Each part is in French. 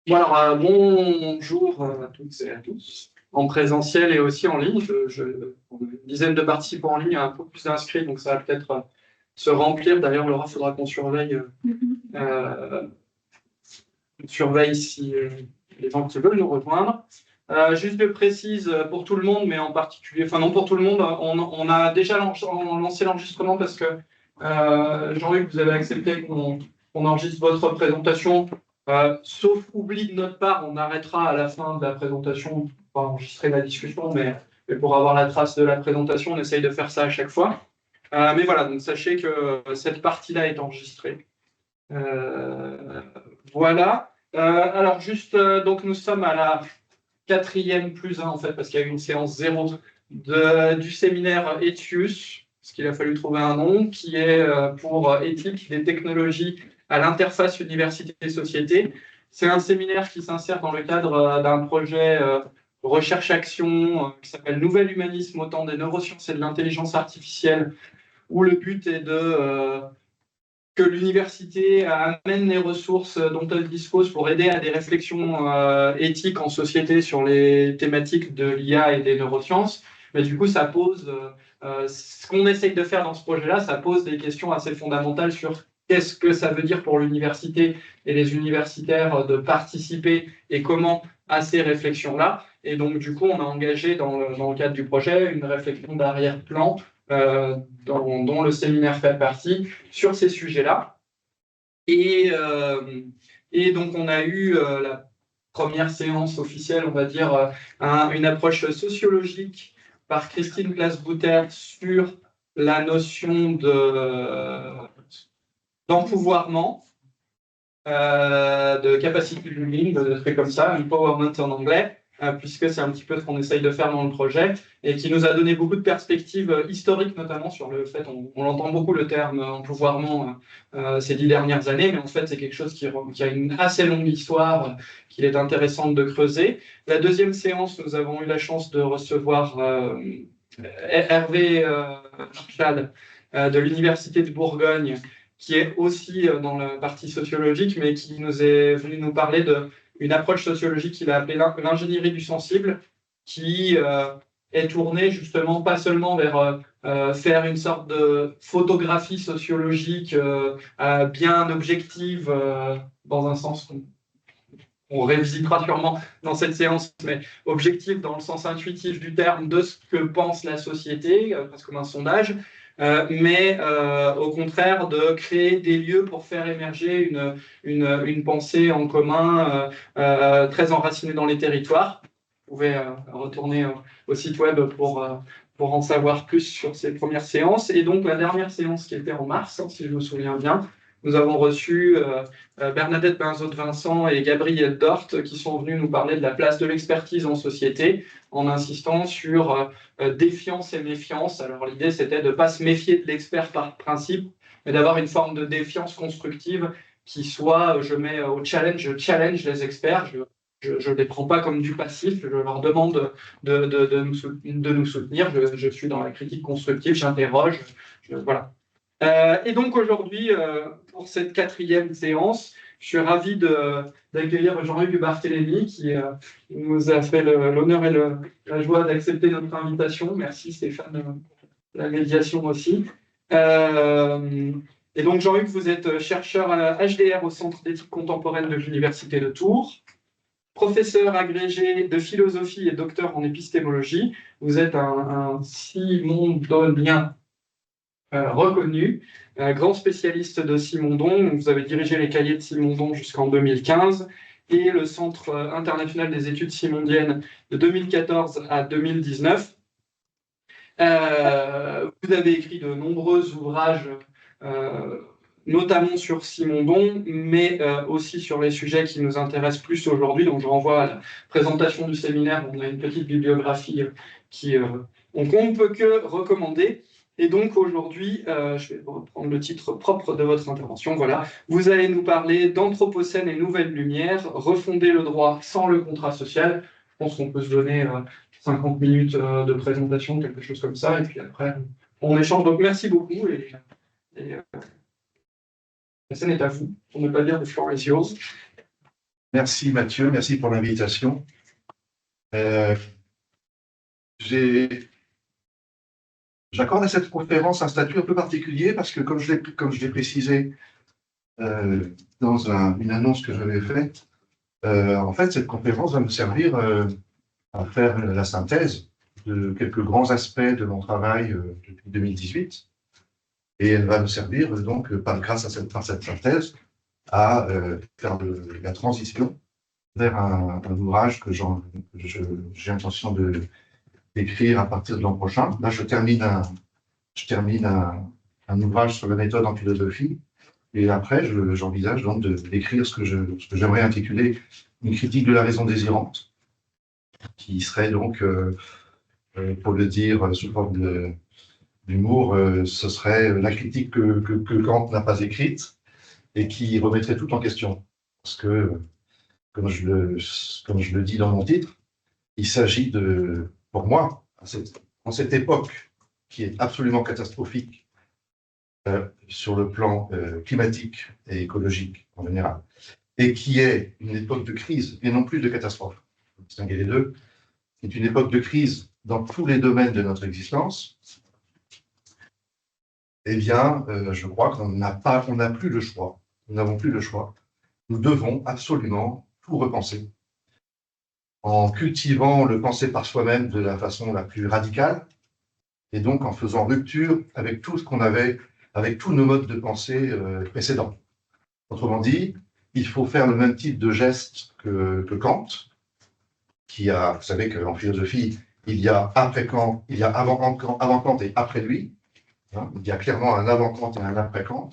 Bon, alors, bonjour à toutes et à tous, en présentiel et aussi en ligne. On a une dizaine de participants en ligne, un peu plus d'inscrits, donc ça va peut-être se remplir. D'ailleurs, Laura, il faudra qu'on surveille si les gens qui veulent nous rejoindre. Juste de précise pour tout le monde, mais en particulier, enfin non pour tout le monde, on a déjà lancé l'enregistrement parce que Jean-Luc, vous avez accepté qu'on enregistre votre présentation. Sauf oubli de notre part, on arrêtera à la fin de la présentation pour enregistrer la discussion, mais pour avoir la trace de la présentation, on essaye de faire ça à chaque fois. Mais voilà, donc sachez que cette partie-là est enregistrée. Voilà. Alors juste, donc nous sommes à la 4e plus 1 en fait, parce qu'il y a eu une séance 0 du séminaire ETIUS, parce qu'il a fallu trouver un nom, qui est pour éthique des technologies à l'interface université-société. C'est un séminaire qui s'insère dans le cadre d'un projet recherche-action qui s'appelle Nouvel humanisme au temps des neurosciences et de l'intelligence artificielle, où le but est de que l'université amène les ressources dont elle dispose pour aider à des réflexions éthiques en société sur les thématiques de l'IA et des neurosciences. Mais du coup, ça pose, ce qu'on essaye de faire dans ce projet-là, ça pose des questions assez fondamentales sur qu'est-ce que ça veut dire pour l'université et les universitaires de participer et comment à ces réflexions-là. Et donc, du coup, on a engagé dans le cadre du projet une réflexion d'arrière-plan dont le séminaire fait partie, sur ces sujets-là. Et donc, on a eu la première séance officielle, on va dire, une approche sociologique par Christine Glass-Bouter sur la notion d'empouvoirment, de capacity building, de trucs comme ça, empowerment en anglais, puisque c'est un petit peu ce qu'on essaye de faire dans le projet, et qui nous a donné beaucoup de perspectives historiques, notamment sur le fait, on entend beaucoup le terme empouvoirment ces 10 dernières années, mais en fait c'est quelque chose qui a une assez longue histoire, qu'il est intéressant de creuser. La deuxième séance, nous avons eu la chance de recevoir Hervé Marchal de l'Université de Bourgogne, qui est aussi dans la partie sociologique, mais qui nous est venu nous parler d'une approche sociologique qu'il a appelée l'ingénierie du sensible, qui est tournée justement pas seulement vers faire une sorte de photographie sociologique bien objective, dans un sens qu'on révisitera sûrement dans cette séance, mais objective dans le sens intuitif du terme de ce que pense la société, presque comme un sondage, mais au contraire de créer des lieux pour faire émerger une pensée en commun très enracinée dans les territoires. Vous pouvez retourner au site web pour en savoir plus sur ces premières séances. Et donc la dernière séance qui était en mars, si je me souviens bien, nous avons reçu Bernadette Benzaud-Vincent et Gabriel Dort qui sont venus nous parler de la place de l'expertise en société en insistant sur défiance et méfiance. Alors l'idée c'était de ne pas se méfier de l'expert par principe, mais d'avoir une forme de défiance constructive qui soit, je mets au challenge, je challenge les experts, je ne les prends pas comme du passif, je leur demande de nous soutenir, je suis dans la critique constructive, j'interroge, voilà. Et donc aujourd'hui, pour cette 4e séance, je suis ravi d'accueillir Jean-Luc Barthélémy qui nous a fait l'honneur et la joie d'accepter notre invitation. Merci Stéphane pour la médiation aussi. Et donc Jean-Luc, vous êtes chercheur à la HDR au Centre d'éthique contemporaine de l'Université de Tours, professeur agrégé de philosophie et docteur en épistémologie. Vous êtes un simondonien reconnu, grand spécialiste de Simondon. Vous avez dirigé les cahiers de Simondon jusqu'en 2015 et le Centre international des études simondiennes de 2014 à 2019. Vous avez écrit de nombreux ouvrages, notamment sur Simondon, mais aussi sur les sujets qui nous intéressent plus aujourd'hui. Donc je renvoie à la présentation du séminaire. On a une petite bibliographie qu'on ne peut que recommander. Et donc aujourd'hui, je vais reprendre le titre propre de votre intervention. Voilà, vous allez nous parler d'Anthropocène et Nouvelle Lumière, refonder le droit sans le contrat social. Je pense qu'on peut se donner 50 minutes de présentation, quelque chose comme ça, et puis après on échange. Donc merci beaucoup et la scène est à vous, pour ne pas dire the floor is yours. Merci Mathieu, merci pour l'invitation. J'accorde à cette conférence un statut un peu particulier parce que, comme je l'ai précisé dans une annonce que j'avais faite, en fait, cette conférence va me servir à faire la synthèse de quelques grands aspects de mon travail depuis 2018. Et elle va me servir, donc, grâce à cette synthèse, à faire la transition vers un ouvrage que j'ai intention d'écrire à partir de l'an prochain. Là, je termine un ouvrage sur la méthode en philosophie, et après, j'envisage donc d'écrire ce que j'aimerais intituler une critique de la raison désirante, qui serait donc, pour le dire sous forme d'humour, ce serait la critique que Kant n'a pas écrite et qui remettrait tout en question. Parce que, comme je le dis dans mon titre, il s'agit pour moi, en cette époque qui est absolument catastrophique sur le plan climatique et écologique en général, et qui est une époque de crise et non plus de catastrophe. Il faut distinguer les deux. C'est une époque de crise dans tous les domaines de notre existence. Eh bien, je crois qu'on n'a plus le choix. Nous n'avons plus le choix. Nous devons absolument tout repenser en cultivant le penser par soi-même de la façon la plus radicale, et donc en faisant rupture avec tout ce qu'on avait, avec tous nos modes de pensée précédents. Autrement dit, il faut faire le même type de geste que Kant, vous savez qu'en philosophie, il y a après Kant, il y a avant Kant et après lui. Hein, il y a clairement un avant Kant et un après Kant,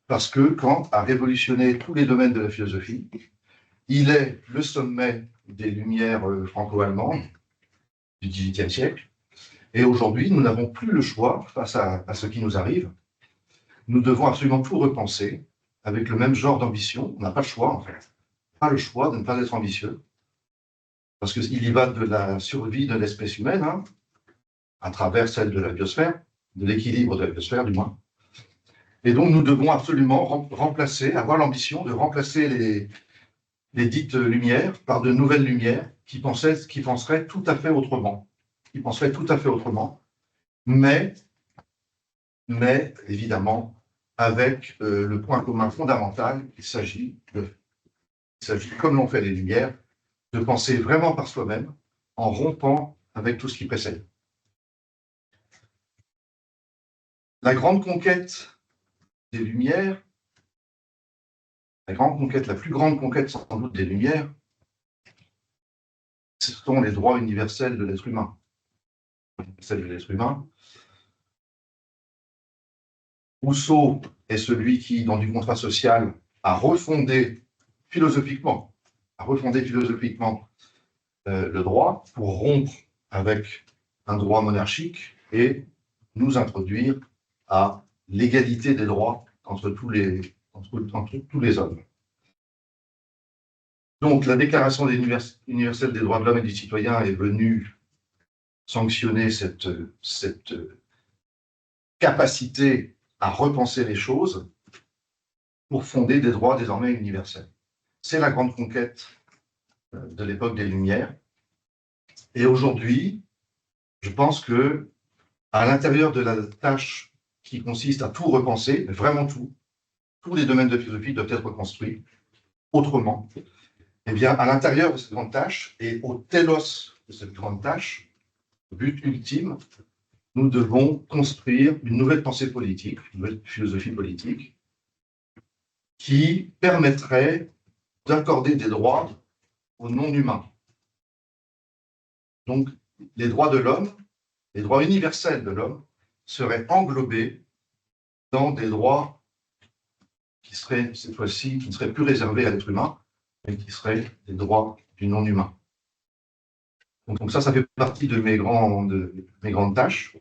parce que Kant a révolutionné tous les domaines de la philosophie. Il est le sommet des Lumières franco-allemandes du XVIIIe siècle. Et aujourd'hui, nous n'avons plus le choix face à ce qui nous arrive. Nous devons absolument tout repenser avec le même genre d'ambition. On n'a pas le choix, en fait. Pas le choix de ne pas être ambitieux. Parce qu'il y va de la survie de l'espèce humaine, hein, à travers celle de la biosphère, de l'équilibre de la biosphère, du moins. Et donc, nous devons absolument avoir l'ambition de remplacer les dites lumières par de nouvelles lumières qui penseraient tout à fait autrement. Mais évidemment, avec le point commun fondamental, il s'agit, comme l'ont fait les Lumières, de penser vraiment par soi-même, en rompant avec tout ce qui précède. La grande conquête des Lumières, la plus grande conquête sans doute des Lumières, ce sont les droits universels de l'être humain. Rousseau est celui qui, dans du contrat social, a refondé philosophiquement le droit pour rompre avec un droit monarchique et nous introduire à l'égalité des droits entre tous les hommes. Donc, la Déclaration universelle des droits de l'homme et du citoyen est venue sanctionner cette capacité à repenser les choses pour fonder des droits désormais universels. C'est la grande conquête de l'époque des Lumières. Et aujourd'hui, je pense que à l'intérieur de la tâche qui consiste à tout repenser, vraiment tout, tous les domaines de philosophie doivent être reconstruits autrement. Eh bien, à l'intérieur de cette grande tâche et au télos de cette grande tâche, but ultime, nous devons construire une nouvelle pensée politique, une nouvelle philosophie politique, qui permettrait d'accorder des droits aux non-humains. Donc, les droits de l'homme, les droits universels de l'homme, seraient englobés dans des droits qui seraient, cette fois-ci, qui ne seraient plus réservés à l'être humain, mais qui seraient des droits du non-humain. Donc ça fait partie de mes grandes tâches,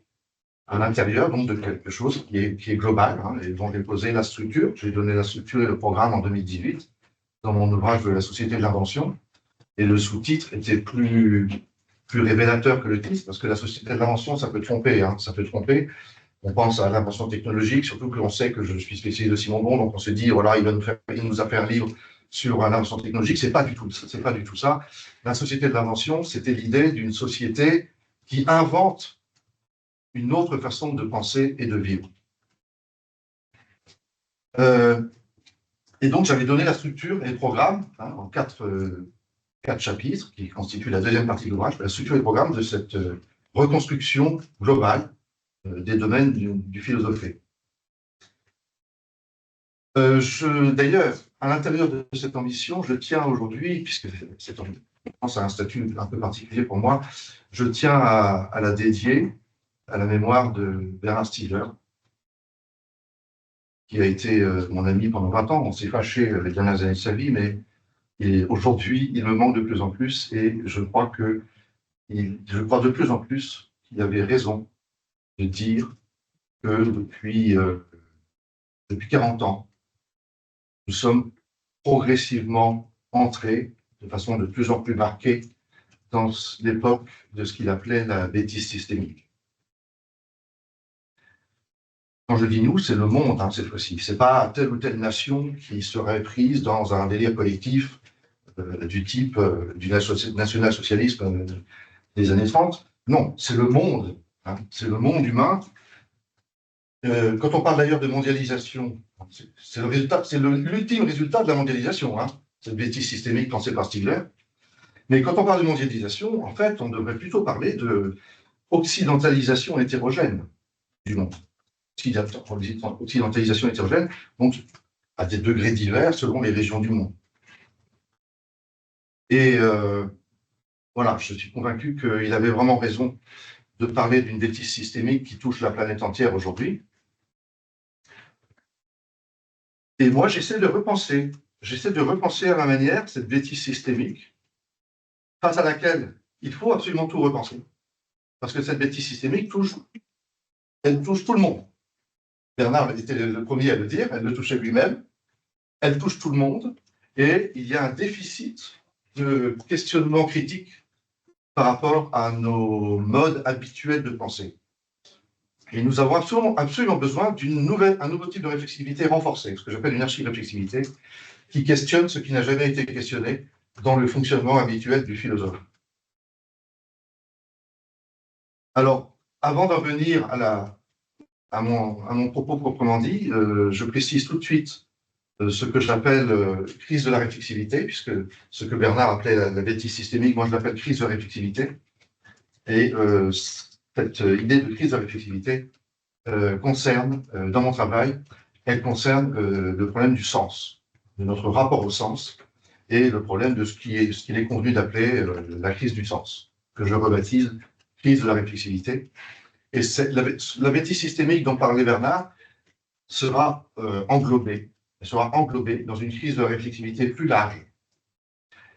à l'intérieur donc de quelque chose qui est global, hein, et dont j'ai posé la structure. J'ai donné la structure et le programme en 2018 dans mon ouvrage de la Société de l'invention, et le sous-titre était plus révélateur que le titre, parce que la Société de l'invention, ça peut tromper, hein, ça peut tromper. On pense à l'invention technologique, surtout que l'on sait que je suis spécialiste de Simon Bon, donc on se dit, voilà, il nous a fait un livre sur l'invention technologique, c'est pas du tout ça. La société de l'invention, c'était l'idée d'une société qui invente une autre façon de penser et de vivre. Et donc, j'avais donné la structure et le programme en quatre chapitres qui constituent la deuxième partie de l'ouvrage, la structure et le programme de cette reconstruction globale des domaines du philosophé. D'ailleurs, à l'intérieur de cette ambition, je tiens aujourd'hui, puisque cette ambition a un statut un peu particulier pour moi, je tiens à la dédier à la mémoire de Bernard Stiegler, qui a été mon ami pendant 20 ans. On s'est fâché les dernières années de sa vie, mais aujourd'hui, il me manque de plus en plus, et je crois de plus en plus qu'il avait raison de dire que depuis 40 ans, nous sommes progressivement entrés de façon de plus en plus marquée dans l'époque de ce qu'il appelait la bêtise systémique. Quand je dis nous, c'est le monde cette fois-ci. Ce n'est pas telle ou telle nation qui serait prise dans un délire collectif du type du national-socialisme des années 30. Non, c'est le monde. C'est le monde humain. Quand on parle d'ailleurs de mondialisation, c'est l'ultime résultat de la mondialisation, cette bêtise systémique pensée par Stiegler. Mais quand on parle de mondialisation, en fait, on devrait plutôt parler de occidentalisation hétérogène du monde. Occidentalisation hétérogène, donc à des degrés divers selon les régions du monde. Et voilà, je suis convaincu qu'il avait vraiment raison de parler d'une bêtise systémique qui touche la planète entière aujourd'hui. Et moi, j'essaie de repenser à ma manière cette bêtise systémique face à laquelle il faut absolument tout repenser. Parce que cette bêtise systémique elle touche tout le monde. Bernard était le premier à le dire, elle le touchait lui-même, elle touche tout le monde, et il y a un déficit de questionnement critique par rapport à nos modes habituels de pensée. Et nous avons absolument besoin d'un nouveau type de réflexivité renforcée, ce que j'appelle une archi-réflexivité, qui questionne ce qui n'a jamais été questionné dans le fonctionnement habituel du philosophe. Alors, avant d'en venir à mon propos proprement dit, je précise tout de suite ce que j'appelle crise de la réflexivité, puisque ce que Bernard appelait la bêtise systémique, moi je l'appelle crise de réflexivité. Et cette idée de crise de réflexivité concerne, dans mon travail, elle concerne le problème du sens, de notre rapport au sens, et le problème de ce qu'il est convenu d'appeler la crise du sens, que je rebaptise crise de la réflexivité. Et la bêtise systémique dont parlait Bernard sera englobée dans une crise de réflexivité plus large.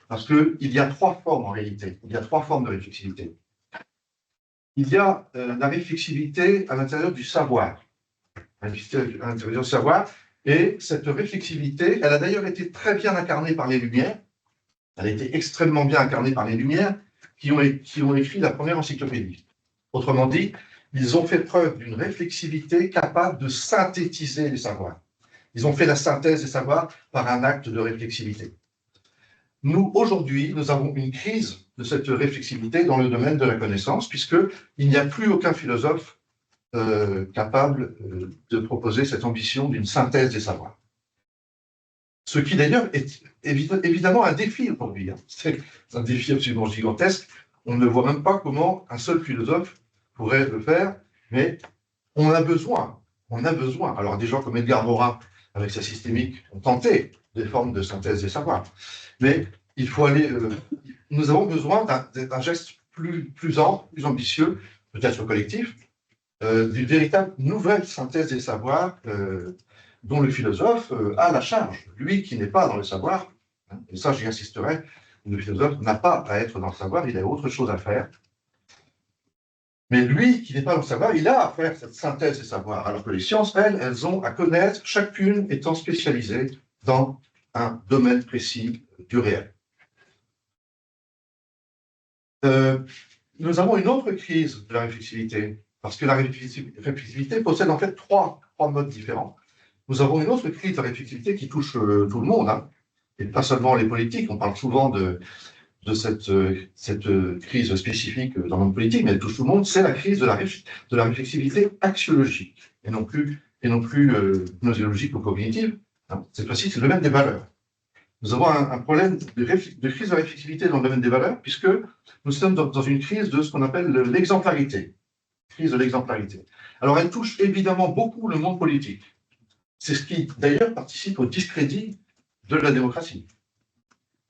Parce qu'il y a trois formes en réalité, il y a trois formes de réflexivité. Il y a la réflexivité à l'intérieur du savoir. Et cette réflexivité, elle a d'ailleurs été très bien incarnée par les Lumières, elle a été extrêmement bien incarnée par les Lumières, qui ont écrit la première encyclopédie. Autrement dit, ils ont fait preuve d'une réflexivité capable de synthétiser les savoirs. Ils ont fait la synthèse des savoirs par un acte de réflexivité. Nous, aujourd'hui, nous avons une crise de cette réflexivité dans le domaine de la connaissance, puisqu'il n'y a plus aucun philosophe capable de proposer cette ambition d'une synthèse des savoirs. Ce qui d'ailleurs est évidemment un défi aujourd'hui. C'est un défi absolument gigantesque. On ne voit même pas comment un seul philosophe pourrait le faire, mais on a besoin. Alors des gens comme Edgar Morin, avec sa systémique, ont tenté des formes de synthèse des savoirs. Mais il faut aller. Nous avons besoin d'un geste plus ample, plus ambitieux, peut-être collectif, d'une véritable nouvelle synthèse des savoirs dont le philosophe a la charge. Lui qui n'est pas dans le savoir, et ça j'y insisterai, le philosophe n'a pas à être dans le savoir, il a autre chose à faire. Mais lui qui n'est pas dans le savoir, il a à faire cette synthèse des savoirs, alors que les sciences, elles ont à connaître, chacune étant spécialisée dans un domaine précis du réel. Nous avons une autre crise de la réflexivité, parce que la réflexivité possède en fait trois modes différents. Nous avons une autre crise de réflexivité qui touche tout le monde, et pas seulement les politiques. On parle souvent de cette crise spécifique dans le monde politique, mais elle touche tout le monde, c'est la crise de la réflexivité axiologique, et non plus gnoséologique ou cognitive. Cette fois-ci, c'est le domaine des valeurs. Nous avons un problème de crise de réflexivité dans le domaine des valeurs, puisque nous sommes dans une crise de ce qu'on appelle l'exemplarité. Crise de l'exemplarité. Alors, elle touche évidemment beaucoup le monde politique. C'est ce qui, d'ailleurs, participe au discrédit de la démocratie.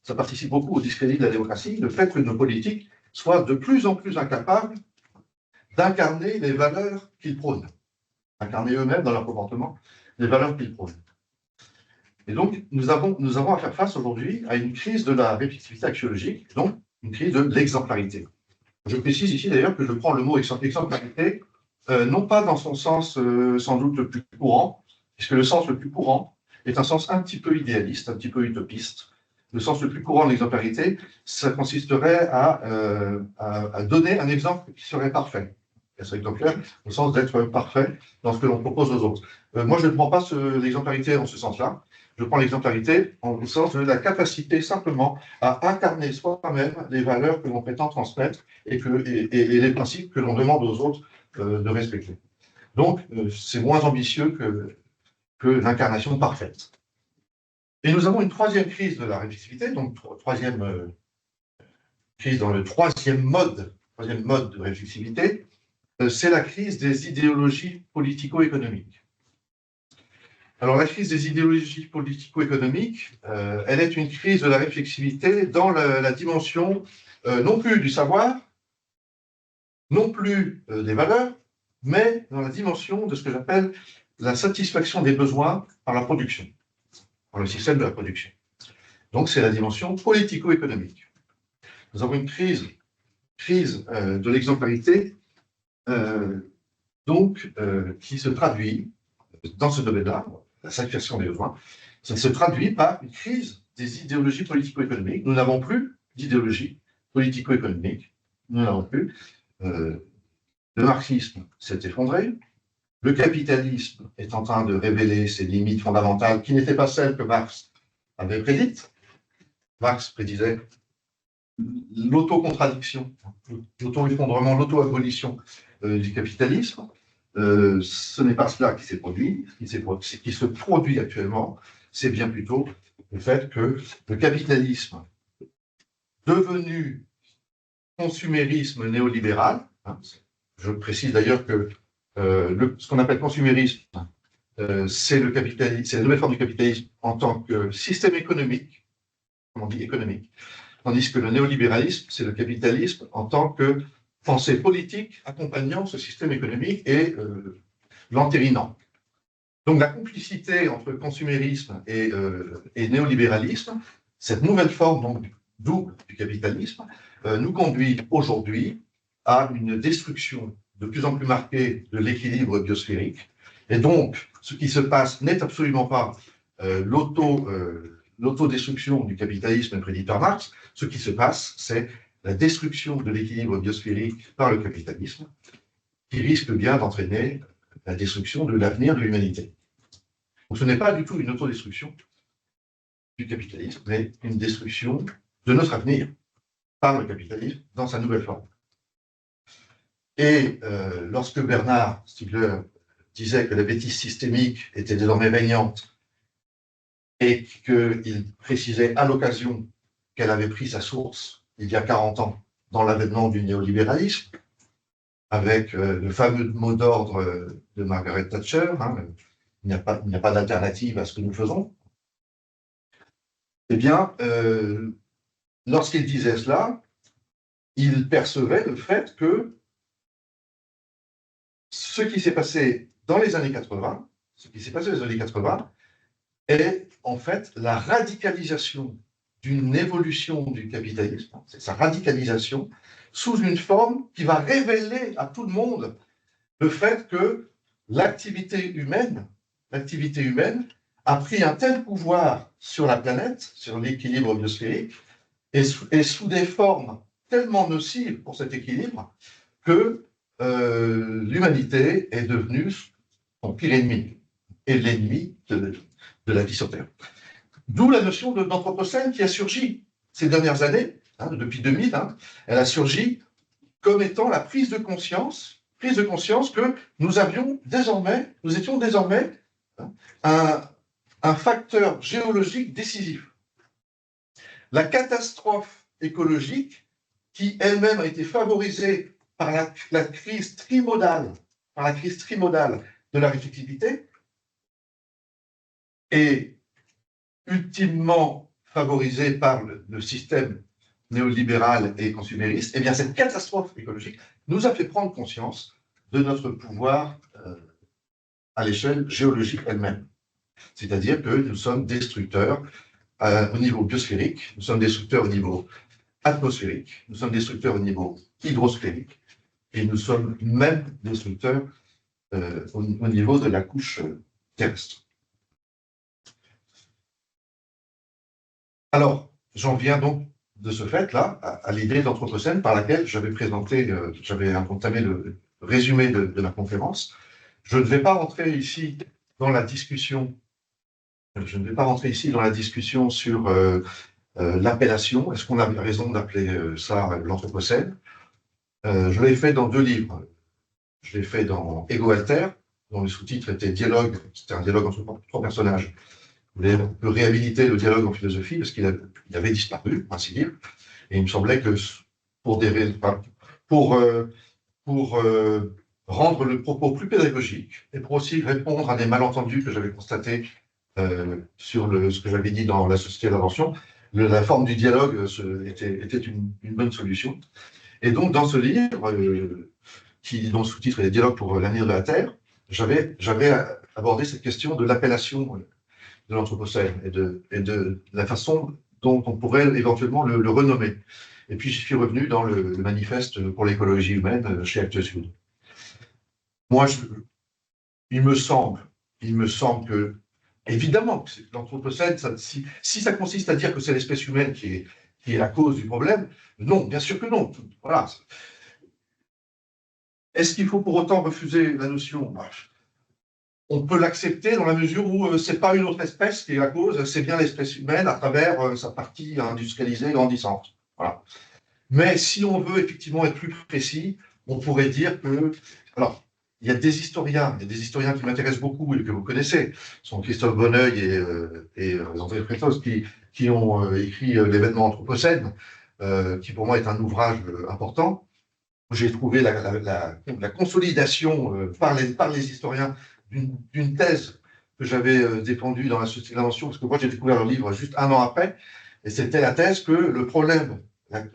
Ça participe beaucoup au discrédit de la démocratie, le fait que nos politiques soient de plus en plus incapables d'incarner les valeurs qu'ils prônent, incarner eux-mêmes dans leur comportement les valeurs qu'ils prônent. Et donc, nous avons à faire face aujourd'hui à une crise de la réflexivité axiologique, donc une crise de l'exemplarité. Je précise ici d'ailleurs que je prends le mot exemplarité, non pas dans son sens sans doute le plus courant, puisque le sens le plus courant est un sens un petit peu idéaliste, un petit peu utopiste. Le sens le plus courant de l'exemplarité, ça consisterait à donner un exemple qui serait parfait. Elle serait exemplaire au sens d'être parfait dans ce que l'on propose aux autres. Moi, je ne prends pas l'exemplarité en ce sens-là. Je prends l'exemplarité en sens de la capacité simplement à incarner soi-même les valeurs que l'on prétend transmettre et les principes que l'on demande aux autres de respecter. Donc, c'est moins ambitieux que l'incarnation parfaite. Et nous avons une troisième crise de la réflexivité, donc troisième crise dans le troisième mode de réflexivité, c'est la crise des idéologies politico-économiques. Alors, la crise des idéologies politico-économiques, elle est une crise de la réflexivité dans la dimension non plus du savoir, non plus des valeurs, mais dans la dimension de ce que j'appelle la satisfaction des besoins par la production, par le système de la production. Donc, c'est la dimension politico-économique. Nous avons une crise de l'exemplarité, qui se traduit dans ce domaine-là, la satisfaction des besoins, ça se traduit par une crise des idéologies politico-économiques. Nous n'avons plus d'idéologie politico-économique, nous n'avons plus. Le marxisme s'est effondré, le capitalisme est en train de révéler ses limites fondamentales qui n'étaient pas celles que Marx avait prédites. Marx prédisait l'autocontradiction, l'auto-effondrement, l'auto-abolition du capitalisme. Ce n'est pas cela qui s'est produit. Ce qui se produit actuellement, c'est bien plutôt le fait que le capitalisme, devenu consumérisme néolibéral, je précise d'ailleurs que ce qu'on appelle consumérisme, c'est la nouvelle forme du capitalisme en tant que système économique, comme on dit économique, tandis que le néolibéralisme, c'est le capitalisme en tant que pensée politique accompagnant ce système économique et l'entérinant. Donc la complicité entre consumérisme et néolibéralisme, cette nouvelle forme donc, double du capitalisme, nous conduit aujourd'hui à une destruction de plus en plus marquée de l'équilibre biosphérique. Et donc, ce qui se passe n'est absolument pas l'autodestruction du capitalisme prédit par Marx. Ce qui se passe, c'est la destruction de l'équilibre biosphérique par le capitalisme, qui risque bien d'entraîner la destruction de l'avenir de l'humanité. Donc ce n'est pas du tout une autodestruction du capitalisme, mais une destruction de notre avenir par le capitalisme dans sa nouvelle forme. Et lorsque Bernard Stiegler disait que la bêtise systémique était désormais régnante et qu'il précisait à l'occasion qu'elle avait pris sa source il y a 40 ans dans l'avènement du néolibéralisme, avec le fameux mot d'ordre de Margaret Thatcher, il n'y a pas d'alternative à ce que nous faisons. Eh bien, lorsqu'il disait cela, il percevait le fait que ce qui s'est passé dans les années 80, est en fait la radicalisation d'une évolution du capitalisme, c'est sa radicalisation, sous une forme qui va révéler à tout le monde le fait que l'activité humaine a pris un tel pouvoir sur la planète, sur l'équilibre biosphérique, et sous des formes tellement nocives pour cet équilibre, que l'humanité est devenue son pire ennemi, et l'ennemi de la vie sur Terre. D'où la notion d'anthropocène qui a surgi ces dernières années, hein, depuis 2000, hein, elle a surgi comme étant la prise de conscience que nous étions désormais hein, un facteur géologique décisif. La catastrophe écologique, qui elle-même a été favorisée par la crise trimodale, de la réflexivité, et ultimement favorisée par le système néolibéral et consumériste, eh bien cette catastrophe écologique nous a fait prendre conscience de notre pouvoir à l'échelle géologique elle-même. C'est-à-dire que nous sommes destructeurs au niveau biosphérique, nous sommes destructeurs au niveau atmosphérique, nous sommes destructeurs au niveau hydrosphérique, et nous sommes même destructeurs au niveau de la couche terrestre. Alors, j'en viens donc de ce fait-là à l'idée d'anthropocène par laquelle j'avais entamé le résumé de la conférence. Je ne vais pas rentrer ici dans la discussion. Sur l'appellation. Est-ce qu'on a raison d'appeler ça l'anthropocène? Je l'ai fait dans 2 livres. Je l'ai fait dans Ego Alter, dont le sous-titre était Dialogue. C'était un dialogue entre 3 personnages. On peut réhabiliter le dialogue en philosophie parce qu'il avait disparu, ainsi dire. Et il me semblait que pour rendre le propos plus pédagogique et pour aussi répondre à des malentendus que j'avais constatés sur ce que j'avais dit dans la société d'invention, la forme du dialogue était une bonne solution. Et donc, dans ce livre, dont le sous-titre est Dialogue pour l'avenir de la Terre, j'avais abordé cette question de l'appellation de l'anthropocène et de la façon dont on pourrait éventuellement le renommer. Et puis, j'y suis revenu dans le manifeste pour l'écologie humaine chez Actes Sud. Moi, il me semble que, évidemment, l'anthropocène, si ça consiste à dire que c'est l'espèce humaine qui est la cause du problème, non, bien sûr que non. Voilà. Est-ce qu'il faut pour autant refuser la notion? On peut l'accepter dans la mesure où ce n'est pas une autre espèce qui est la cause, c'est bien l'espèce humaine à travers sa partie industrialisée et grandissante. Voilà. Mais si on veut effectivement être plus précis, on pourrait dire que... Alors, il y a des historiens qui m'intéressent beaucoup et que vous connaissez, sont Christophe Bonneuil et André Freitos, qui ont écrit l'événement Anthropocène, qui pour moi est un ouvrage important. J'ai trouvé la consolidation par les historiens d'une thèse que j'avais défendue dans la Société de l'Invention, parce que moi j'ai découvert leur livre juste 1 an après, et c'était la thèse que le problème, la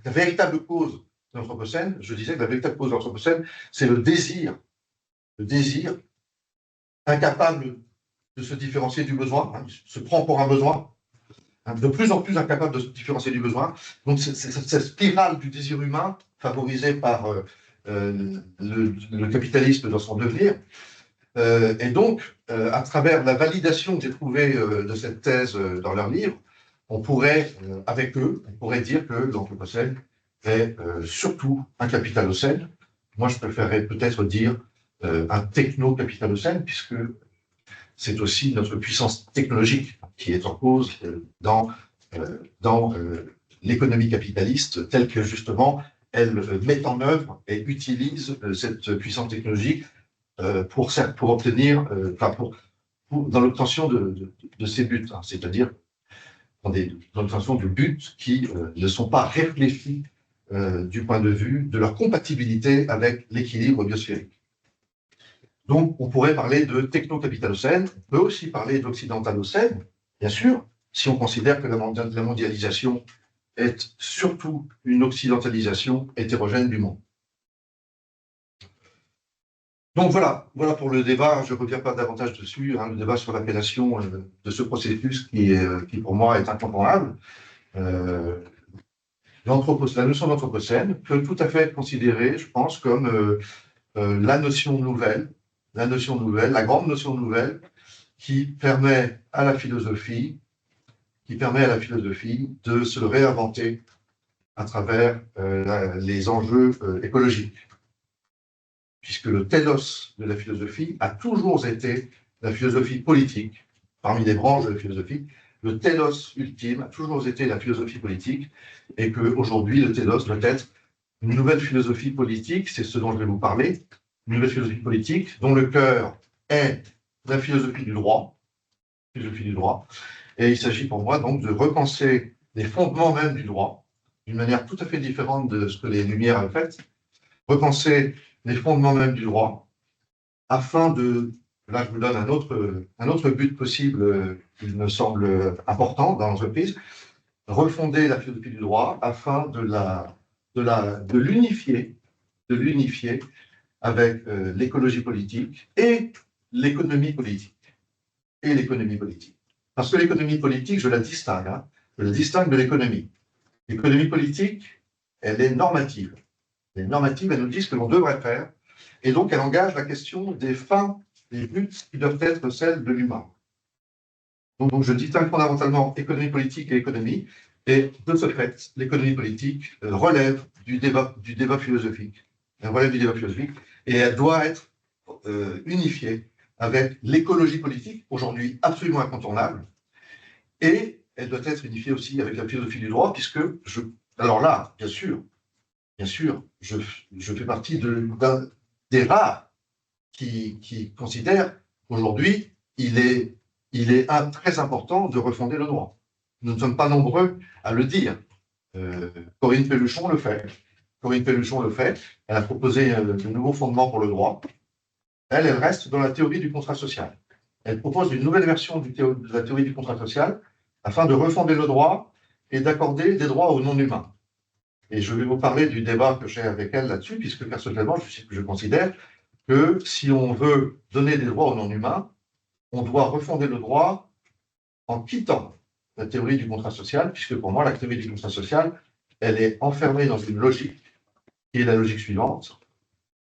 véritable cause de l'Anthropocène, je disais que la véritable cause de l'Anthropocène, c'est le désir incapable de se différencier du besoin, hein, se prend pour un besoin, hein, de plus en plus incapable de se différencier du besoin. Donc cette spirale du désir humain, favorisée par le capitalisme dans son devenir, et donc, à travers la validation que j'ai trouvée de cette thèse dans leur livre, on pourrait, avec eux, dire que l'Anthropocène est surtout un capitalocène. Moi, je préférerais peut-être dire un techno-capitalocène, puisque c'est aussi notre puissance technologique qui est en cause dans l'économie capitaliste, telle que justement elle met en œuvre et utilise cette puissance technologique pour obtenir, dans l'obtention de ces buts, hein, c'est-à-dire dans l'obtention de buts qui ne sont pas réfléchis du point de vue de leur compatibilité avec l'équilibre biosphérique. Donc, on pourrait parler de techno-capitalocène, on peut aussi parler d'occidentalocène, bien sûr, si on considère que la mondialisation est surtout une occidentalisation hétérogène du monde. Donc voilà pour le débat, je ne reviens pas davantage dessus, hein, le débat sur l'appellation de ce processus qui pour moi est incontournable. La notion d'anthropocène peut tout à fait être considérée, je pense, comme la notion nouvelle, la grande notion nouvelle qui permet à la philosophie de se réinventer à travers les enjeux écologiques. Puisque le télos de la philosophie a toujours été la philosophie politique, parmi les branches de la philosophie, le télos ultime a toujours été la philosophie politique et qu'aujourd'hui, le télos doit être une nouvelle philosophie politique, c'est ce dont je vais vous parler, une nouvelle philosophie politique dont le cœur est la philosophie du droit, et il s'agit pour moi donc de repenser les fondements même du droit, d'une manière tout à fait différente de ce que les Lumières ont fait, repenser les fondements même du droit, afin de, là je vous donne un autre but possible qui me semble important dans l'entreprise, refonder la philosophie du droit afin de l'unifier avec l'écologie politique et l'économie politique. Parce que l'économie politique, je la distingue, je la distingue de l'économie. L'économie politique, elle est normative. Elle est normative, elle nous dit ce que l'on devrait faire, et donc elle engage la question des fins, des buts qui doivent être celles de l'humain. Donc je distingue fondamentalement économie politique et économie, et de ce fait, l'économie politique relève du débat philosophique. Elle relève du débat philosophique, et elle doit être unifiée avec l'écologie politique, aujourd'hui absolument incontournable, et elle doit être unifiée aussi avec la philosophie du droit, puisque alors là, bien sûr, je fais partie des rares qui considèrent qu'aujourd'hui, il est très important de refonder le droit. Nous ne sommes pas nombreux à le dire. Corinne Pelluchon le fait. Elle a proposé de nouveaux fondements pour le droit. Elle reste dans la théorie du contrat social. Elle propose une nouvelle version de la théorie du contrat social afin de refonder le droit et d'accorder des droits aux non-humains. Et je vais vous parler du débat que j'ai avec elle là-dessus, puisque personnellement, je considère que si on veut donner des droits aux non-humains, on doit refonder le droit en quittant la théorie du contrat social, puisque pour moi, la théorie du contrat social, elle est enfermée dans une logique, qui est la logique suivante.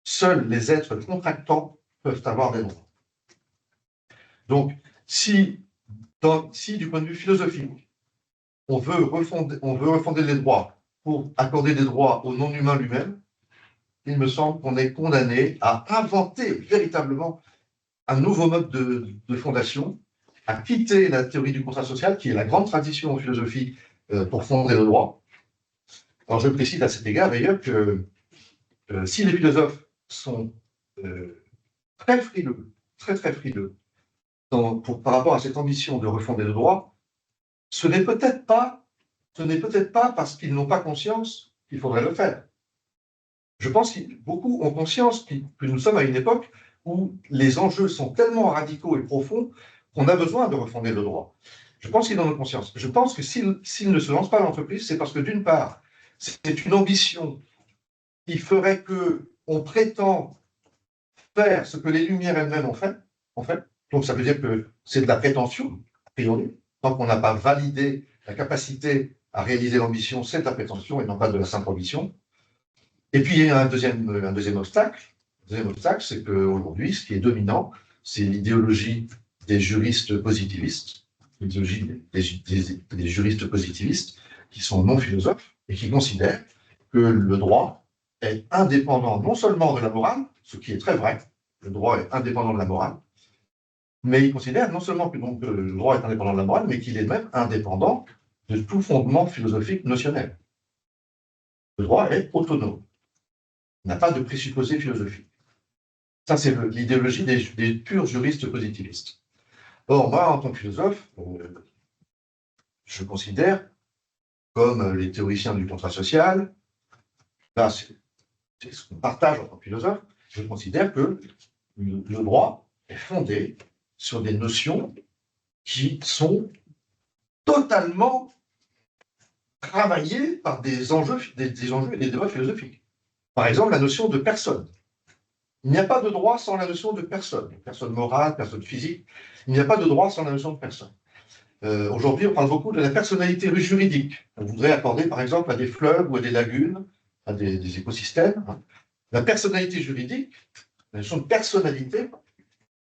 Seuls les êtres contractants peuvent avoir des droits. Donc, si du point de vue philosophique, on veut refonder les droits pour accorder des droits au non-humain lui-même, il me semble qu'on est condamné à inventer véritablement un nouveau mode de fondation, à quitter la théorie du contrat social, qui est la grande tradition philosophique pour fonder le droit. Alors je précise à cet égard d'ailleurs que si les philosophes sont très frileux, très frileux, par rapport à cette ambition de refonder le droit, ce n'est peut-être pas parce qu'ils n'ont pas conscience qu'il faudrait le faire. Je pense que beaucoup ont conscience que nous sommes à une époque où les enjeux sont tellement radicaux et profonds qu'on a besoin de refonder le droit. Je pense qu'ils en ont conscience. Je pense que s'ils ne se lancent pas dans l'entreprise, c'est parce que d'une part, c'est une ambition qui ferait qu'on prétend faire ce que les Lumières elles-mêmes ont fait, en fait. Donc ça veut dire que c'est de la prétention, a priori. Tant qu'on n'a pas validé la capacité à réaliser l'ambition, c'est de la prétention et non pas de la simple ambition. Et puis il y a un deuxième obstacle. Le deuxième obstacle, c'est qu'aujourd'hui, ce qui est dominant, c'est l'idéologie des juristes positivistes, l'idéologie des juristes positivistes qui sont non philosophes et qui considèrent que le droit est indépendant non seulement de la morale, ce qui est très vrai, le droit est indépendant de la morale, mais ils considèrent non seulement que donc, le droit est indépendant de la morale, mais qu'il est même indépendant de tout fondement philosophique notionnel. Le droit est autonome. Il n'a pas de présupposé philosophique. Ça, c'est l'idéologie des purs juristes positivistes. Or, moi, en tant que philosophe, je considère, comme les théoriciens du contrat social, là, c'est ce qu'on partage en tant que philosophe, je considère que le droit est fondé sur des notions qui sont totalement travaillées par des enjeux et des débats philosophiques. Par exemple, la notion de personne. Il n'y a pas de droit sans la notion de personne. Personne morale, personne physique. Il n'y a pas de droit sans la notion de personne. Aujourd'hui, on parle beaucoup de la personnalité juridique. On voudrait accorder, par exemple, à des fleuves ou à des lagunes, à des écosystèmes. La personnalité juridique, la notion de personnalité,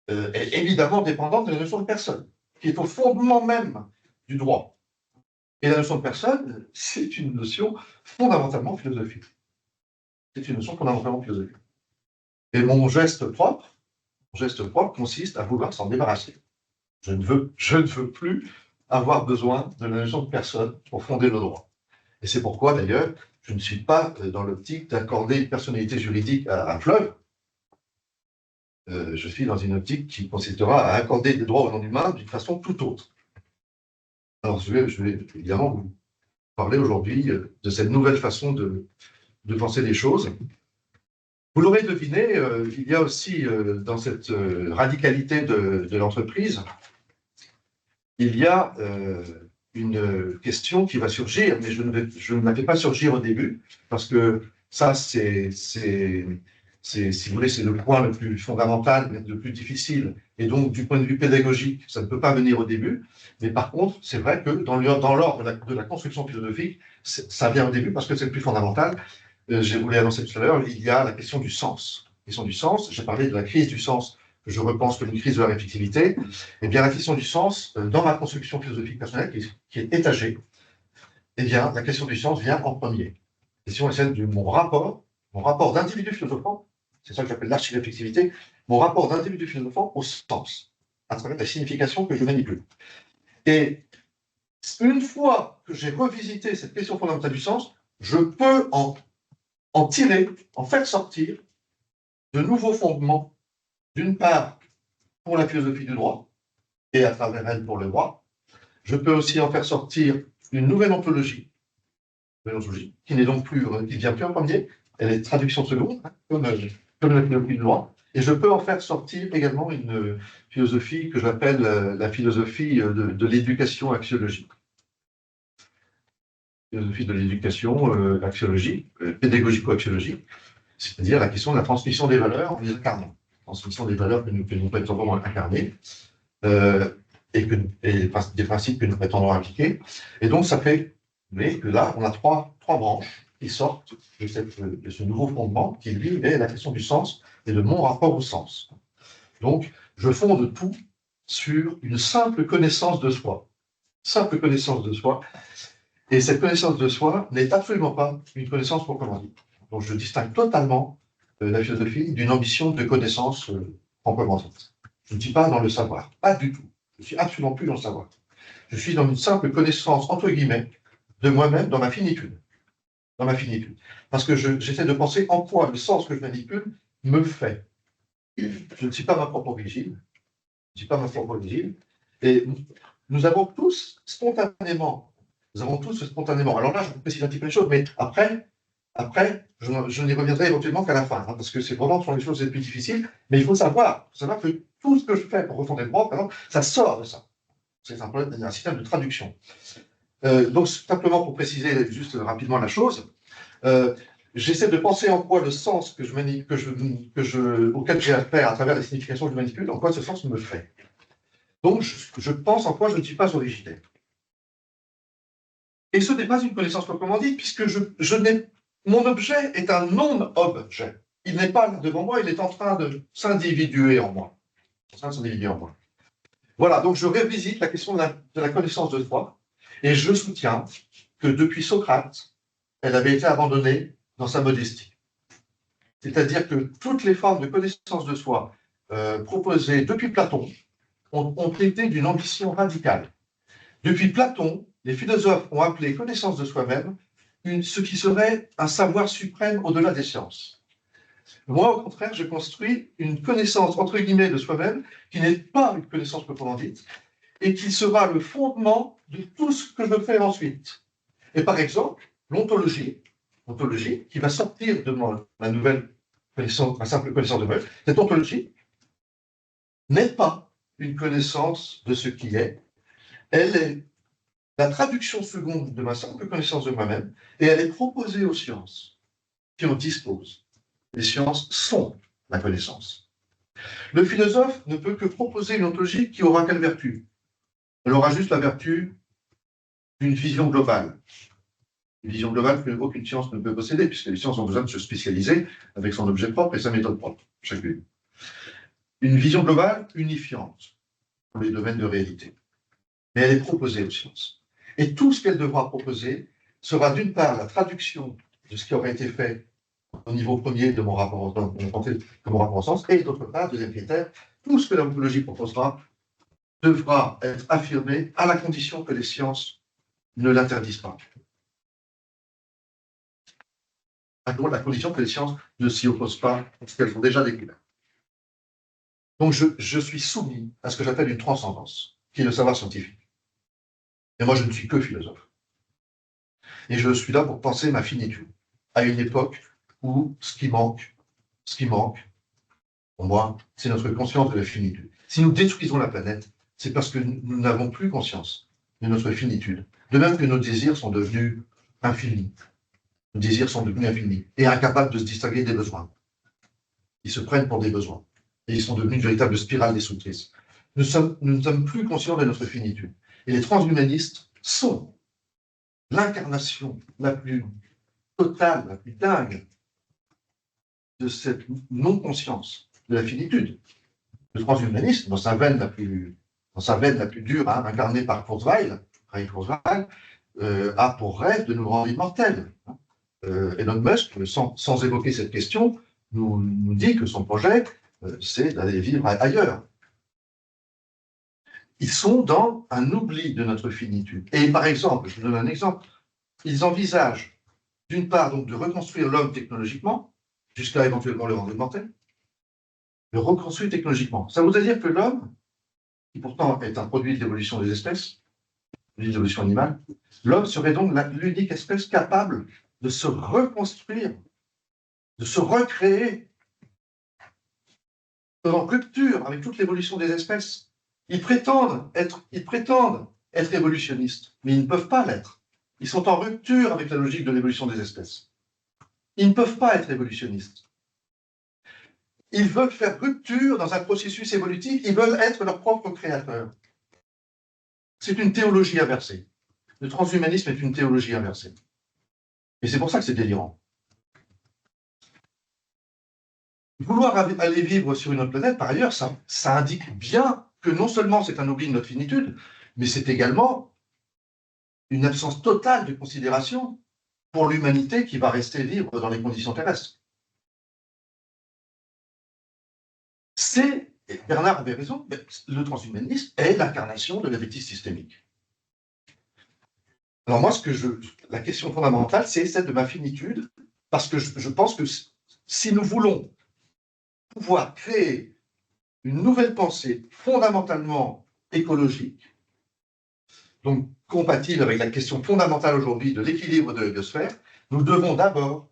est évidemment dépendante de la notion de personne, qui est au fondement même du droit. Et la notion de personne, c'est une notion fondamentalement philosophique. C'est une notion fondamentalement philosophique. Et mon geste propre consiste à vouloir s'en débarrasser. Je ne veux plus avoir besoin de la notion de personne pour fonder le droit. Et c'est pourquoi, d'ailleurs, je ne suis pas dans l'optique d'accorder une personnalité juridique à un fleuve. Je suis dans une optique qui consistera à accorder des droits aux non-humains d'une façon tout autre. Alors, je vais évidemment vous parler aujourd'hui de cette nouvelle façon de penser les choses. Vous l'aurez deviné, il y a aussi dans cette radicalité de l'entreprise, il y a une question qui va surgir, mais je ne la fais pas surgir au début, parce que ça, si vous voulez, c'est le point le plus fondamental, le plus difficile, et donc du point de vue pédagogique, ça ne peut pas venir au début, mais par contre, c'est vrai que dans l'ordre de la construction philosophique, ça vient au début parce que c'est le plus fondamental. Je vous l'ai annoncé tout à l'heure, il y a la question du sens. La question du sens, j'ai parlé de la crise du sens, que je repense comme une crise de la réflexivité. Eh bien, la question du sens, dans ma construction philosophique personnelle, qui est étagée, eh bien, la question du sens vient en premier. La question est celle de mon rapport d'individu philosophant, c'est ça que j'appelle l'archi-réflexivité, mon rapport d'individu philosophant au sens, à travers la signification que je manipule. Et une fois que j'ai revisité cette question fondamentale du sens, je peux en tirer, en faire sortir de nouveaux fondements, d'une part pour la philosophie du droit, et à travers elle pour le droit. Je peux aussi en faire sortir une nouvelle ontologie qui n'est donc plus, qui ne vient plus en premier, elle est traduction seconde, hein, comme la philosophie du droit, et je peux en faire sortir également une philosophie que j'appelle la philosophie de l'éducation axiologique. Philosophie de l'éducation axiologique, pédagogico-axiologique, c'est-à-dire la question de la transmission des valeurs en les incarnant. Transmission des valeurs que nous prétendons incarner et des principes que nous prétendons appliquer. Et donc, ça fait que là, on a trois branches qui sortent de ce nouveau fondement qui, lui, est la question du sens et de mon rapport au sens. Donc, je fonde tout sur une simple connaissance de soi. Simple connaissance de soi. Et cette connaissance de soi n'est absolument pas une connaissance proprement dite. Donc, je distingue totalement la philosophie d'une ambition de connaissance proprement dite. Je ne suis pas dans le savoir, pas du tout. Je ne suis absolument plus dans le savoir. Je suis dans une simple connaissance, entre guillemets, de moi-même dans ma finitude. Dans ma finitude. Parce que j'essaie de penser en quoi le sens que je manipule me fait. Je ne suis pas ma propre origine. Je ne suis pas ma propre origine. Et nous avons tous spontanément, alors là, je vous précise un petit peu les choses, mais après je n'y reviendrai éventuellement qu'à la fin, hein, parce que c'est vraiment sur les choses les plus difficiles, mais il faut savoir que tout ce que je fais pour refonder le droit, par exemple, ça sort de ça. C'est un système de traduction. Donc, simplement pour préciser juste rapidement la chose, j'essaie de penser en quoi le sens auquel j'ai affaire à travers les significations que je manipule, en quoi ce sens me fait. Donc, je pense en quoi je ne suis pas originaire. Et ce n'est pas une connaissance proprement dite, puisque mon objet est un non-objet. Il n'est pas devant moi, il est en train de s'individuer en moi. Voilà, donc je revisite la question de la connaissance de soi, et je soutiens que depuis Socrate, elle avait été abandonnée dans sa modestie. C'est-à-dire que toutes les formes de connaissance de soi proposées depuis Platon ont été d'une ambition radicale. Depuis Platon, les philosophes ont appelé connaissance de soi-même ce qui serait un savoir suprême au-delà des sciences. Moi, au contraire, je construis une connaissance, entre guillemets, de soi-même, qui n'est pas une connaissance proprement dite, et qui sera le fondement de tout ce que je fais ensuite. Et par exemple, l'ontologie, qui va sortir de ma nouvelle connaissance, ma simple connaissance de moi-même, cette ontologie n'est pas une connaissance de ce qui est, elle est la traduction seconde de ma simple connaissance de moi-même, et elle est proposée aux sciences qui en disposent. Les sciences sont la connaissance. Le philosophe ne peut que proposer une ontologie qui aura quelle vertu? Elle aura juste la vertu d'une vision globale. Une vision globale qu'aucune science ne peut posséder, puisque les sciences ont besoin de se spécialiser avec son objet propre et sa méthode propre, chacune. Une vision globale unifiante pour les domaines de réalité. Mais elle est proposée aux sciences. Et tout ce qu'elle devra proposer sera d'une part la traduction de ce qui aurait été fait au niveau premier de mon rapport au sens, et d'autre part, deuxième critère, tout ce que la ontologie proposera devra être affirmée à la condition que les sciences ne l'interdisent pas. À la condition que les sciences ne s'y opposent pas, parce qu'elles ont déjà découvert. Donc je suis soumis à ce que j'appelle une transcendance, qui est le savoir scientifique. Et moi, je ne suis que philosophe. Et je suis là pour penser ma finitude, à une époque où ce qui manque, pour moi, c'est notre conscience de la finitude. Si nous détruisons la planète, c'est parce que nous n'avons plus conscience de notre finitude. De même que nos désirs sont devenus infinis. Nos désirs sont devenus infinis et incapables de se distinguer des besoins. Ils se prennent pour des besoins. Et ils sont devenus une véritable spirale destructrice. Nous ne sommes plus conscients de notre finitude. Et les transhumanistes sont l'incarnation la plus totale, la plus dingue de cette non-conscience de la finitude. Le transhumanisme, dans sa veine la plus dure, hein, incarnée par Kurzweil, a pour rêve de nous rendre immortels. Elon Musk, sans évoquer cette question, nous dit que son projet, c'est d'aller vivre ailleurs. Ils sont dans un oubli de notre finitude. Et par exemple, je vous donne un exemple, ils envisagent d'une part donc, de reconstruire l'homme technologiquement, jusqu'à éventuellement le rendre immortel, le reconstruire technologiquement. Ça voudrait dire que l'homme, qui pourtant est un produit de l'évolution des espèces, de l'évolution animale, l'homme serait donc l'unique espèce capable de se reconstruire, de se recréer en rupture avec toute l'évolution des espèces. Ils prétendent être évolutionnistes, mais ils ne peuvent pas l'être. Ils sont en rupture avec la logique de l'évolution des espèces. Ils ne peuvent pas être évolutionnistes. Ils veulent faire rupture dans un processus évolutif, ils veulent être leur propre créateur. C'est une théologie inversée. Le transhumanisme est une théologie inversée. Et c'est pour ça que c'est délirant. Vouloir aller vivre sur une autre planète, par ailleurs, ça indique bien que non seulement c'est un oubli de notre finitude, mais c'est également une absence totale de considération pour l'humanité qui va rester vivre dans les conditions terrestres. Et Bernard avait raison, le transhumanisme est l'incarnation de la bêtise systémique. Alors moi, la question fondamentale, c'est celle de ma finitude, parce que je pense que si nous voulons pouvoir créer une nouvelle pensée fondamentalement écologique, donc compatible avec la question fondamentale aujourd'hui de l'équilibre de la biosphère, nous devons d'abord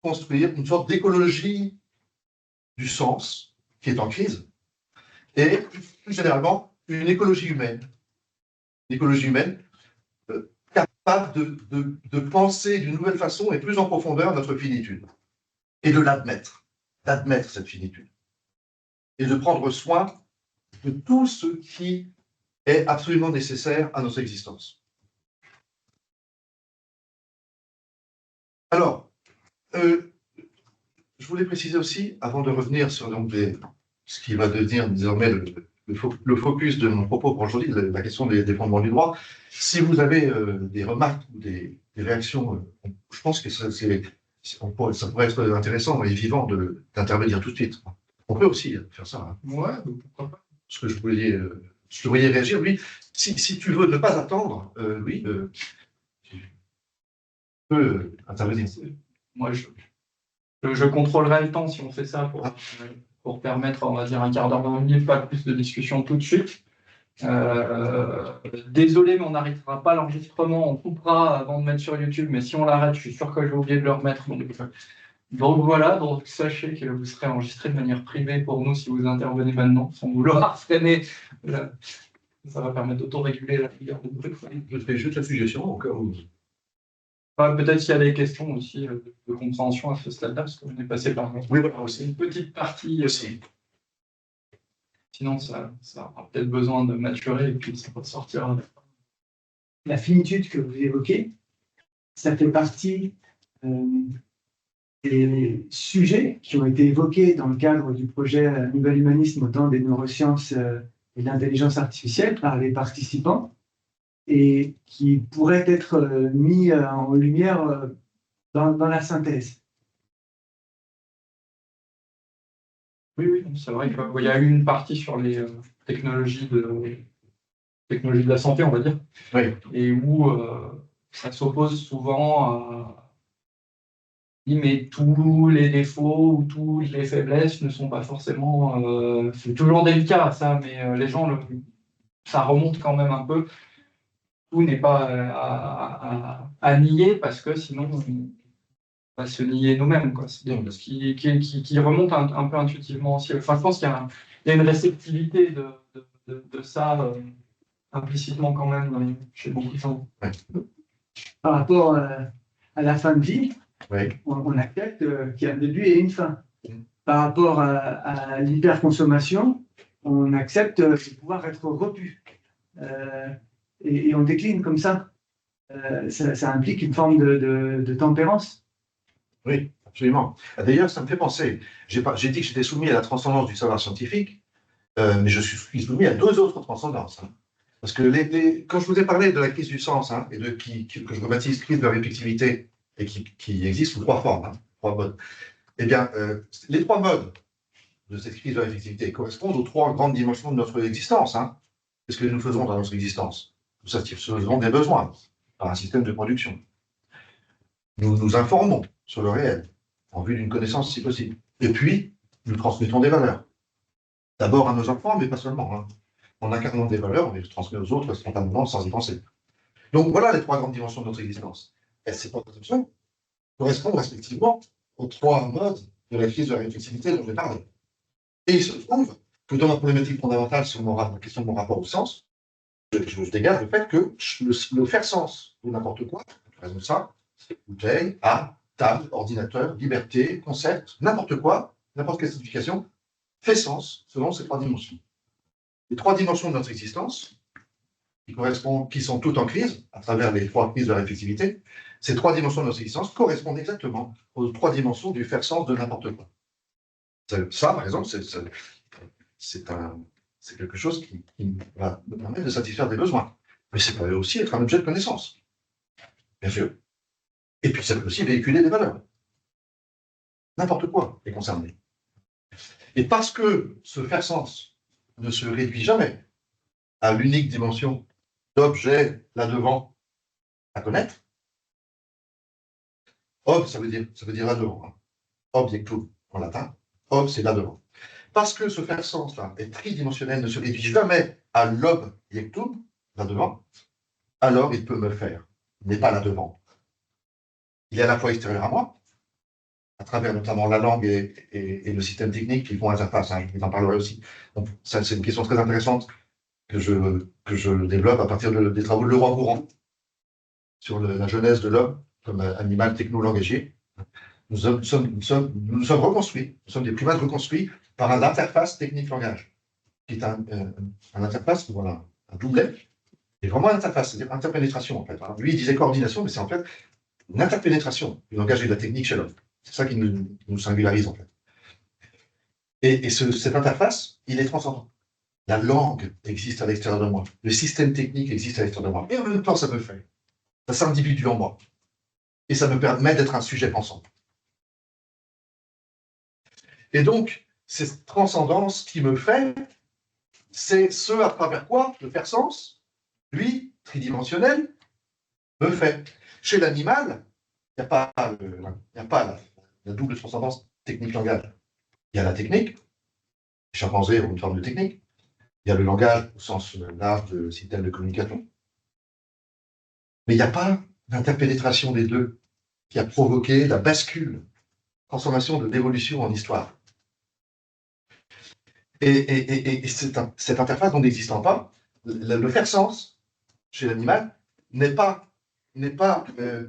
construire une sorte d'écologie du sens qui est en crise, et plus généralement une écologie humaine. Une écologie humaine capable de penser d'une nouvelle façon et plus en profondeur notre finitude, et de l'admettre, d'admettre cette finitude, et de prendre soin de tout ce qui est absolument nécessaire à notre existence. Alors, je voulais préciser aussi, avant de revenir sur donc, ce qui va devenir désormais le focus de mon propos pour aujourd'hui, la question des fondements du droit, si vous avez des remarques ou des réactions, je pense que ça pourrait être intéressant et vivant d'intervenir tout de suite. On peut aussi faire ça. Hein. Ouais, pourquoi pas. Parce que je voulais réagir. Oui, si tu veux ne pas attendre, oui, tu peux intervenir. Moi, je contrôlerai le temps si on fait ça pour permettre, on va dire, un quart d'heure, 20 minutes, pas plus de discussion tout de suite. Désolé, mais on n'arrêtera pas l'enregistrement, on coupera avant de mettre sur YouTube, mais si on l'arrête, je suis sûr que je vais oublier de le remettre. Donc voilà, donc sachez que vous serez enregistré de manière privée pour nous si vous intervenez maintenant, sans vouloir freiner. Ça va permettre d'autoréguler la figure de bruit. Je fais juste la suggestion au cas où. Peut-être qu'il y a des questions aussi de compréhension à ce stade-là, parce qu'on est passé par aussi une petite partie aussi. Sinon, ça aura peut-être besoin de maturer et puis ça va sortir. La finitude que vous évoquez, ça fait partie des sujets qui ont été évoqués dans le cadre du projet Nouvel Humanisme au temps des neurosciences et de l'intelligence artificielle par les participants et qui pourraient être mis en lumière dans la synthèse. Oui, c'est vrai qu'il y a eu une partie sur les technologie de la santé, on va dire, Oui. et où ça s'oppose souvent à mais tous les défauts ou toutes les faiblesses ne sont pas forcément. C'est toujours délicat ça, mais les gens, ça remonte quand même un peu. Tout n'est pas à nier parce que sinon on va se nier nous-mêmes, quoi. C'est ce qui remonte un peu intuitivement aussi. Enfin, je pense qu'il y a une réceptivité de ça implicitement quand même chez beaucoup de gens. Par rapport à la fin de vie, Oui. on accepte qu'il y a un début et une fin. Mm. Par rapport à l'hyperconsommation, on accepte de pouvoir être repu. Et on décline comme ça. Ça implique une forme de tempérance. Oui, absolument. D'ailleurs, ça me fait penser, j'ai dit que j'étais soumis à la transcendance du savoir scientifique, mais je suis soumis à deux autres transcendances. Hein. Parce que quand je vous ai parlé de la crise du sens, hein, et que je rebaptise crise de la réflexivité, et qui existe sous trois formes, hein, trois modes, eh bien, les trois modes de cette crise de la réflexivité correspondent aux trois grandes dimensions de notre existence. Hein. Qu'est-ce que nous faisons dans notre existence? Nous satisfaisons des besoins par un système de production. Nous nous informons sur le réel, en vue d'une connaissance si possible. Et puis, nous transmettons des valeurs. D'abord à nos enfants, mais pas seulement. Hein. En incarnant des valeurs, on les transmet aux autres spontanément, sans y penser. Donc voilà les trois grandes dimensions de notre existence. Et ces trois dimensions correspondent respectivement aux trois modes de la crise de la réflexivité dont j'ai parlé. Et il se trouve que dans la problématique fondamentale sur la question de mon rapport au sens, je dégage le fait que le faire sens de n'importe quoi, par exemple ça, bouteille, art, table, ordinateur, liberté, concept, n'importe quoi, n'importe quelle signification, fait sens selon ces trois dimensions. Les trois dimensions de notre existence, qui sont toutes en crise, à travers les trois crises de la réflexivité, ces trois dimensions de notre existence correspondent exactement aux trois dimensions du faire sens de n'importe quoi. Ça, par exemple, c'est quelque chose qui va me permettre de satisfaire des besoins. Mais ça peut aussi être un objet de connaissance, bien sûr. Et puis ça peut aussi véhiculer des valeurs. N'importe quoi est concerné. Et parce que ce faire sens ne se réduit jamais à l'unique dimension d'objet là-devant à connaître, ob, ça veut dire là-devant. Hein. Objectum en latin. Ob, c'est là-devant. Parce que ce faire sens-là est tridimensionnel, ne se réduit jamais à l'objectum, là-devant, alors il peut me faire. Il n'est pas là-devant. Il est à la fois extérieur à moi, à travers notamment la langue et le système technique qui font interface. Hein, je vous en parlerai aussi. Donc, ça, c'est une question très intéressante que je développe à partir des travaux de Leroy-Gourhan sur la genèse de l'homme comme animal techno-langagier. Nous nous sommes reconstruits, nous sommes des primates reconstruits par un interface technique-langage, qui est un interface, voilà, un doublet, et vraiment une interface, c'est-à-dire interpénétration en fait. Alors, lui, il disait coordination, mais c'est en fait une interpénétration du langage et de la technique chez l'homme. C'est ça qui nous singularise en fait. Et cette interface, il est transcendant. La langue existe à l'extérieur de moi, le système technique existe à l'extérieur de moi, et en même temps, ça me fait. Ça s'individue en moi. Et ça me permet d'être un sujet pensant. Et donc, cette transcendance qui me fait, c'est ce à travers quoi le faire sens, lui, tridimensionnel, me fait. Chez l'animal, il n'y a pas la double transcendance technique-langage. Il y a la technique, les chimpanzés ont une forme de technique. Il y a le langage au sens large de système de communication. Mais il n'y a pas d'interpénétration des deux qui a provoqué la bascule, transformation de l'évolution en histoire. Et cette interface dont n'existant pas, le faire sens chez l'animal n'est pas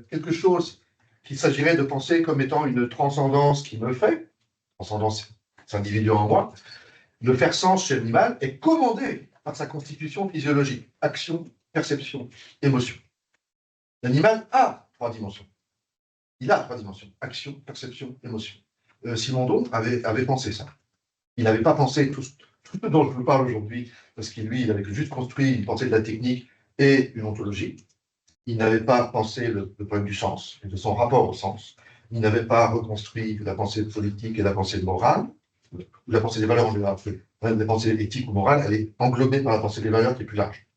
quelque chose qu'il s'agirait de penser comme étant une transcendance qui me fait, transcendance s'individuant en moi. Le faire sens chez l'animal est commandé par sa constitution physiologique, action, perception, émotion. L'animal a trois dimensions. Il a trois dimensions, action, perception, émotion. Simondon avait pensé ça. Il n'avait pas pensé tout ce dont je vous parle aujourd'hui, parce qu'il, lui, il avait juste construit une pensée de la technique et une ontologie. Il n'avait pas pensé le problème du sens et de son rapport au sens. Il n'avait pas reconstruit la pensée politique et la pensée morale, ou la pensée des valeurs en général, La pensée éthique ou morale, elle est englobée par la pensée des valeurs qui est plus large.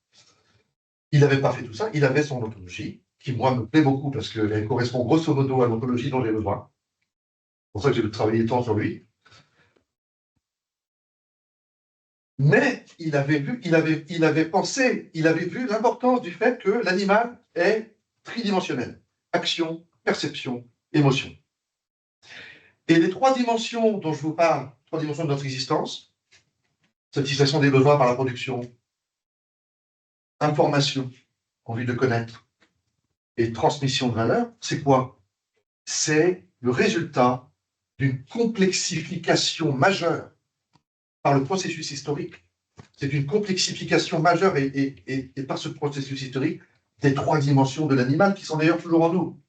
Il n'avait pas fait tout ça, il avait son ontologie, qui moi me plaît beaucoup parce qu'elle correspond grosso modo à l'ontologie dont j'ai besoin. C'est pour ça que j'ai travaillé tant sur lui. Mais il avait vu, il avait pensé, il avait vu l'importance du fait que l'animal est tridimensionnel. Action, perception, émotion. Et les trois dimensions dont je vous parle, trois dimensions de notre existence, satisfaction des besoins par la production, information, envie de connaître, et transmission de valeur, c'est quoi? C'est le résultat d'une complexification majeure par le processus historique. C'est une complexification majeure et par ce processus historique des trois dimensions de l'animal qui sont d'ailleurs toujours en nous.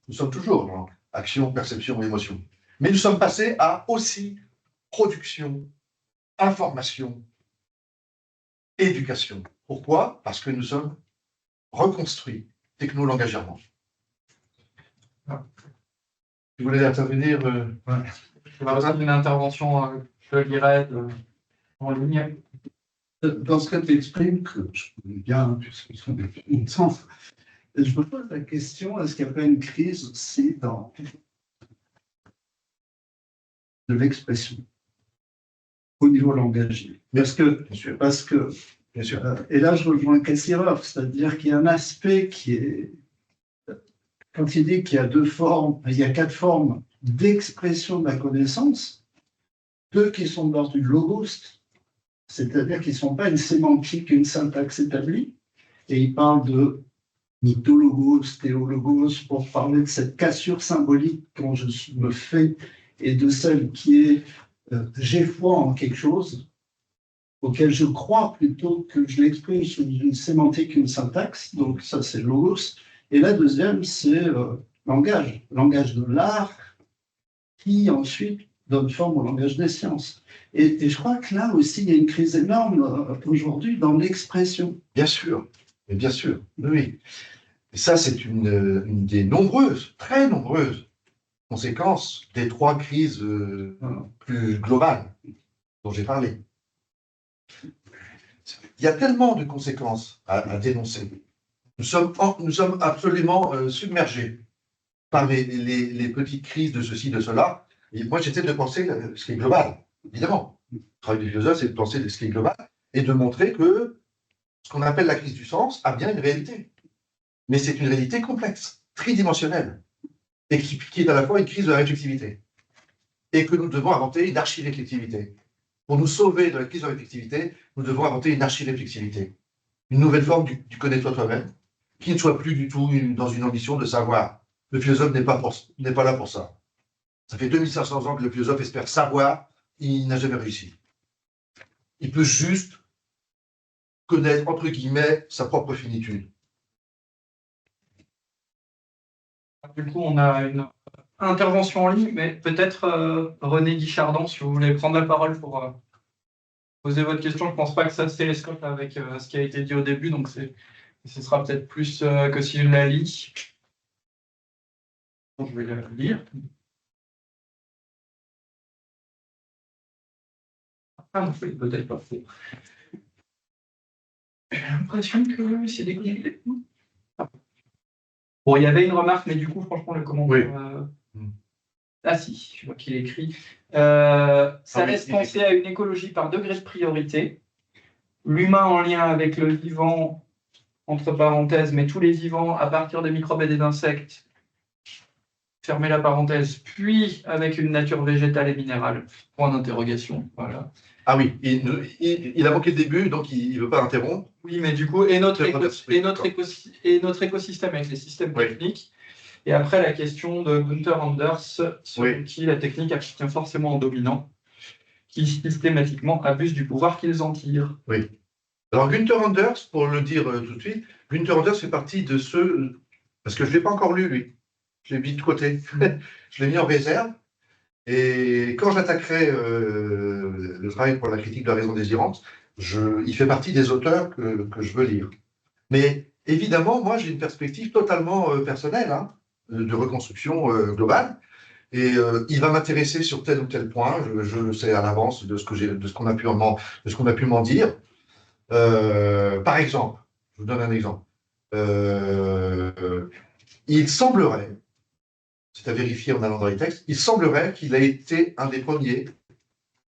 Nous sommes toujours dans action, perception, émotion. Mais nous sommes passés à aussi production, information, éducation. Pourquoi? Parce que nous sommes reconstruits techno-langagièrement. Vous voulez intervenir Je vais avoir une intervention, je lirai en ligne. Dans ce cas, tu exprimes que je connais bien, puisque ce sont des longtemps, je me pose la question, est-ce qu'il n'y a pas une crise aussi dans de l'expression au niveau langagier? Parce que, bien sûr. Et là je rejoins Kassirov, c'est-à-dire qu'il y a un aspect qui est, quand il dit qu'il y a deux formes, il y a quatre formes d'expression de la connaissance, deux qui sont de l'ordre du logos, c'est-à-dire qu'ils ne sont pas une sémantique, une syntaxe établie, et il parle de mythologos, théologos, pour parler de cette cassure symbolique quand je me fais, et de celle qui est j'ai foi en quelque chose, auquel je crois plutôt que je l'exprime sous une sémantique, une syntaxe, donc ça c'est logos, et la deuxième c'est langage de l'art, qui ensuite donne forme au langage des sciences. Et je crois que là aussi, il y a une crise énorme aujourd'hui dans l'expression. Bien sûr, mais bien sûr, oui. Et ça, c'est une des nombreuses, très nombreuses conséquences des trois crises plus globales dont j'ai parlé. Il y a tellement de conséquences à dénoncer. Nous sommes absolument submergés par les petites crises de ceci, de cela. Et moi, j'essaie de penser ce qui est global, évidemment. Le travail du philosophe, c'est de penser ce qui est global et de montrer que ce qu'on appelle la crise du sens a bien une réalité. Mais c'est une réalité complexe, tridimensionnelle, et qui est à la fois une crise de la réflexivité. Et que nous devons inventer une archi-réflexivité. Pour nous sauver de la crise de la réflexivité, nous devons inventer une archi-réflexivité. Une nouvelle forme du connais-toi toi-même, qui ne soit plus du tout dans une ambition de savoir. Le philosophe n'est pas là pour ça. Ça fait 2500 ans que le philosophe espère savoir, il n'a jamais réussi. Il peut juste connaître, entre guillemets, sa propre finitude. Du coup, on a une intervention en ligne, mais peut-être René Guichardon, si vous voulez prendre la parole pour poser votre question. Je ne pense pas que ça se télescope avec ce qui a été dit au début, donc ce sera peut-être plus que si je la lis. Donc, je vais la lire. Ah non, oui, peut-être pas. J'ai l'impression que c'est déconnecté. Bon, il y avait une remarque, mais du coup, franchement, le commentaire. Oui. Ah si, je vois qu'il écrit. Ça laisse penser à une écologie par degré de priorité. L'humain en lien avec le vivant, entre parenthèses, mais tous les vivants à partir des microbes et des insectes, fermez la parenthèse, puis avec une nature végétale et minérale. Point d'interrogation. Voilà. Ah oui, il a manqué le début, donc il ne veut pas interrompre. Oui, mais du coup, et notre écosystème avec les systèmes techniques. Et après, la question de Gunther Anders, selon qui la technique appartient forcément aux dominants, qui systématiquement abusent du pouvoir qu'ils en tirent. Oui. Alors, Gunther Anders, pour le dire tout de suite, Gunther Anders fait partie de ceux, parce que je ne l'ai pas encore lu, lui. Je l'ai mis de côté. Je l'ai mis en réserve. Et quand j'attaquerai le travail pour la critique de la raison désirante, il fait partie des auteurs que je veux lire. Mais évidemment, moi, j'ai une perspective totalement personnelle, hein, de reconstruction globale. et il va m'intéresser sur tel ou tel point, je le sais à l'avance de ce qu'on a pu m'en dire. Par exemple, je vous donne un exemple. Il semblerait, c'est à vérifier en allant dans les textes, il semblerait qu'il a été un des premiers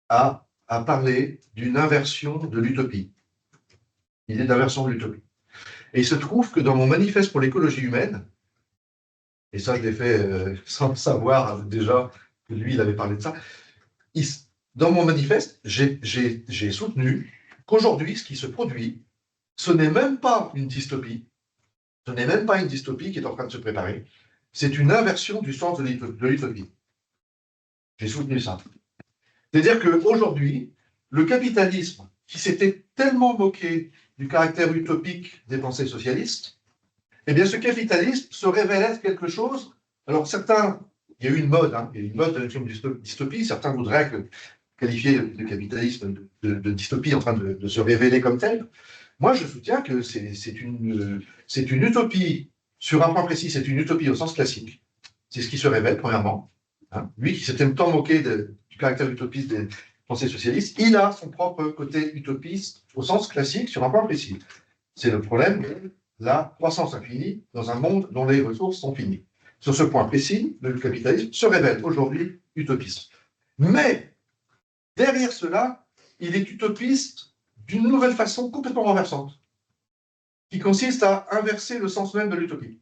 à parler d'une inversion de l'utopie. L'idée d'inversion de l'utopie. Et il se trouve que dans mon manifeste pour l'écologie humaine, et ça je l'ai fait sans savoir déjà que lui il avait parlé de ça, dans mon manifeste, j'ai soutenu qu'aujourd'hui ce qui se produit, ce n'est même pas une dystopie, ce n'est même pas une dystopie qui est en train de se préparer, c'est une inversion du sens de l'utopie. J'ai soutenu ça. C'est-à-dire qu'aujourd'hui, le capitalisme, qui s'était tellement moqué du caractère utopique des pensées socialistes, eh bien ce capitalisme se révèle être quelque chose. Alors certains, il y a eu une mode, il y a eu une mode de la dystopie, certains voudraient qualifier le capitalisme de dystopie en train de se révéler comme tel. Moi, je soutiens que c'est une utopie, sur un point précis, c'est une utopie au sens classique. C'est ce qui se révèle, premièrement. Lui qui s'était tant moqué du caractère utopiste des pensées socialistes, il a son propre côté utopiste au sens classique sur un point précis. C'est le problème de la croissance infinie dans un monde dont les ressources sont finies. Sur ce point précis, le capitalisme se révèle aujourd'hui utopiste. Mais derrière cela, il est utopiste d'une nouvelle façon complètement renversante, qui consiste à inverser le sens même de l'utopie.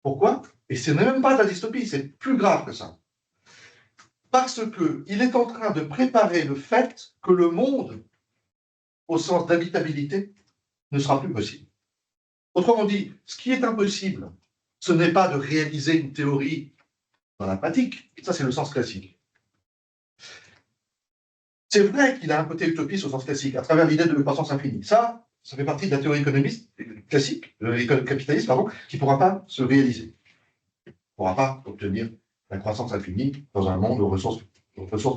Pourquoi? Et ce n'est même pas de la dystopie, c'est plus grave que ça. Parce qu'il est en train de préparer le fait que le monde, au sens d'habitabilité, ne sera plus possible. Autrement dit, ce qui est impossible, ce n'est pas de réaliser une théorie dans la pratique, ça c'est le sens classique. C'est vrai qu'il a un côté utopiste au sens classique, à travers l'idée de croissance infinie. Ça fait partie de la théorie économiste classique, capitaliste, pardon, qui ne pourra pas se réaliser. Il ne pourra pas obtenir la croissance infinie dans un monde aux ressources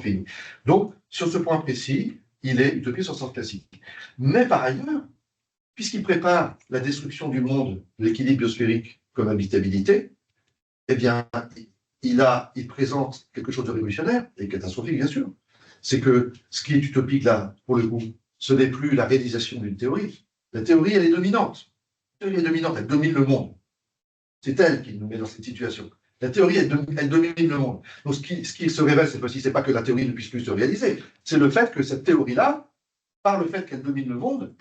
finies. Donc, sur ce point précis, il est utopiste au sens classique. Mais par ailleurs, puisqu'il prépare la destruction du monde, de l'équilibre biosphérique comme habitabilité, eh bien, il présente quelque chose de révolutionnaire et catastrophique, bien sûr. C'est que ce qui est utopique, là, pour le coup, ce n'est plus la réalisation d'une théorie. La théorie, elle est dominante. La théorie est dominante, elle domine le monde. C'est elle qui nous met dans cette situation. La théorie, elle domine le monde. Donc, ce qui se révèle cette fois-ci, c'est pas que la théorie ne puisse plus se réaliser, c'est le fait que cette théorie-là, par le fait qu'elle domine le monde,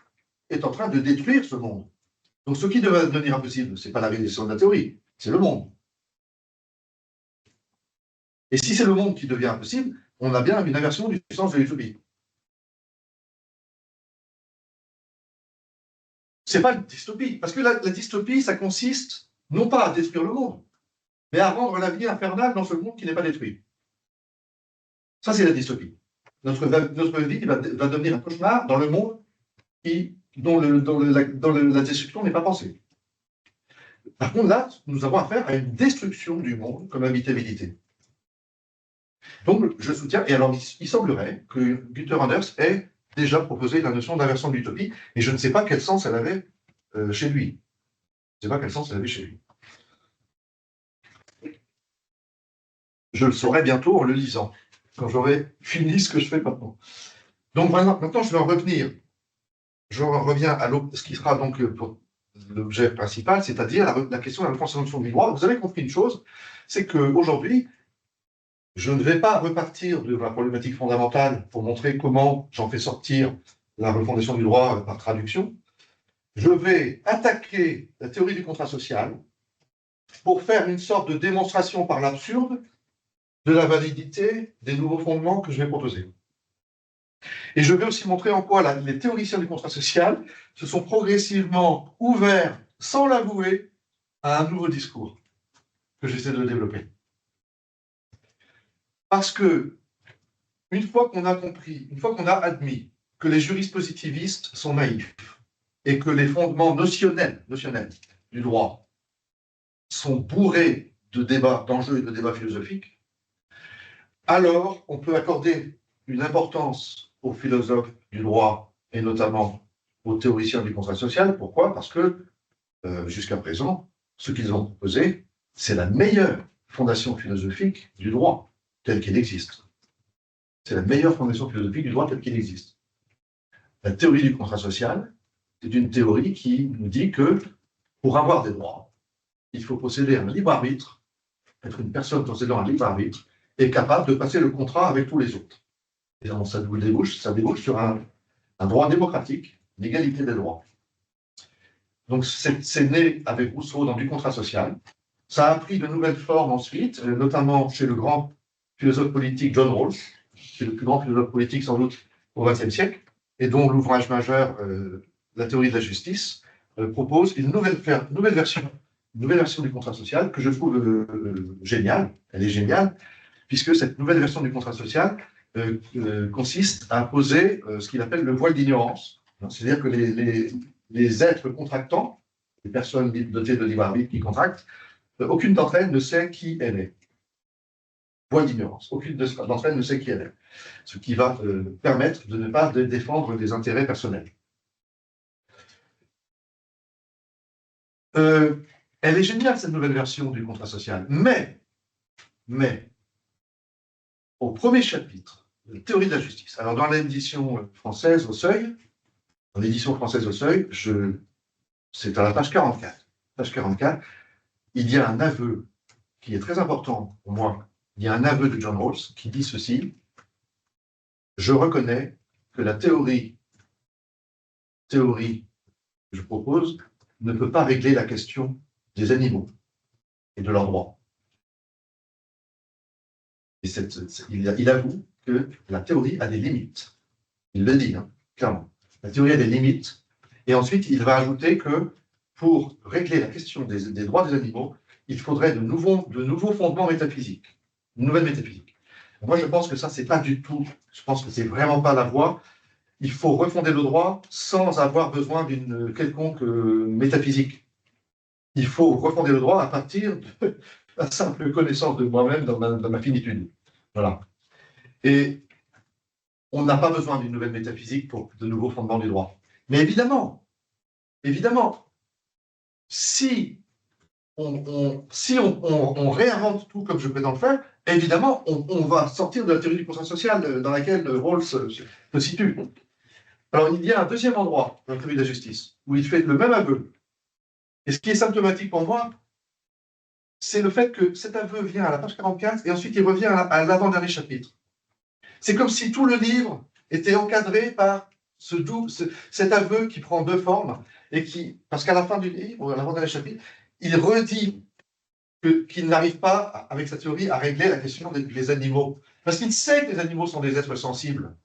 est en train de détruire ce monde. Donc, ce qui devrait devenir impossible, ce n'est pas la réalisation de la théorie, c'est le monde. Et si c'est le monde qui devient impossible, on a bien une inversion du sens de l'utopie. C'est pas une dystopie, parce que la dystopie, ça consiste non pas à détruire le monde, mais à rendre la vie infernale dans ce monde qui n'est pas détruit. Ça, c'est la dystopie. Notre vie va devenir un cauchemar dans le monde dont la destruction n'est pas pensée. Par contre, là, nous avons affaire à une destruction du monde comme habitabilité. Donc, je soutiens, et alors, il semblerait que Günther Anders ait déjà proposé la notion d'inversion de l'utopie, et je ne sais pas quel sens elle avait chez lui. Je ne sais pas quel sens elle avait chez lui. Je le saurai bientôt en le lisant, quand j'aurai fini ce que je fais maintenant. Donc, maintenant, je vais en revenir. Je reviens à ce qui sera donc l'objet principal, c'est-à-dire la question de la transformation du droit. Vous avez compris une chose, c'est qu'aujourd'hui, je ne vais pas repartir de la problématique fondamentale pour montrer comment j'en fais sortir la refondation du droit par traduction. Je vais attaquer la théorie du contrat social pour faire une sorte de démonstration par l'absurde de la validité des nouveaux fondements que je vais proposer. Et je vais aussi montrer en quoi les théoriciens du contrat social se sont progressivement ouverts, sans l'avouer, à un nouveau discours que j'essaie de développer. Parce que, une fois qu'on a compris, une fois qu'on a admis que les juristes positivistes sont naïfs et que les fondements notionnels du droit sont bourrés de débats, d'enjeux et de débats philosophiques, alors on peut accorder une importance aux philosophes du droit et notamment aux théoriciens du contrat social. Pourquoi? Parce que jusqu'à présent, ce qu'ils ont proposé, c'est la meilleure fondation philosophique du droit. tel qu'il existe. C'est la meilleure fondation philosophique du droit tel qu'il existe. La théorie du contrat social, c'est une théorie qui nous dit que pour avoir des droits, il faut posséder un libre arbitre, être une personne possédant un libre arbitre et capable de passer le contrat avec tous les autres. Et donc, ça débouche sur un droit démocratique, l'égalité des droits. Donc c'est né avec Rousseau dans du contrat social. Ça a pris de nouvelles formes ensuite, notamment chez le grand philosophe politique John Rawls, qui est le plus grand philosophe politique sans doute au XXe siècle, et dont l'ouvrage majeur, La théorie de la justice, propose une nouvelle version du contrat social que je trouve géniale. Elle est géniale, puisque cette nouvelle version du contrat social consiste à imposer ce qu'il appelle le voile d'ignorance. C'est-à-dire que les êtres contractants, les personnes dotées de libre arbitre qui contractent, aucune d'entre elles ne sait qui elle est. Voile d'ignorance. Aucune d'entre elles ne sait qui elle est. Ce qui va permettre de ne pas défendre des intérêts personnels. Elle est géniale, cette nouvelle version du contrat social. Mais, au premier chapitre de la théorie de la justice, alors dans l'édition française au Seuil, c'est à la page 44. Page 44, il y a un aveu qui est très important pour moi. Il y a un aveu de John Rawls qui dit ceci: je reconnais que la théorie que je propose ne peut pas régler la question des animaux et de leurs droits. Et il avoue que la théorie a des limites. Il le dit, clairement. La théorie a des limites. Et ensuite, il va ajouter que pour régler la question des droits des animaux, il faudrait de nouveaux fondements métaphysiques, une nouvelle métaphysique. Moi, je pense que ça, c'est pas du tout, je pense que c'est vraiment pas la voie. Il faut refonder le droit sans avoir besoin d'une quelconque métaphysique. Il faut refonder le droit à partir de la simple connaissance de moi-même dans ma finitude. Voilà. Et on n'a pas besoin d'une nouvelle métaphysique pour de nouveaux fondements du droit. Mais évidemment, si on réinvente tout comme je prétends le faire, évidemment, on va sortir de la théorie du contrat social dans laquelle Rawls se situe. Alors, il y a un deuxième endroit dans la théorie de la justice où il fait le même aveu. Et ce qui est symptomatique pour moi, c'est le fait que cet aveu vient à la page 44 et ensuite il revient à l'avant-dernier chapitre. C'est comme si tout le livre était encadré par cet aveu qui prend deux formes et parce qu'à la fin du livre, à l'avant-dernier chapitre, il redit qu'il n'arrive pas, avec sa théorie, à régler la question des animaux. Parce qu'il sait que les animaux sont des êtres sensibles.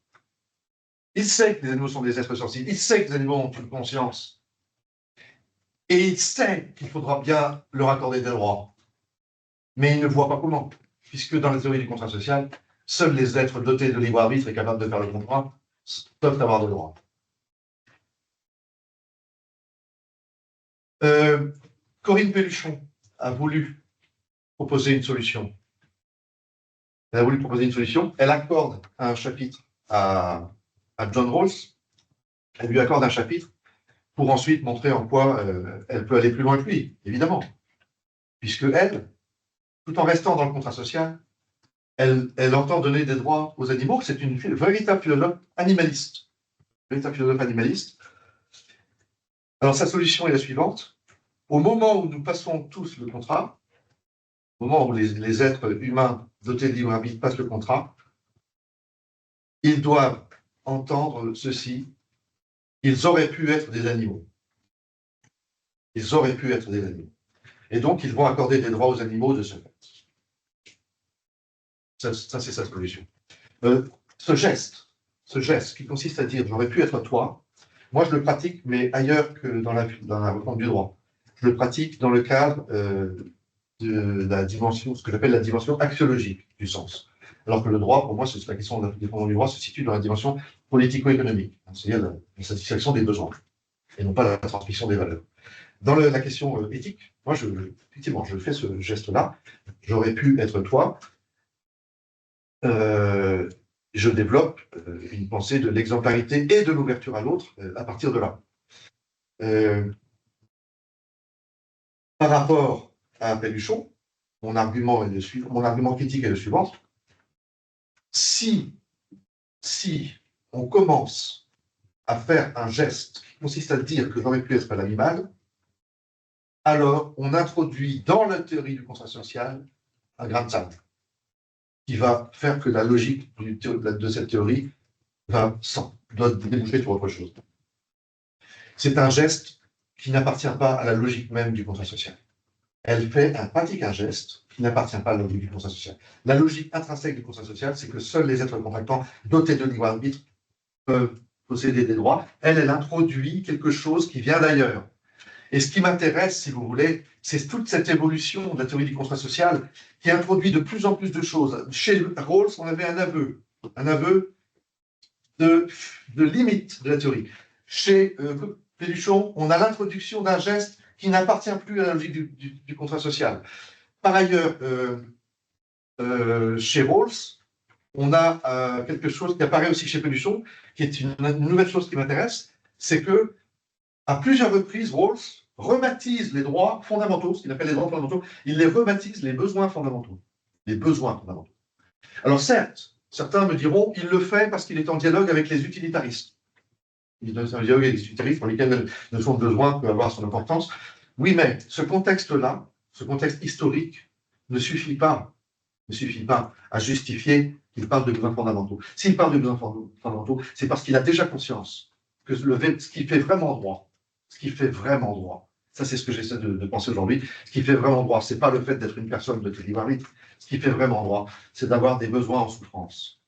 Il sait que les animaux sont des êtres sensibles. Il sait que les animaux ont une conscience. Et il sait qu'il faudra bien leur accorder des droits. Mais il ne voit pas comment. Puisque dans la théorie du contrat social, seuls les êtres dotés de libre arbitre et capables de faire le contrat peuvent avoir des droits. Corinne Pelluchon a voulu proposer une solution. Elle accorde un chapitre à John Rawls. Elle lui accorde un chapitre pour ensuite montrer en quoi elle peut aller plus loin que lui, évidemment. Puisque elle, tout en restant dans le contrat social, elle entend donner des droits aux animaux. C'est une véritable philosophe animaliste. Alors sa solution est la suivante. Au moment où nous passons tous le contrat, au moment où les êtres humains dotés de libre arbitre passent le contrat, ils doivent entendre ceci: ils auraient pu être des animaux. Ils auraient pu être des animaux. Et donc, ils vont accorder des droits aux animaux de ce fait. Ça c'est sa solution. Ce geste qui consiste à dire « j'aurais pu être toi », moi je le pratique, mais ailleurs que dans la réforme du droit. Je le pratique dans le cadre de la dimension, ce que j'appelle la dimension axiologique du sens. Alors que le droit, pour moi, c'est la question des fondements du droit se situe dans la dimension politico-économique, c'est-à-dire la satisfaction des besoins, et non pas la transmission des valeurs. Dans la question éthique, moi, effectivement, je fais ce geste-là. J'aurais pu être toi. Je développe une pensée de l'exemplarité et de l'ouverture à l'autre à partir de là. Par rapport à Pelluchon, mon argument critique est le suivant. si on commence à faire un geste qui consiste à dire que j'aurais pu être un animal, alors on introduit dans la théorie du contrat social un grain de sable qui va faire que la logique de cette théorie doit déboucher sur autre chose. C'est un geste qui n'appartient pas à la logique même du contrat social. Elle pratique un geste qui n'appartient pas à la logique du contrat social. La logique intrinsèque du contrat social, c'est que seuls les êtres contractants dotés de libre arbitre peuvent posséder des droits. Elle introduit quelque chose qui vient d'ailleurs. Et ce qui m'intéresse, si vous voulez, c'est toute cette évolution de la théorie du contrat social qui introduit de plus en plus de choses. Chez Rawls, on avait un aveu de limite de la théorie. Chez Péluchon, on a l'introduction d'un geste qui n'appartient plus à la logique du contrat social. Par ailleurs, chez Rawls, on a quelque chose qui apparaît aussi chez Péluchon, qui est une nouvelle chose qui m'intéresse, c'est que à plusieurs reprises, Rawls rebaptise les droits fondamentaux, ce qu'il appelle les droits fondamentaux, il les rebaptise les besoins fondamentaux. Les besoins fondamentaux. Alors certes, certains me diront, il le fait parce qu'il est en dialogue avec les utilitaristes. Il est en dialogue avec les utilitaristes pour lesquels la notion de besoin peut avoir son importance. Oui, mais ce contexte-là, ce contexte historique, ne suffit pas à justifier qu'il parle de besoins fondamentaux. S'il parle de besoins fondamentaux, c'est parce qu'il a déjà conscience que ce qui fait vraiment droit, ça c'est ce que j'essaie de penser aujourd'hui, ce qui fait vraiment droit, c'est pas le fait d'être une personne de libre arbitre, ce qui fait vraiment droit, c'est d'avoir des besoins en souffrance.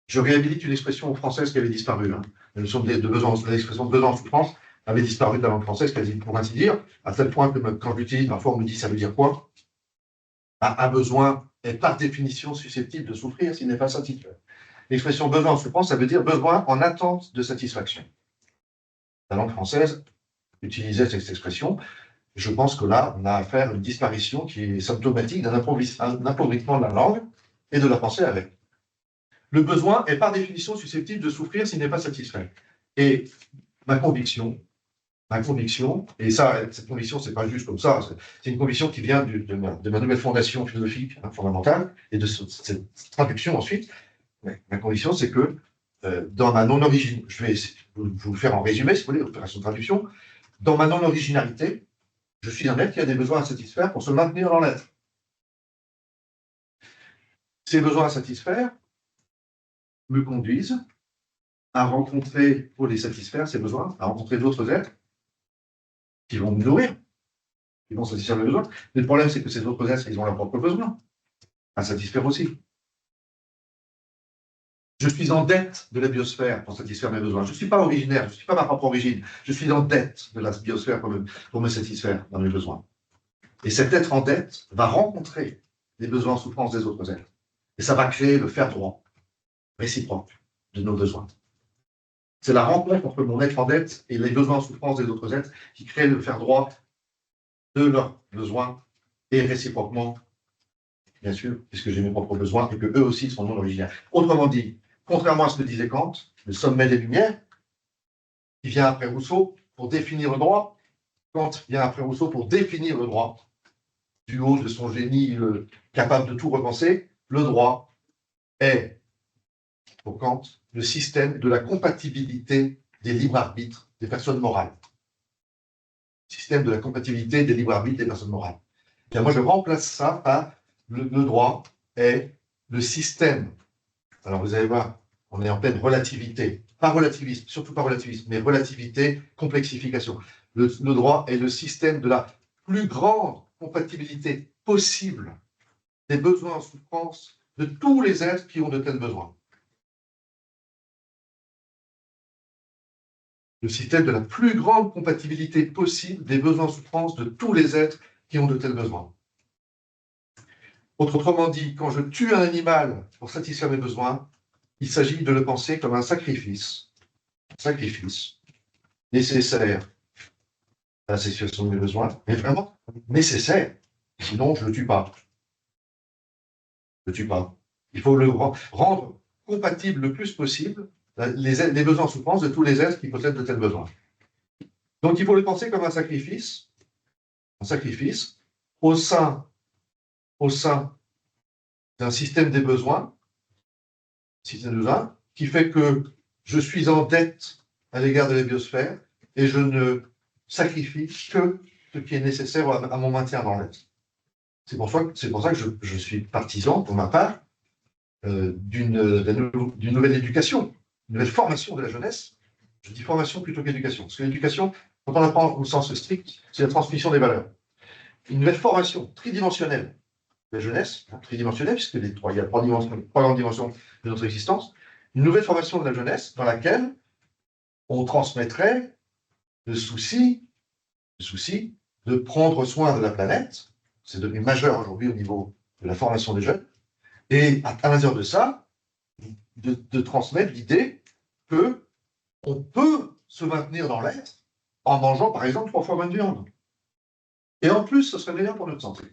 Je réhabilite une expression française qui avait disparu. Hein. La notion l'expression de besoin en souffrance avait disparu de la langue française, pour ainsi dire, à tel point que quand j'utilise, parfois on me dit ça veut dire quoi? Un besoin est par définition susceptible de souffrir s'il n'est pas satisfait. L'expression besoin en souffrance, ça veut dire besoin en attente de satisfaction. La langue française utilisait cette expression. Je pense que là, on a affaire à une disparition qui est symptomatique d'un appauvrissement de la langue et de la pensée avec. Le besoin est par définition susceptible de souffrir s'il n'est pas satisfait. Et ma conviction, et ça, cette conviction, c'est pas juste comme ça, c'est une conviction qui vient de ma nouvelle fondation philosophique fondamentale, et de cette traduction ensuite. Ma conviction, c'est que dans ma non-origine, je vais vous le faire en résumé, si vous voulez, opération de traduction, dans ma non-originalité, je suis un être qui a des besoins à satisfaire pour se maintenir dans l'être. Ces besoins à satisfaire me conduisent à rencontrer, pour les satisfaire, ces besoins, à rencontrer d'autres êtres qui vont me nourrir, qui vont satisfaire mes besoins. Mais le problème, c'est que ces autres êtres, ils ont leurs propres besoins à satisfaire aussi. Je suis en dette de la biosphère pour satisfaire mes besoins. Je ne suis pas originaire, je ne suis pas ma propre origine. Je suis en dette de la biosphère pour me satisfaire dans mes besoins. Et cet être en dette va rencontrer les besoins en souffrance des autres êtres. Et ça va créer le faire droit réciproque de nos besoins. C'est la rencontre entre mon être en dette et les besoins en souffrance des autres êtres qui crée le faire droit de leurs besoins et réciproquement, bien sûr, puisque j'ai mes propres besoins et que eux aussi sont non originaires. Autrement dit, contrairement à ce que disait Kant, le sommet des Lumières, qui vient après Rousseau pour définir le droit, Kant vient après Rousseau pour définir le droit, du haut de son génie capable de tout repenser. Le droit est, pour Kant, le système de la compatibilité des libres arbitres des personnes morales. Système de la compatibilité des libres arbitres des personnes morales. Et moi, je remplace ça par le droit est le système. Alors, vous allez voir, on est en pleine relativité. Pas relativisme, surtout pas relativisme, mais relativité, complexification. Le droit est le système de la plus grande compatibilité possible des besoins en souffrance de tous les êtres qui ont de tels besoins. Le système de la plus grande compatibilité possible des besoins en souffrance de tous les êtres qui ont de tels besoins. Autrement dit, quand je tue un animal pour satisfaire mes besoins, il s'agit de le penser comme un sacrifice nécessaire à la satisfaction de mes besoins, mais vraiment nécessaire. Sinon, je ne le tue pas. Il faut le rendre compatible le plus possible les besoins en souffrance de tous les êtres qui possèdent de tels besoins. Donc, il faut le penser comme un sacrifice au sein d'un système des besoins citoyen, qui fait que je suis en dette à l'égard de la biosphère et je ne sacrifie que ce qui est nécessaire à mon maintien dans l'être. C'est pour ça que je suis partisan, pour ma part, d'une nouvelle éducation, une nouvelle formation de la jeunesse. Je dis formation plutôt qu'éducation. Parce que l'éducation, quand on apprend au sens strict, c'est la transmission des valeurs. Une nouvelle formation tridimensionnelle de la jeunesse, tridimensionnelle, puisque il y a trois grandes dimensions de notre existence, une nouvelle formation de la jeunesse dans laquelle on transmettrait le souci de prendre soin de la planète. C'est devenu majeur aujourd'hui au niveau de la formation des jeunes. Et à l'intérieur de ça, de transmettre l'idée qu'on peut se maintenir dans l'être en mangeant, par exemple, 3 fois moins de viande. Et en plus, ce serait meilleur pour notre santé.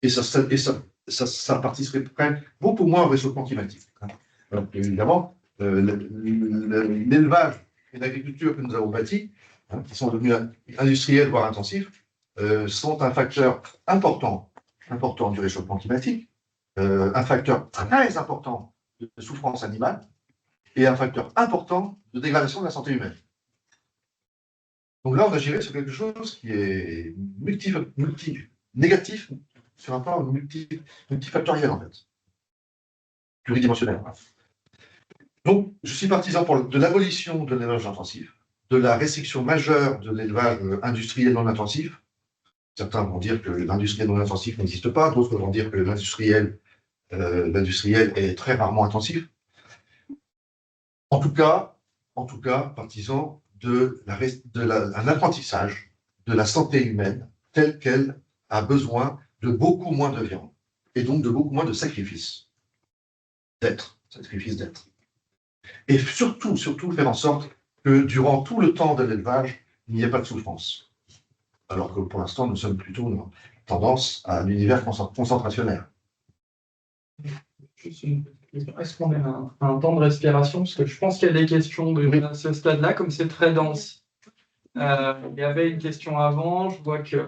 Et ça participerait beaucoup moins au réchauffement climatique. Donc, évidemment, l'élevage et l'agriculture que nous avons bâtis, qui sont devenus industriels, voire intensifs, sont un facteur important du réchauffement climatique, un facteur très important de souffrance animale et un facteur important de dégradation de la santé humaine. Donc là, on agirait sur quelque chose qui est négatif sur un plan multifactoriel, en fait, pluridimensionnel. Donc, je suis partisan de l'abolition de l'élevage intensif, de la restriction majeure de l'élevage industriel non intensif. Certains vont dire que l'industriel non intensif n'existe pas, d'autres vont dire que l'industriel est très rarement intensif. En tout cas, partisan un apprentissage de la santé humaine telle qu'elle a besoin de beaucoup moins de viande et donc de beaucoup moins de sacrifices d'être. Et surtout faire en sorte que durant tout le temps de l'élevage, il n'y ait pas de souffrance. Alors que pour l'instant, nous sommes plutôt dans tendance à l'univers concentrationnaire. Est-ce qu'on a un temps de respiration? Parce que je pense qu'il y a des questions à ce stade-là, comme c'est très dense. Il y avait une question avant, je vois qu'il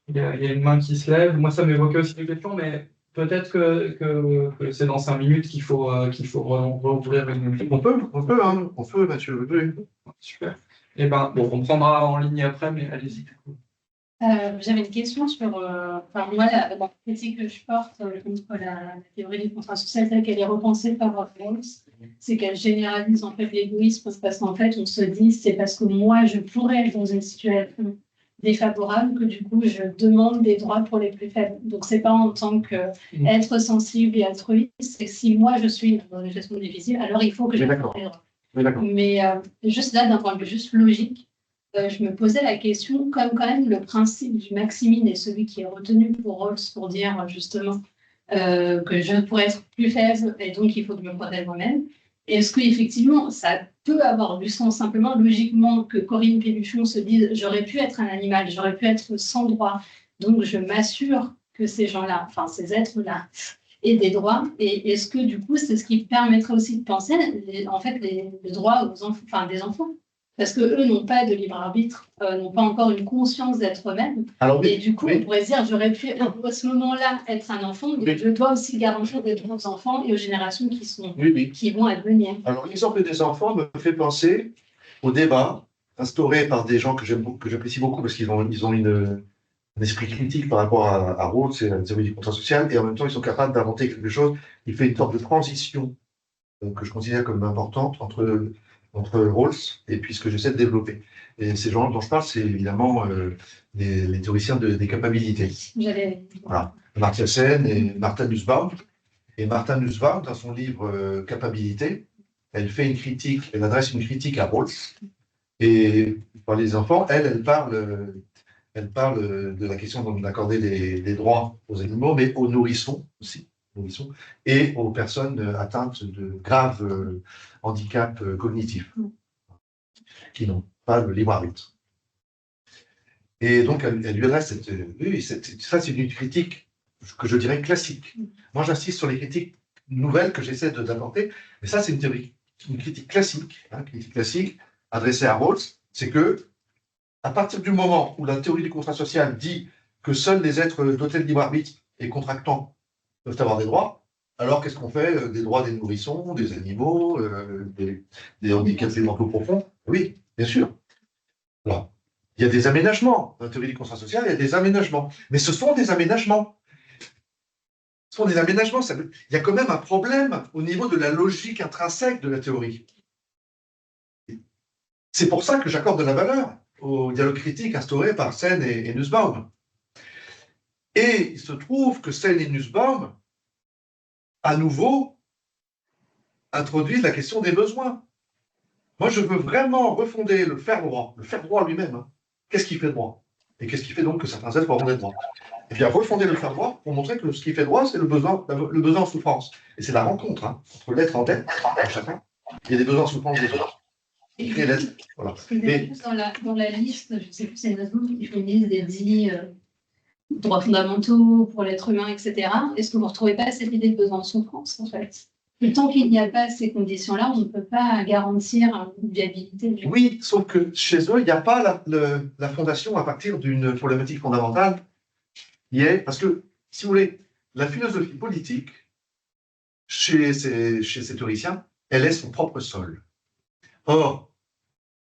y a une main qui se lève. Moi, ça m'évoquait aussi des questions, mais peut-être que c'est dans 5 minutes qu'il faut rouvrir une... On peut, Mathieu. Oui. Super. Eh ben, bon, on prendra en ligne après, mais allez-y. J'avais une question sur, moi, la critique que je porte contre la théorie du contrat social telle qu'elle est repensée par Rawls, c'est qu'elle généralise en fait l'égoïsme, parce qu'en fait, on se dit c'est parce que moi, je pourrais être dans une situation défavorable que du coup, je demande des droits pour les plus faibles. Donc, c'est pas en tant qu'être sensible et altruiste, c'est que si moi, je suis dans une situation difficile, alors il faut que je me donne des droits. Mais juste là, d'un point de vue juste logique, je me posais la question, comme quand même le principe du maximine est celui qui est retenu pour Rawls pour dire justement que je pourrais être plus faible et donc il faut que je me protège moi-même. Est-ce qu'effectivement, ça peut avoir du sens simplement, logiquement, que Corinne Péluchon se dise « j'aurais pu être un animal, j'aurais pu être sans droit, donc je m'assure que ces gens-là, enfin ces êtres-là, aient des droits ». Et est-ce que du coup, c'est ce qui permettrait aussi de penser les droits aux enfants, enfin des enfants? Parce qu'eux n'ont pas de libre arbitre, n'ont pas encore une conscience d'être eux-mêmes. Et du coup, on pourrait se dire, j'aurais pu, à ce moment-là, être un enfant, donc je dois aussi garantir des droits aux enfants et aux générations qui vont advenir. Alors, l'exemple des enfants me fait penser au débat instauré par des gens que j'apprécie beaucoup parce qu'ils ont un esprit critique par rapport à Rawls et à la théorie du contrat social, et en même temps, ils sont capables d'inventer quelque chose qui fait une sorte de transition que je considère comme importante entre Rawls et puis ce que j'essaie de développer. Et ces gens dont je parle, c'est évidemment les théoriciens des capacités. Voilà. Amartya Sen et Martha Nussbaum. Et Martha Nussbaum, dans son livre Capabilité, elle adresse une critique à Rawls. Et pour les enfants, elle parle de la question d'accorder des droits aux animaux, mais aux nourrissons aussi. Et aux personnes atteintes de graves handicaps cognitifs, qui n'ont pas le libre arbitre. Et donc, elle lui adresse ça, c'est une critique que je dirais classique. Moi, j'insiste sur les critiques nouvelles que j'essaie d'apporter, mais ça, c'est une critique classique, adressée à Rawls, c'est que, à partir du moment où la théorie du contrat social dit que seuls les êtres dotés de libre arbitre et contractants peuvent avoir des droits. Alors, qu'est-ce qu'on fait des droits des nourrissons, des animaux, des handicapés mentaux profonds? Oui, bien sûr. Alors, il y a des aménagements. Dans la théorie du contrat social, il y a des aménagements. Mais ce sont des aménagements. Ce sont des aménagements. Il y a quand même un problème au niveau de la logique intrinsèque de la théorie. C'est pour ça que j'accorde de la valeur au dialogue critique instauré par Sen et Nussbaum. Et il se trouve que Sen et Nussbaum, à nouveau, introduisent la question des besoins. Moi, je veux vraiment refonder le faire droit lui-même. Hein. Qu'est-ce qui fait droit? Et qu'est-ce qui fait donc que certains êtres auront des droits? Eh bien, refonder le faire droit pour montrer que ce qui fait droit, c'est le besoin en souffrance. Et c'est la rencontre entre l'être en tête, en chacun, et les besoins en souffrance des autres. Et Créer l'être. Voilà. Mais dans la liste, je ne sais plus, c'est Nussbaum qui fait une liste des 10 droits fondamentaux pour l'être humain, etc. Est-ce que vous ne retrouvez pas cette idée de besoin de souffrance, en fait? Et tant qu'il n'y a pas ces conditions-là, on ne peut pas garantir une viabilité. Oui, sauf que chez eux, il n'y a pas la fondation à partir d'une problématique fondamentale qui est, parce que, si vous voulez, la philosophie politique, chez ces théoriciens, elle est son propre sol. Or,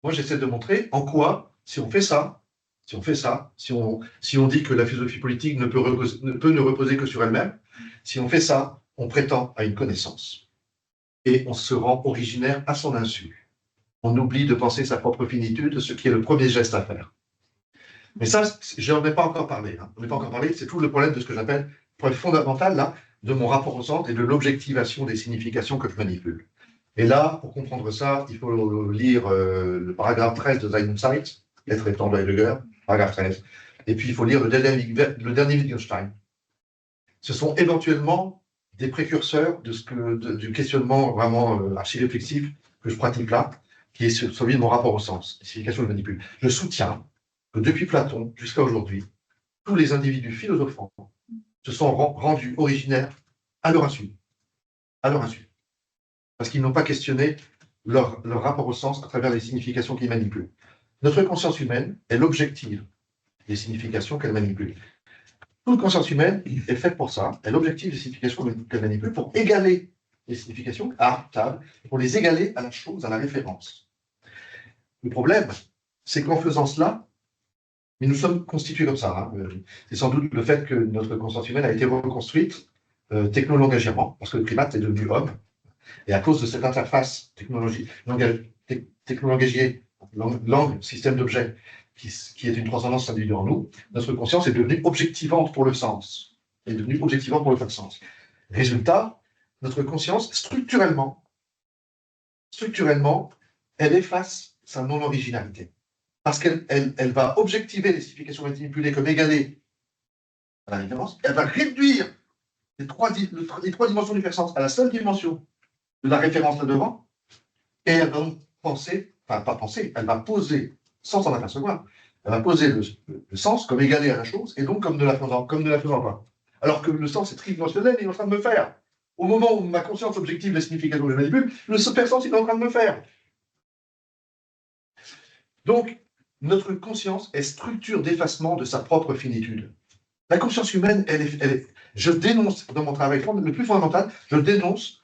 moi j'essaie de montrer en quoi, si on fait ça, si on dit que la philosophie politique ne peut ne reposer que sur elle-même, si on fait ça, on prétend à une connaissance. Et on se rend originaire à son insu. On oublie de penser sa propre finitude, ce qui est le premier geste à faire. Mais ça, je n'en ai pas encore parlé. Hein. On n'est pas encore parlé, c'est tout le problème de ce que j'appelle le problème fondamental là, de mon rapport au centre et de l'objectivation des significations que je manipule. Et là, pour comprendre ça, il faut lire le paragraphe 13 de Sein und Zeit, Être étant de Heidegger, paragraphe 13. Et puis, il faut lire le dernier Wittgenstein. Ce sont éventuellement des précurseurs du questionnement vraiment archi-réflexif que je pratique là, qui est celui de mon rapport au sens, des significations que je manipule. Je soutiens que depuis Platon jusqu'à aujourd'hui, tous les individus philosophants se sont rendus originaires à leur insu. À leur insu. Parce qu'ils n'ont pas questionné leur rapport au sens à travers les significations qu'ils manipulent. Notre conscience humaine est l'objectif des significations qu'elle manipule. Toute conscience humaine est faite pour ça, est l'objectif des significations qu'elle manipule pour égaler les significations à table, pour les égaler à la chose, à la référence. Le problème, c'est qu'en faisant cela, mais nous sommes constitués comme ça. Hein, c'est sans doute le fait que notre conscience humaine a été reconstruite technologiquement, parce que le primate est devenu homme, et à cause de cette interface langue, système d'objets, qui est une transcendance individuelle en nous, notre conscience est devenue objectivante pour le sens, est devenue objectivante pour le pas de sens. Résultat, notre conscience, structurellement, elle efface sa non-originalité. Parce qu'elle va objectiver les significations manipulées comme égalées à la référence, elle va réduire les trois dimensions du faire-sens à la seule dimension de la référence là-devant, et elle va penser, enfin pas penser, elle va poser, sans s'en apercevoir, elle va poser le sens comme égalé à la chose, et donc comme ne la faisant pas. Alors que le sens est tridimensionnel, il est en train de me faire. Au moment où ma conscience objective les significations que je manipule, le faire-sens il est en train de me faire. Donc, notre conscience est structure d'effacement de sa propre finitude. La conscience humaine, je dénonce dans mon travail le plus fondamental, je dénonce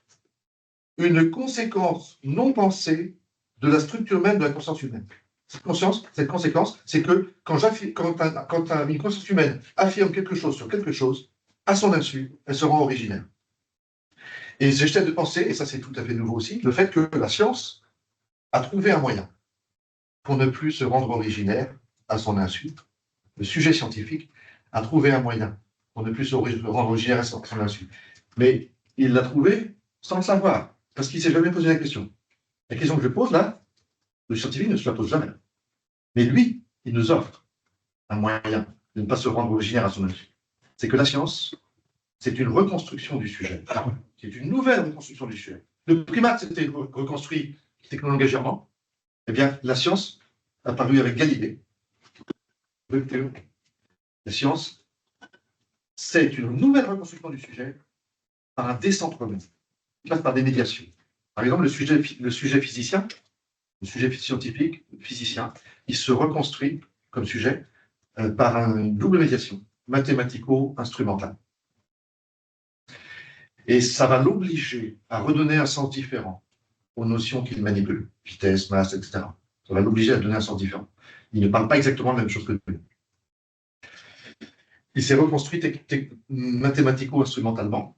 une conséquence non pensée de la structure même de la conscience humaine. Cette conséquence, c'est que quand une conscience humaine affirme quelque chose sur quelque chose, à son insu, elle se rend originaire. Et j'essaie de penser, et ça c'est tout à fait nouveau aussi, le fait que la science a trouvé un moyen pour ne plus se rendre originaire à son insu. Le sujet scientifique a trouvé un moyen pour ne plus se rendre originaire à son insu. Mais il l'a trouvé sans le savoir, parce qu'il ne s'est jamais posé la question. La question que je pose là, le scientifique ne se la pose jamais. Mais lui, il nous offre un moyen de ne pas se rendre originaire à son insu. C'est que la science, c'est une reconstruction du sujet. C'est une nouvelle reconstruction du sujet. Le primate s'était reconstruit technologiquement. Eh bien, la science a apparu avec Galilée. La science, c'est une nouvelle reconstruction du sujet par un décentrement, qui passe par des médiations. Par exemple, le sujet physicien, le sujet scientifique, le physicien, il se reconstruit comme sujet par une double médiation, mathématico-instrumentale. Et ça va l'obliger à redonner un sens différent aux notions qu'il manipule, vitesse, masse, etc. Ça va l'obliger à donner un sens différent. Il ne parle pas exactement la même chose que nous. Il s'est reconstruit mathématico-instrumentalement.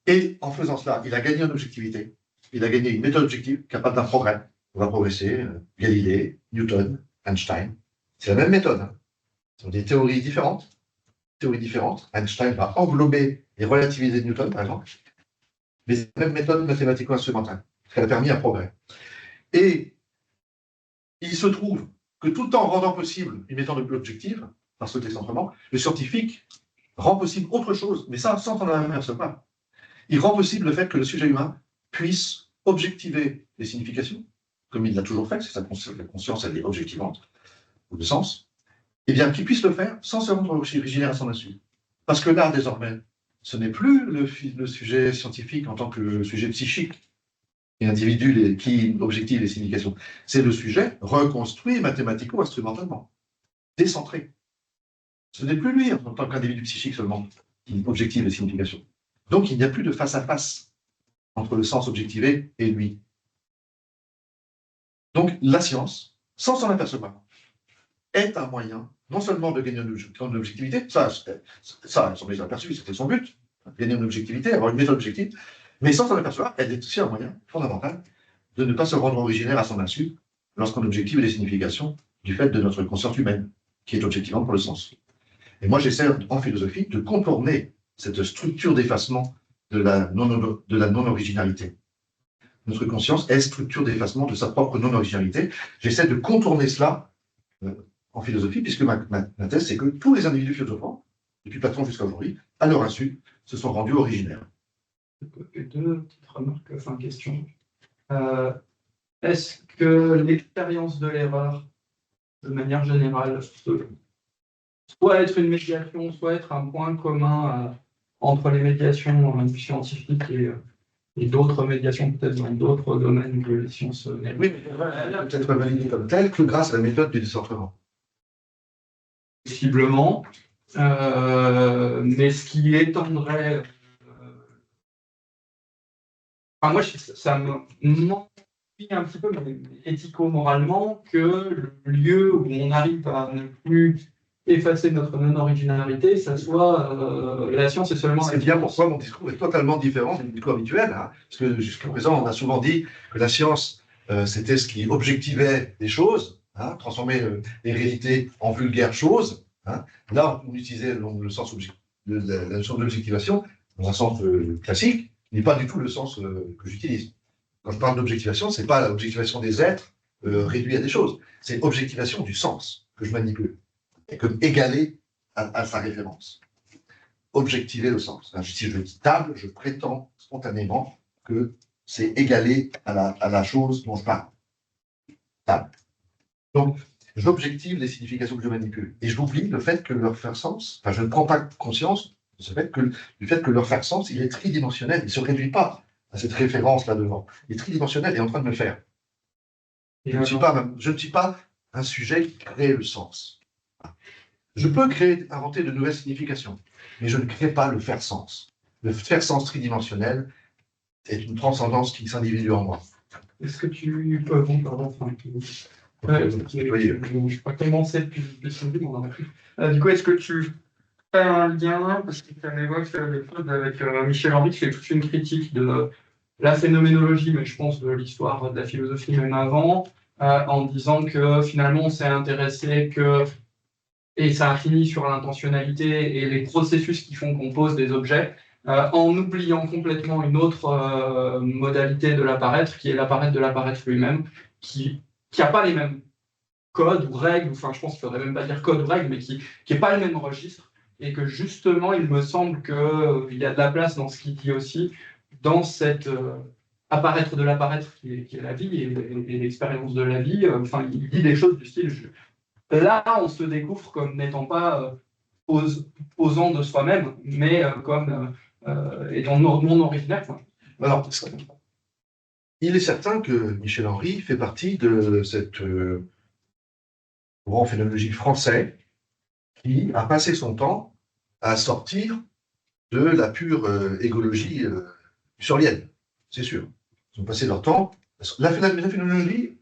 Et en faisant cela, il a gagné en objectivité. Il a gagné une méthode objective capable d'un progrès. On va progresser. Galilée, Newton, Einstein. C'est la même méthode. Hein. Ce sont des théories différentes. Einstein va englober et relativiser Newton, par exemple. Mais c'est la même méthode mathématico-instrumentale. Elle a permis un progrès. Et il se trouve que tout en rendant possible une méthode objective, par ce décentrement, le scientifique rend possible autre chose, mais ça sans en apercevoir. Il rend possible le fait que le sujet humain puisse objectiver les significations, comme il l'a toujours fait, c'est sa conscience, elle est objectivante, ou le sens, et bien qu'il puisse le faire sans se rendre originaire à son insu. Parce que là, désormais, ce n'est plus le sujet scientifique en tant que sujet psychique et individu qui objective les significations. C'est le sujet reconstruit mathématico-instrumentalement, décentré. Ce n'est plus lui en tant qu'individu psychique seulement qui objective les significations. Donc il n'y a plus de face-à-face entre le sens objectivé et lui. Donc la science, sans s'en apercevoir, est un moyen non seulement de gagner en objectivité, ça son déjà aperçu, c'était son but, gagner en objectivité, avoir une méthode objective, mais sans s'en apercevoir, elle est aussi un moyen fondamental de ne pas se rendre originaire à son insu lorsqu'on objective les significations du fait de notre conscience humaine, qui est objectivante pour le sens. Et moi, j'essaie en philosophie de contourner cette structure d'effacement de la non-originalité. Notre conscience est structure d'effacement de sa propre non-originalité. J'essaie de contourner cela en philosophie, puisque ma thèse, c'est que tous les individus philosophants, depuis Platon jusqu'à aujourd'hui, à leur insu, se sont rendus originaires. Deux petites remarques, enfin questions. Est-ce que l'expérience de l'erreur, de manière générale, peut soit être une médiation, soit être un point commun entre les médiations scientifiques et d'autres médiations, peut-être dans d'autres domaines que les sciences naturelles? Oui, mais peut-être validée comme telle que grâce à la méthode du décentrement. Possiblement, mais ce qui étendrait. Enfin, moi, ça me m'ennuie un petit peu, mais éthico-moralement, que le lieu où on arrive à ne plus effacer notre non-originalité, ça soit la science et seulement la C'est bien science. pourquoi mon discours est totalement différent du discours habituel. Hein, parce que jusqu'à présent, on a souvent dit que la science, c'était ce qui objectivait les choses, hein, transformer les réalités en vulgaires choses. Hein. Là, on utilisait le sens la notion d'objectivation dans un sens classique, n'est pas du tout le sens que j'utilise. Quand je parle d'objectivation, ce n'est pas l'objectivation des êtres réduits à des choses, c'est objectivation du sens que je manipule, et comme égalé à sa référence. Objectiver le sens. Si je dis table, je prétends spontanément que c'est égalé à la chose dont je parle. Table. Donc, j'objective les significations que je manipule. Et j'oublie le fait que leur faire sens, enfin, je ne prends pas conscience du fait que leur faire sens, il est tridimensionnel. Il ne se réduit pas à cette référence là devant. Il est tridimensionnel et est en train de me le faire. Je ne suis pas un sujet qui crée le sens. Je peux inventer de nouvelles significations, mais je ne crée pas le faire sens. Le faire sens tridimensionnel est une transcendance qui s'individue en moi. Est-ce que tu peux. Bon, pardon, enfin, je peux pas commencer depuis le début, mais on en a plus. Du coup, est-ce que tu fais un lien, parce que ça m'évoque des choses avec Michel Henry, qui fait toute une critique de la phénoménologie, mais je pense de l'histoire de la philosophie même avant, en disant que finalement on s'est intéressé que, et ça a fini sur l'intentionnalité et les processus qui font qu'on pose des objets, en oubliant complètement une autre modalité de l'apparaître, qui est l'apparaître de l'apparaître lui-même, qui n'a pas les mêmes codes ou règles, enfin je pense qu'il ne faudrait même pas dire code ou règles, mais qui n'est pas le même registre, et que justement il me semble qu'il y a de la place dans ce qu'il dit aussi, dans cette apparaître de l'apparaître qui est la vie et l'expérience de la vie. Enfin, il dit des choses du style, là on se découvre comme n'étant pas posant de soi-même, mais comme étant non originaire. Enfin, alors, il est certain que Michel Henry fait partie de cette courant phénoménologique français qui a passé son temps à sortir de la pure égologie husserlienne, c'est sûr. Ils ont passé leur temps. La phénoménologie,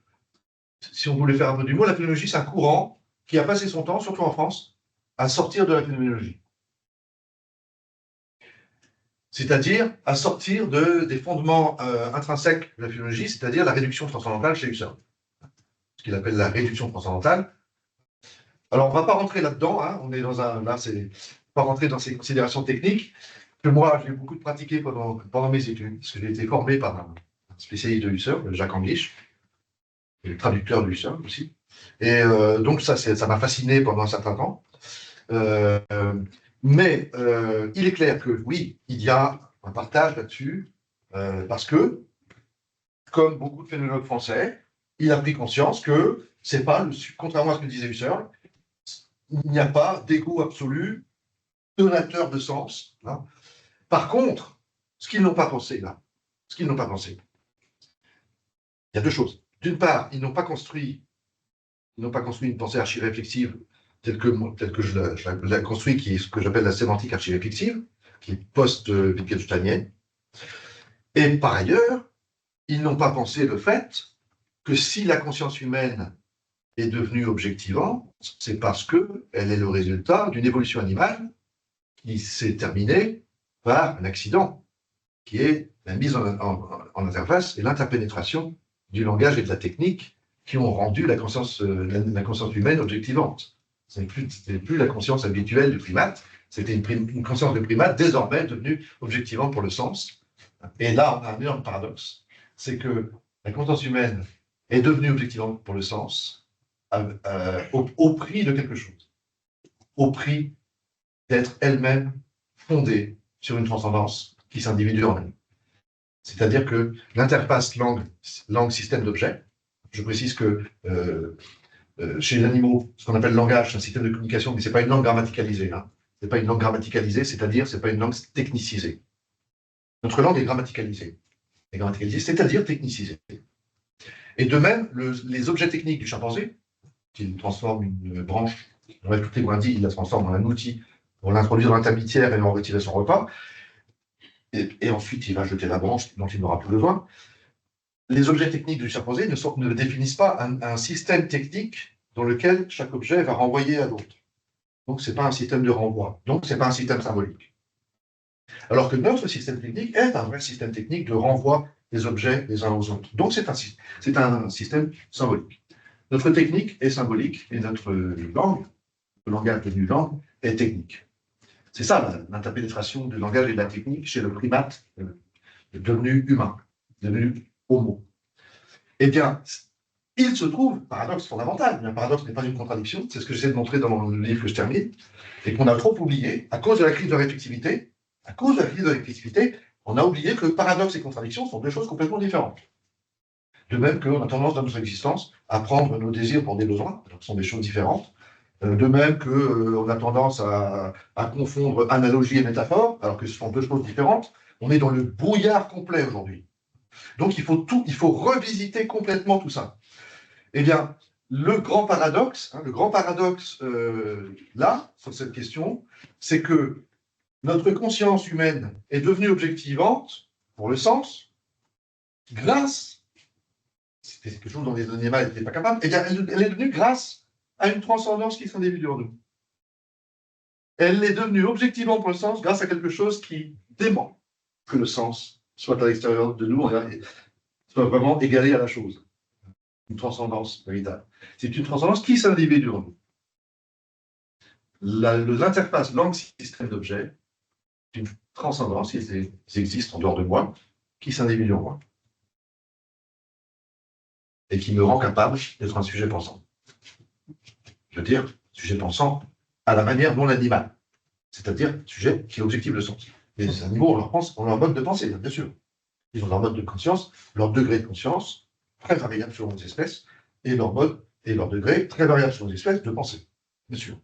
si on voulait faire un peu d'humour, la phénoménologie, c'est un courant qui a passé son temps, surtout en France, à sortir de la phénoménologie. C'est-à-dire à sortir des fondements intrinsèques de la phénoménologie, c'est-à-dire la réduction transcendantale chez Husserl. Ce qu'il appelle la réduction transcendantale. Alors, on ne va pas rentrer là-dedans, hein, on est dans un. Là, c'est pas rentrer dans ces considérations techniques, que moi, j'ai beaucoup pratiqué pendant mes études, parce que j'ai été formé par un spécialiste de Husserl, Jacques Anglisch, le traducteur de Husserl aussi. Et donc, ça m'a fasciné pendant un certain temps. Mais il est clair que oui, il y a un partage là-dessus, parce que, comme beaucoup de phénoménologues français, il a pris conscience que c'est pas, contrairement à ce que disait Husserl, il n'y a pas d'ego absolu, donateur de sens. Hein. Par contre, ce qu'ils n'ont pas pensé là, il y a deux choses. D'une part, ils n'ont pas construit une pensée archi-réflexive telle que je la construis, qui est ce que j'appelle la sémantique archi-réflexive, qui est post-wittgensteinienne. Et par ailleurs, ils n'ont pas pensé le fait que si la conscience humaine est devenue objectivante, c'est parce qu'elle est le résultat d'une évolution animale qui s'est terminée par un accident, qui est la mise en interface et l'interpénétration du langage et de la technique qui ont rendu la conscience humaine objectivante. Ce n'est plus la conscience habituelle du primate, c'était une conscience de primate désormais devenue objectivante pour le sens. Et là, on a un énorme paradoxe, c'est que la conscience humaine est devenue objectivante pour le sens au prix de quelque chose, au prix d'être elle-même fondée sur une transcendance qui s'individue en elle. C'est-à-dire que l'interface langue-système d'objets, je précise que chez les animaux, ce qu'on appelle langage, c'est un système de communication, mais ce n'est pas une langue grammaticalisée. Hein. Ce n'est pas une langue grammaticalisée, c'est-à-dire ce n'est pas une langue technicisée. Notre langue est grammaticalisée. C'est-à-dire technicisée. Et de même, les objets techniques du chimpanzé, qui transforment une branche, il enlève toutes les brindilles, il la transforme en un outil pour l'introduire dans la tabatière et en retirer son repas, et ensuite il va jeter la branche dont il n'aura plus besoin. Les objets techniques du chimpanzé ne définissent pas un système technique dans lequel chaque objet va renvoyer à l'autre. Donc, ce n'est pas un système de renvoi. Donc, ce n'est pas un système symbolique. Alors que notre système technique est un vrai système technique de renvoi des objets les uns aux autres. Donc, c'est un système symbolique. Notre technique est symbolique et notre langue, le langage devenu langue, est technique. C'est ça l'interpénétration du langage et de la technique chez le primate devenu humain, devenu homo. Eh bien, il se trouve, paradoxe fondamental, mais un paradoxe n'est pas une contradiction, c'est ce que j'essaie de montrer dans le livre que je termine, et qu'on a trop oublié, à cause de la crise de réflexivité, on a oublié que paradoxe et contradiction sont deux choses complètement différentes. De même qu'on a tendance dans notre existence à prendre nos désirs pour des besoins, alors ce sont des choses différentes. De même qu'on a tendance à confondre analogie et métaphore, alors que ce sont deux choses différentes. On est dans le brouillard complet aujourd'hui. Donc il faut revisiter complètement tout ça. Eh bien, le grand paradoxe là, sur cette question, c'est que notre conscience humaine est devenue objectivante pour le sens, grâce, c'était quelque chose dont les animaux n'étaient pas capables, eh bien, elle est devenue grâce à une transcendance qui s'individue en nous. Elle est devenue objectivement pour le sens grâce à quelque chose qui dément que le sens soit à l'extérieur de nous, soit vraiment égalé à la chose. Une transcendance véritable. C'est une transcendance qui s'individue en nous. L'interface langue-système d'objets, c'est une transcendance qui existe en dehors de moi, qui s'individue en moi. Et qui me rend capable d'être un sujet pensant. Je veux dire, sujet pensant à la manière non animale. C'est-à-dire sujet qui objective le sens. Les animaux, on leur mode de pensée, bien sûr. Ils ont leur mode de conscience, leur degré de conscience, très variable selon les espèces, et leur mode et leur degré, très variable selon les espèces, de pensée, bien sûr.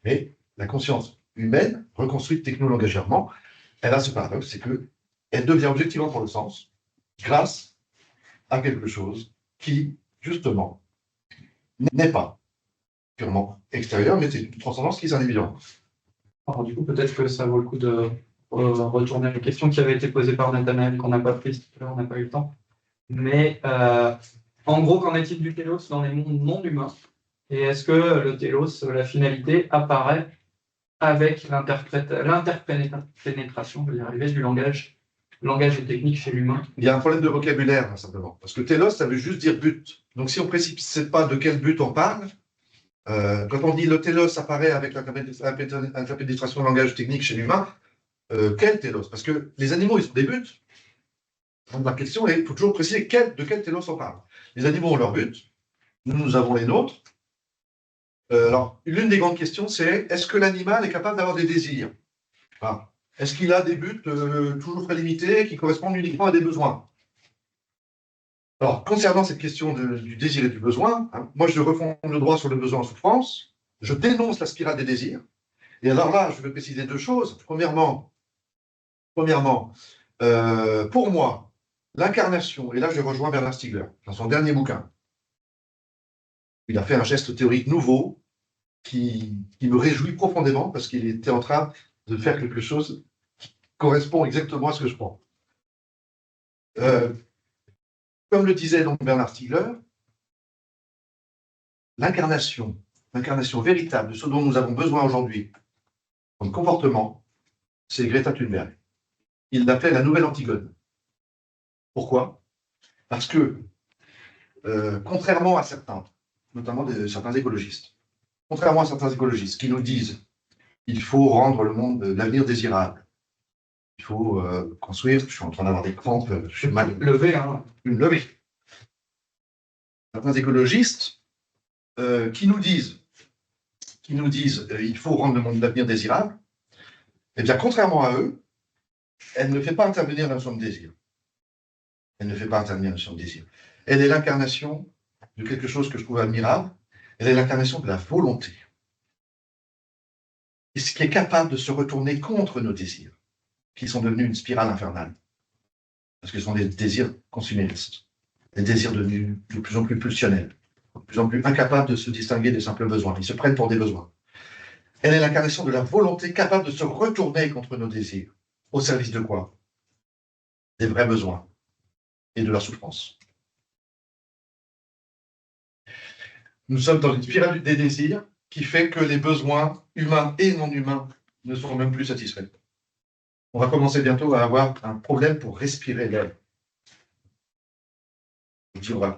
Mais la conscience humaine, reconstruite technologiquement, elle a ce paradoxe, c'est qu'elle devient objectivement pour le sens, grâce à quelque chose qui, justement, n'est pas purement extérieur, mais c'est une transcendance qui s'individue. Alors, du coup, peut-être que ça vaut le coup de retourner à la question qui avait été posée par Nathanaël, qu'on n'a pas prise tout à l'heure, on n'a pas eu le temps. Mais en gros, qu'en est-il du télos dans les mondes non humains? Et est-ce que le télos, la finalité, apparaît avec l'interpénétration, je vais y arriver, du langage et technique chez l'humain? Il y a un problème de vocabulaire, hein, simplement. Parce que télos, ça veut juste dire but. Donc, si on ne précise pas de quel but on parle, quand on dit le télos apparaît avec l'interpénétration du langage technique chez l'humain, quel télos? Parce que les animaux, ils ont des buts. Donc, la question est, il faut toujours préciser de quel télos on parle. Les animaux ont leur but, nous avons les nôtres. Alors, l'une des grandes questions, c'est est-ce que l'animal est capable d'avoir des désirs? Est-ce qu'il a des buts toujours très limités qui correspondent uniquement à des besoins? Alors, concernant cette question du désir et du besoin, hein, moi je refonde le droit sur le besoin en souffrance, je dénonce la spirale des désirs. Et alors là, je vais préciser deux choses. Premièrement, pour moi, l'incarnation, et là je rejoins Bernard Stiegler, dans son dernier bouquin, il a fait un geste théorique nouveau qui me réjouit profondément parce qu'il était en train de faire quelque chose qui correspond exactement à ce que je pense. Comme le disait donc Bernard Stiegler, l'incarnation véritable de ce dont nous avons besoin aujourd'hui comme comportement, c'est Greta Thunberg. Il l'appelait la nouvelle Antigone. Pourquoi? Parce que, contrairement à certains, notamment certains écologistes, qui nous disent il faut rendre le monde, l'avenir désirable, il faut construire, je suis en train d'avoir des crampes, je suis mal levé, hein. Une levée. Certains écologistes qui nous disent il faut rendre le monde d'avenir désirable, eh bien, contrairement à eux, elle ne fait pas intervenir la notion de désir. Elle ne fait pas intervenir la notion de désir. Elle est l'incarnation de quelque chose que je trouve admirable. Elle est l'incarnation de la volonté. Et ce qui est capable de se retourner contre nos désirs, qui sont devenus une spirale infernale. Parce que ce sont des désirs consuméristes, des désirs devenus de plus en plus pulsionnels, de plus en plus incapables de se distinguer des simples besoins. Ils se prennent pour des besoins. Elle est l'incarnation de la volonté capable de se retourner contre nos désirs. Au service de quoi? Des vrais besoins et de la souffrance. Nous sommes dans une spirale des désirs qui fait que les besoins humains et non humains ne sont même plus satisfaits. On va commencer bientôt à avoir un problème pour respirer l'air.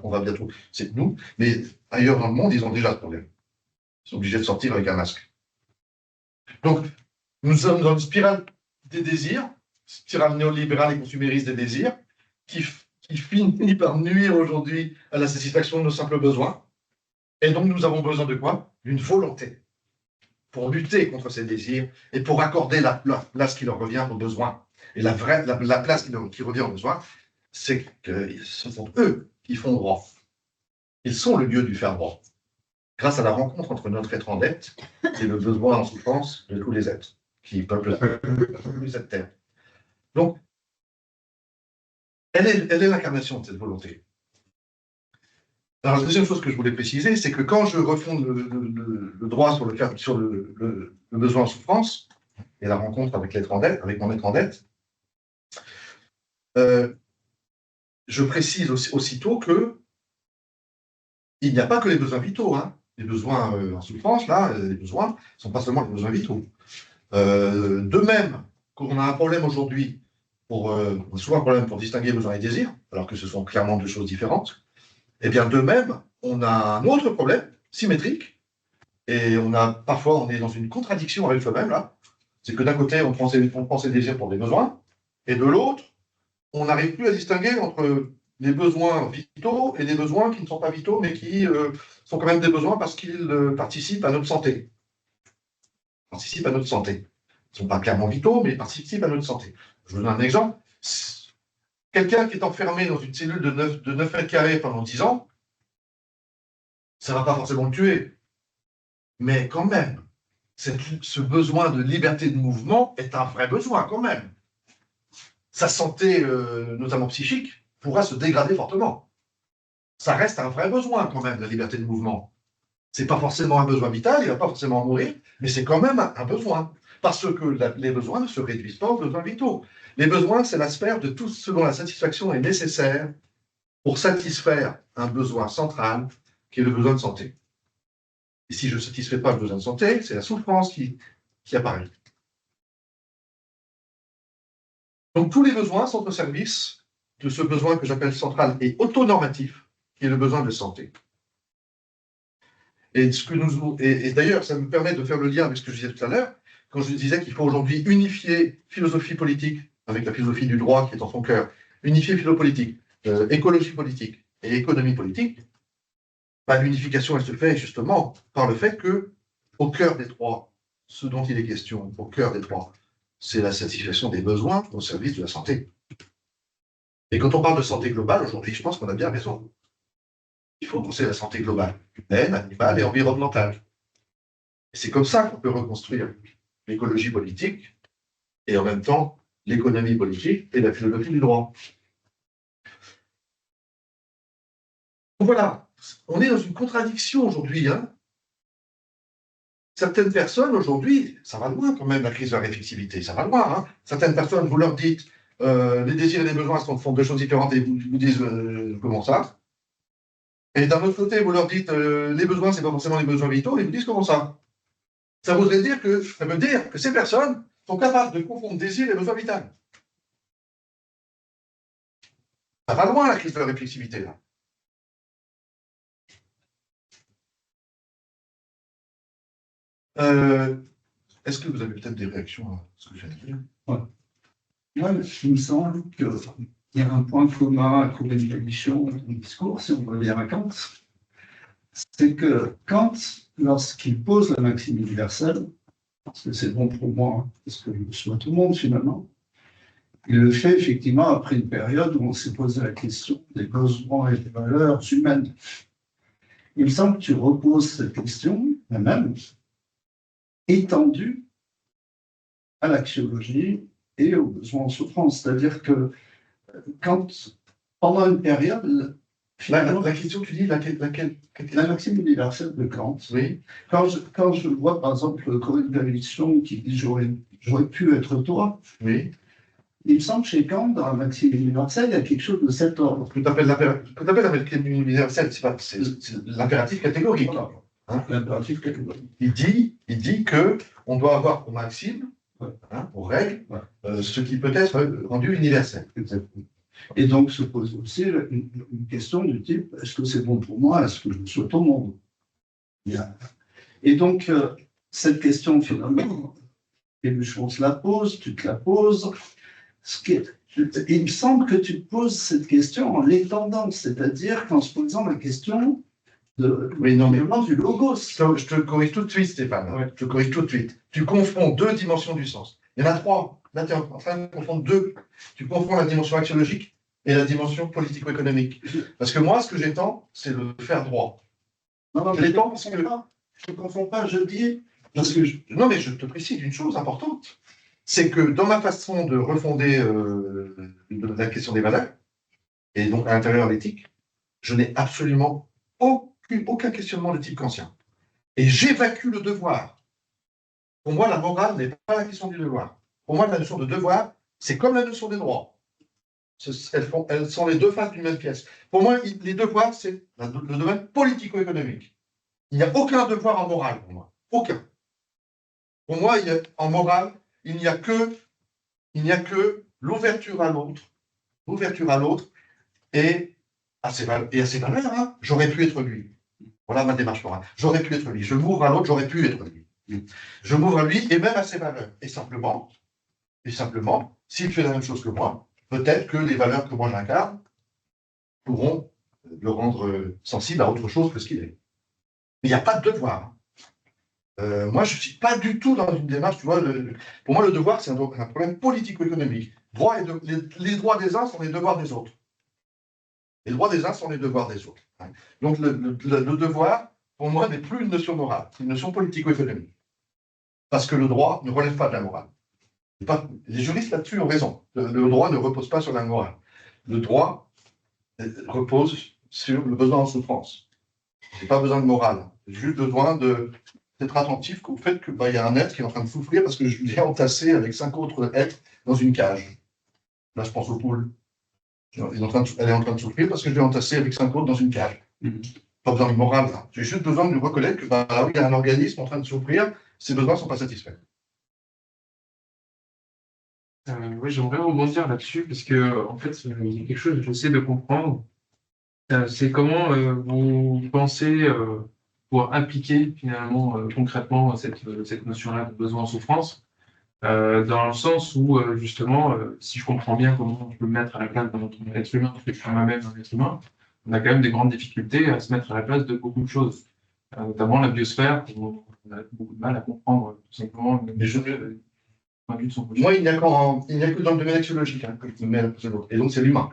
On va bientôt, c'est nous, mais ailleurs dans le monde, ils ont déjà ce problème. Ils sont obligés de sortir avec un masque. Donc, nous sommes dans une spirale des désirs, spirale néolibérale et consumériste des désirs, qui finit par nuire aujourd'hui à la satisfaction de nos simples besoins. Et donc, nous avons besoin de quoi? D'une volonté pour lutter contre ces désirs et pour accorder la place qui leur revient aux besoins. Et la place qui revient aux besoins, c'est que ce sont eux qui font droit. Ils sont le lieu du faire droit. Grâce à la rencontre entre notre être en dette et le besoin en souffrance de tous les êtres qui peuplent cette terre. Donc, elle est l'incarnation de cette volonté. Alors, la deuxième chose que je voulais préciser, c'est que quand je refonde le droit sur le besoin en souffrance et la rencontre avec l'être en dette, avec mon être en dette, je précise aussitôt que il n'y a pas que les besoins vitaux. Hein. Les besoins en souffrance, là, les besoins ne sont pas seulement les besoins vitaux. De même, quand on a un problème aujourd'hui, souvent un problème pour distinguer besoins et désirs, alors que ce sont clairement deux choses différentes, eh bien, de même, on a un autre problème, symétrique, et parfois, on est dans une contradiction avec soi-même, là. C'est que d'un côté, on prend ses désirs pour des besoins, et de l'autre, on n'arrive plus à distinguer entre les besoins vitaux et les besoins qui ne sont pas vitaux, mais qui sont quand même des besoins parce qu'ils participent à notre santé. Ils participent à notre santé. Ils ne sont pas clairement vitaux, mais ils participent à notre santé. Je vous donne un exemple. Quelqu'un qui est enfermé dans une cellule de 9 mètres carrés pendant 10 ans, ça ne va pas forcément le tuer. Mais quand même, ce besoin de liberté de mouvement est un vrai besoin quand même. Sa santé, notamment psychique, pourra se dégrader fortement. Ça reste un vrai besoin quand même, la liberté de mouvement. C'est pas forcément un besoin vital, il va pas forcément mourir, mais c'est quand même un besoin. Parce que les besoins ne se réduisent pas aux besoins vitaux. Les besoins, c'est la sphère de tout ce dont la satisfaction est nécessaire pour satisfaire un besoin central, qui est le besoin de santé. Et si je ne satisfais pas le besoin de santé, c'est la souffrance qui apparaît. Donc tous les besoins sont au service de ce besoin que j'appelle central et autonormatif, qui est le besoin de santé. Et d'ailleurs, ça me permet de faire le lien avec ce que je disais tout à l'heure, quand je disais qu'il faut aujourd'hui unifier philosophie politique avec la philosophie du droit qui est en son cœur, unifier philo-politique, écologie politique et économie politique. L'unification, elle se fait justement par le fait que, au cœur des trois, ce dont il est question, au cœur des trois, c'est la satisfaction des besoins au service de la santé. Et quand on parle de santé globale, aujourd'hui, je pense qu'on a bien raison. Il faut penser à la santé globale, humaine, animale et environnementale. Et c'est comme ça qu'on peut reconstruire l'écologie politique et en même temps l'économie politique et la philosophie du droit. Donc voilà, on est dans une contradiction aujourd'hui. Certaines personnes aujourd'hui, ça va loin quand même la crise de la réflexivité, ça va loin. Certaines personnes, vous leur dites les désirs et les besoins font deux choses différentes et vous disent comment ça. Et d'un autre côté, vous leur dites les besoins, c'est pas forcément les besoins vitaux, et ils vous disent comment ça. Ça veut dire que ces personnes sont capables de confondre désir et besoin vital. Ça va loin la crise de la réflexivité là. Est-ce que vous avez peut-être des réactions à ce que je viens de dire? Ouais. Moi, il me semble qu'il y a un point commun à trouver une émission dans le discours, si on revient à Kant, c'est que Kant, lorsqu'il pose la maxime universelle, parce que c'est bon pour moi, parce que je suis à tout le monde finalement, il le fait effectivement après une période où on s'est posé la question des besoins et des valeurs humaines. Il me semble que tu reposes cette question, même étendue à l'axiologie et aux besoins en souffrance. C'est-à-dire que quand, pendant une période, La question, tu dis, laquelle la maxime universelle de Kant, oui. Quand je vois par exemple Corinne Davidson qui dit j'aurais pu être toi, Oui. il me semble que chez Kant, dans la maxime universelle, il y a quelque chose de cet ordre. Ce qu'on appelle la maxime universelle, c'est l'impératif catégorique. Voilà. L'impératif catégorique. Il dit que on doit avoir pour maxime, pour règle, Ouais. ce qui peut être rendu universel. Exactement. Et donc se pose aussi une question du type est-ce que c'est bon pour moi, est-ce que je souhaite au monde? Bien. Et donc cette question finalement, Péluchon se la pose, tu te la poses. Il me semble que tu te poses cette question en l'étendant, c'est-à-dire qu'en se posant la question du logos. Je te corrige tout de suite, Stéphane. Ouais. Je te corrige tout de suite. Tu confonds deux dimensions du sens. Il y en a trois. Là, tu es en train de confondre deux. Tu confonds la dimension axiologique et la dimension politico-économique. Parce que moi, ce que j'étends, c'est le faire droit. Non, Je l'étends parce que... Je ne confonds pas, je dis. Non, mais je te précise une chose importante. C'est que dans ma façon de refonder la question des valeurs, et donc à l'intérieur de l'éthique, je n'ai absolument aucun questionnement de type kantien. Et j'évacue le devoir. Pour moi, la morale n'est pas la question du devoir. Pour moi, la notion de devoir, c'est comme la notion des droits. Elles sont les deux faces d'une même pièce. Pour moi, les devoirs, c'est le domaine politico-économique. Il n'y a aucun devoir en morale pour moi. Aucun. Pour moi, en morale, il n'y a que l'ouverture à l'autre et à ses valeurs. J'aurais pu être lui. Voilà ma démarche morale. J'aurais pu être lui. Je m'ouvre à l'autre, j'aurais pu être lui. Je m'ouvre à lui et même à ses valeurs. Et simplement, s'il fait la même chose que moi, peut-être que les valeurs que moi j'incarne pourront le rendre sensible à autre chose que ce qu'il est. Mais il n'y a pas de devoir. Moi, je ne suis pas du tout dans une démarche, tu vois, pour moi, le devoir, c'est un problème politico-économique. Les droits des uns sont les devoirs des autres. Les droits des uns sont les devoirs des autres. Donc, le devoir, pour moi, n'est plus une notion morale, c'est une notion politico-économique. Parce que le droit ne relève pas de la morale. Les juristes là-dessus ont raison. Le droit ne repose pas sur la morale. Le droit repose sur le besoin en souffrance. Je n'ai pas besoin de morale. J'ai juste besoin d'être attentif au fait qu'il y a un être qui est en train de souffrir parce que je l'ai entassé avec 5 autres êtres dans une cage. Là, je pense aux poules. Elle est en train de souffrir parce que je l'ai entassé avec 5 autres dans une cage. Pas besoin de morale, là. J'ai juste besoin de reconnaître que oui, il y a un organisme en train de souffrir, ses besoins ne sont pas satisfaits. Oui, j'aimerais rebondir là-dessus parce que, en fait, il y a quelque chose que j'essaie de comprendre. C'est comment vous pensez pouvoir impliquer finalement concrètement cette notion-là de besoin en souffrance, dans le sens où justement, si je comprends bien comment je peux me mettre à la place d'un autre être humain, parce que je suis moi-même un être humain, on a quand même des grandes difficultés à se mettre à la place de beaucoup de choses, notamment la biosphère, où on a beaucoup de mal à comprendre tout simplement Mais je- le point de vue de son projet. Moi, il n'y a que dans le domaine axiologique que je me mets à la place de l'autre. Et donc, c'est l'humain.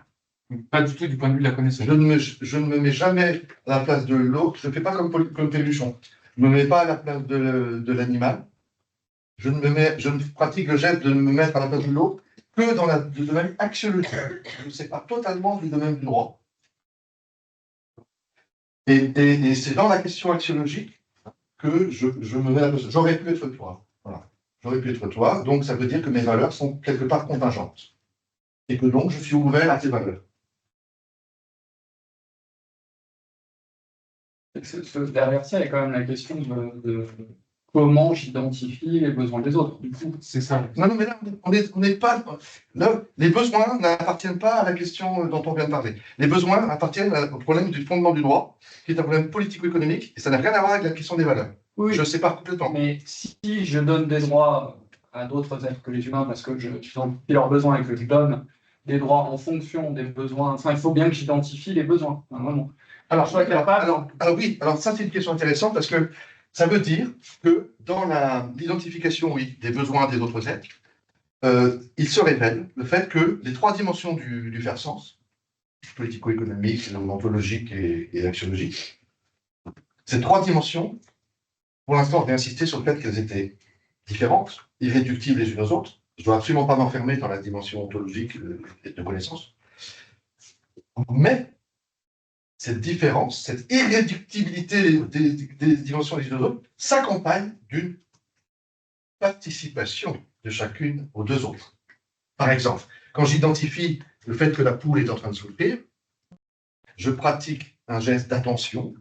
Pas du tout du point de vue de la connaissance. Je ne me mets jamais à la place de l'autre. Je ne fais pas comme Péluchon. Je ne me mets pas à la place de l'animal. Je ne pratique le geste de me mettre à la place de l'autre que dans le domaine axiologique. Je ne sais pas totalement du domaine du droit. Et c'est dans la question axiologique que je me mets à la place. J'aurais pu être toi. Voilà. J'aurais pu être toi. Donc, ça veut dire que mes valeurs sont quelque part contingentes. Et que donc, je suis ouvert à tes valeurs. Derrière ça, il y a quand même la question de comment j'identifie les besoins des autres. Du coup, C'est ça. Non, mais là, on n'est pas. Là, les besoins n'appartiennent pas à la question dont on vient de parler. Les besoins appartiennent au problème du fondement du droit, qui est un problème politico-économique, et ça n'a rien à voir avec la question des valeurs. oui, Je sépare complètement. mais si je donne des droits à d'autres êtres que les humains parce que j'identifie leurs besoins et que je donne des droits en fonction des besoins, enfin, il faut bien que j'identifie les besoins. Vraiment. Alors, Oui. alors, ça, c'est une question intéressante parce que ça veut dire que dans l'identification, oui, des besoins des autres êtres, il se révèle le fait que les 3 dimensions du faire sens, politico-économique, ontologique et axiologique, ces 3 dimensions, pour l'instant, je vais insister sur le fait qu'elles étaient différentes, irréductibles les unes aux autres. Je ne dois absolument pas m'enfermer dans la dimension ontologique de connaissance. Mais cette différence, cette irréductibilité des dimensions les unes aux autres, s'accompagne d'une participation de chacune aux 2 autres. Par exemple, quand j'identifie le fait que la poule est en train de souffrir, je pratique un geste d'attention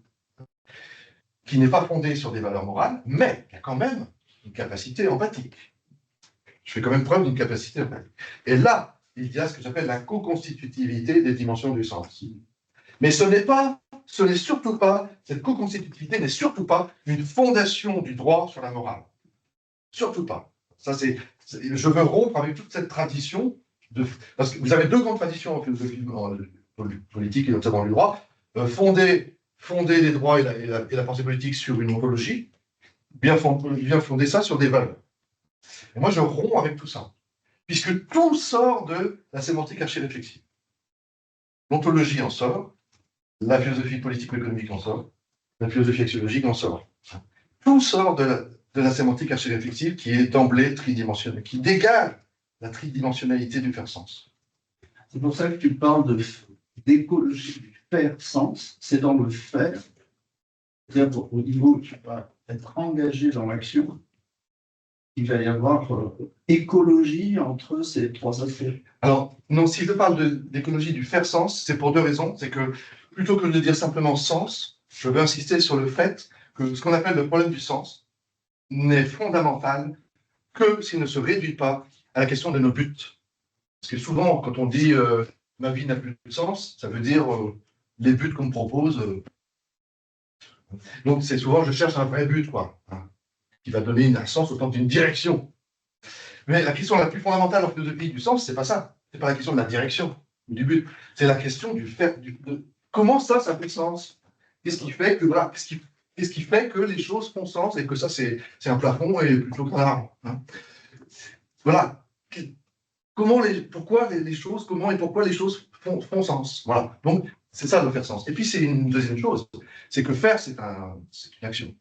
qui n'est pas fondé sur des valeurs morales, mais qui a quand même une capacité empathique. Je fais quand même preuve d'une capacité empathique. Et là, il y a ce que j'appelle la co-constitutivité des dimensions du sens. Mais ce n'est surtout pas, cette co-constitutivité n'est surtout pas une fondation du droit sur la morale. Surtout pas. Je veux rompre avec toute cette tradition, parce que vous avez 2 grandes traditions en philosophie politique et notamment du droit, fonder les droits et la pensée politique sur une ontologie, bien fonder ça sur des valeurs. Et moi, je romps avec tout ça, puisque tout sort de la sémantique archi-réflexive. L'ontologie en sort, la philosophie politico-économique en sort, la philosophie axiologique en sort. Tout sort de la sémantique archi-réflexive qui est d'emblée tridimensionnelle, qui dégage la tridimensionnalité du faire sens. C'est pour ça que tu parles d'écologie du faire sens, c'est dans le faire, c'est-à-dire au niveau où tu vas être engagé dans l'action, il va y avoir écologie entre ces 3 aspects. Alors, non, si je parle d'écologie du faire sens, c'est pour 2 raisons. C'est que plutôt que de dire simplement sens, je veux insister sur le fait que ce qu'on appelle le problème du sens n'est fondamental que s'il ne se réduit pas à la question de nos buts. Parce que souvent, quand on dit ma vie n'a plus de sens, ça veut dire les buts qu'on me propose. Donc, c'est souvent je cherche un vrai but, quoi, hein, qui va donner un sens autant d'une direction. Mais la question la plus fondamentale en philosophie du sens, c'est pas ça. C'est pas la question de la direction ou du but. C'est la question du faire. Comment ça fait sens? Qu'est-ce qui fait que voilà, qu'est-ce qui fait que les choses font sens et que ça c'est un plafond et plutôt qu'un arbre, hein. Voilà. Comment pourquoi les choses font sens. Voilà. Donc c'est ça le faire sens. Et puis c'est une deuxième chose, c'est que faire c'est une action.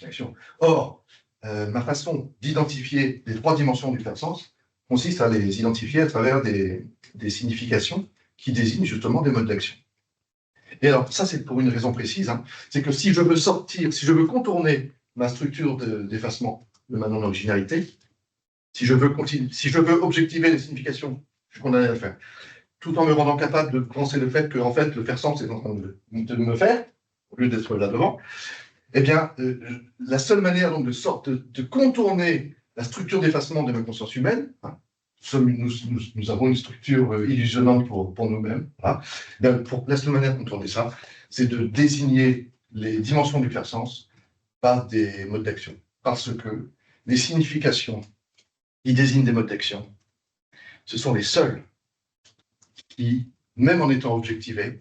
Une action. Or ma façon d'identifier les 3 dimensions du faire sens consiste à les identifier à travers des significations qui désignent justement des modes d'action. Et alors, ça, c'est pour une raison précise, hein, c'est que si je veux sortir, si je veux contourner ma structure d'effacement de ma non-originalité, si je veux continuer, si je veux objectiver les significations, je suis condamné à le faire, tout en me rendant capable de penser le fait que, en fait, le faire sens est en train de me faire, au lieu d'être là devant, eh bien, la seule manière donc de contourner la structure d'effacement de ma conscience humaine, hein, nous avons une structure illusionnante pour nous-mêmes, voilà. La seule manière de contourner ça, c'est de désigner les dimensions du faire sens par des modes d'action. Parce que les significations qui désignent des modes d'action, ce sont les seuls qui, même en étant objectivés,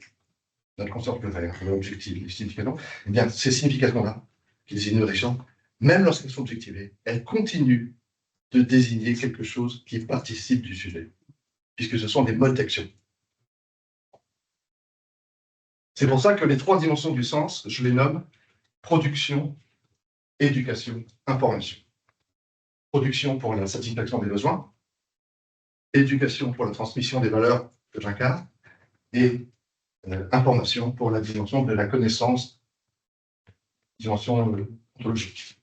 notre conscience peut faire, objective, les significations, eh bien, ces significations-là, qui désignent nos actions, même lorsqu'elles sont objectivées, elles continuent de désigner quelque chose qui participe du sujet, puisque ce sont des modes d'action. C'est pour ça que les trois dimensions du sens, je les nomme production, éducation, information. Production pour la satisfaction des besoins, éducation pour la transmission des valeurs que j'incarne, et information pour la dimension de la connaissance, dimension ontologique.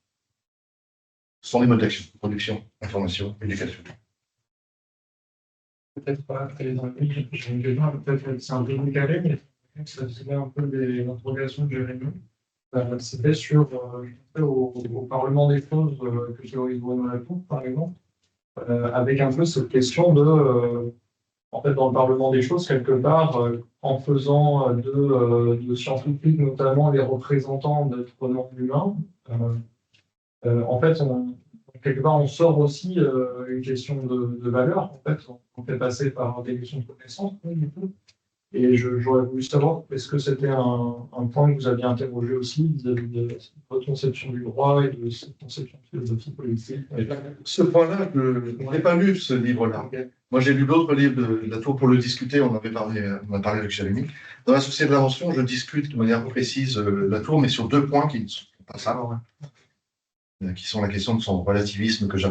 Ce sont les modes d'action, production, information, éducation. Peut-être pas très dans le peut-être c'est un peu décalé, mais ça faisait un peu l'interrogation de Jérémy. C'était sur au Parlement des choses que théorise Bruno Latour, par exemple, avec un peu cette question de en fait, dans le Parlement des choses, quelque part, en faisant de scientifiques, notamment les représentants d'êtres non humains, en fait, quelque part, on sort aussi une question de valeur. En fait, on fait passer par des questions de connaissance, du coup. Et j'aurais voulu savoir, est-ce que c'était un point que vous aviez interrogé aussi vis-à-vis de votre conception du droit et de cette conception de philosophie politique? Ce point-là, je n'ai pas lu ce livre-là. Moi, j'ai lu d'autres livres de Latour pour le discuter. On a parlé avec Jérémy. Dans la Société de l'invention, je discute de manière précise Latour, mais sur deux points qui ne sont pas ça, qui sont la question de son relativisme que je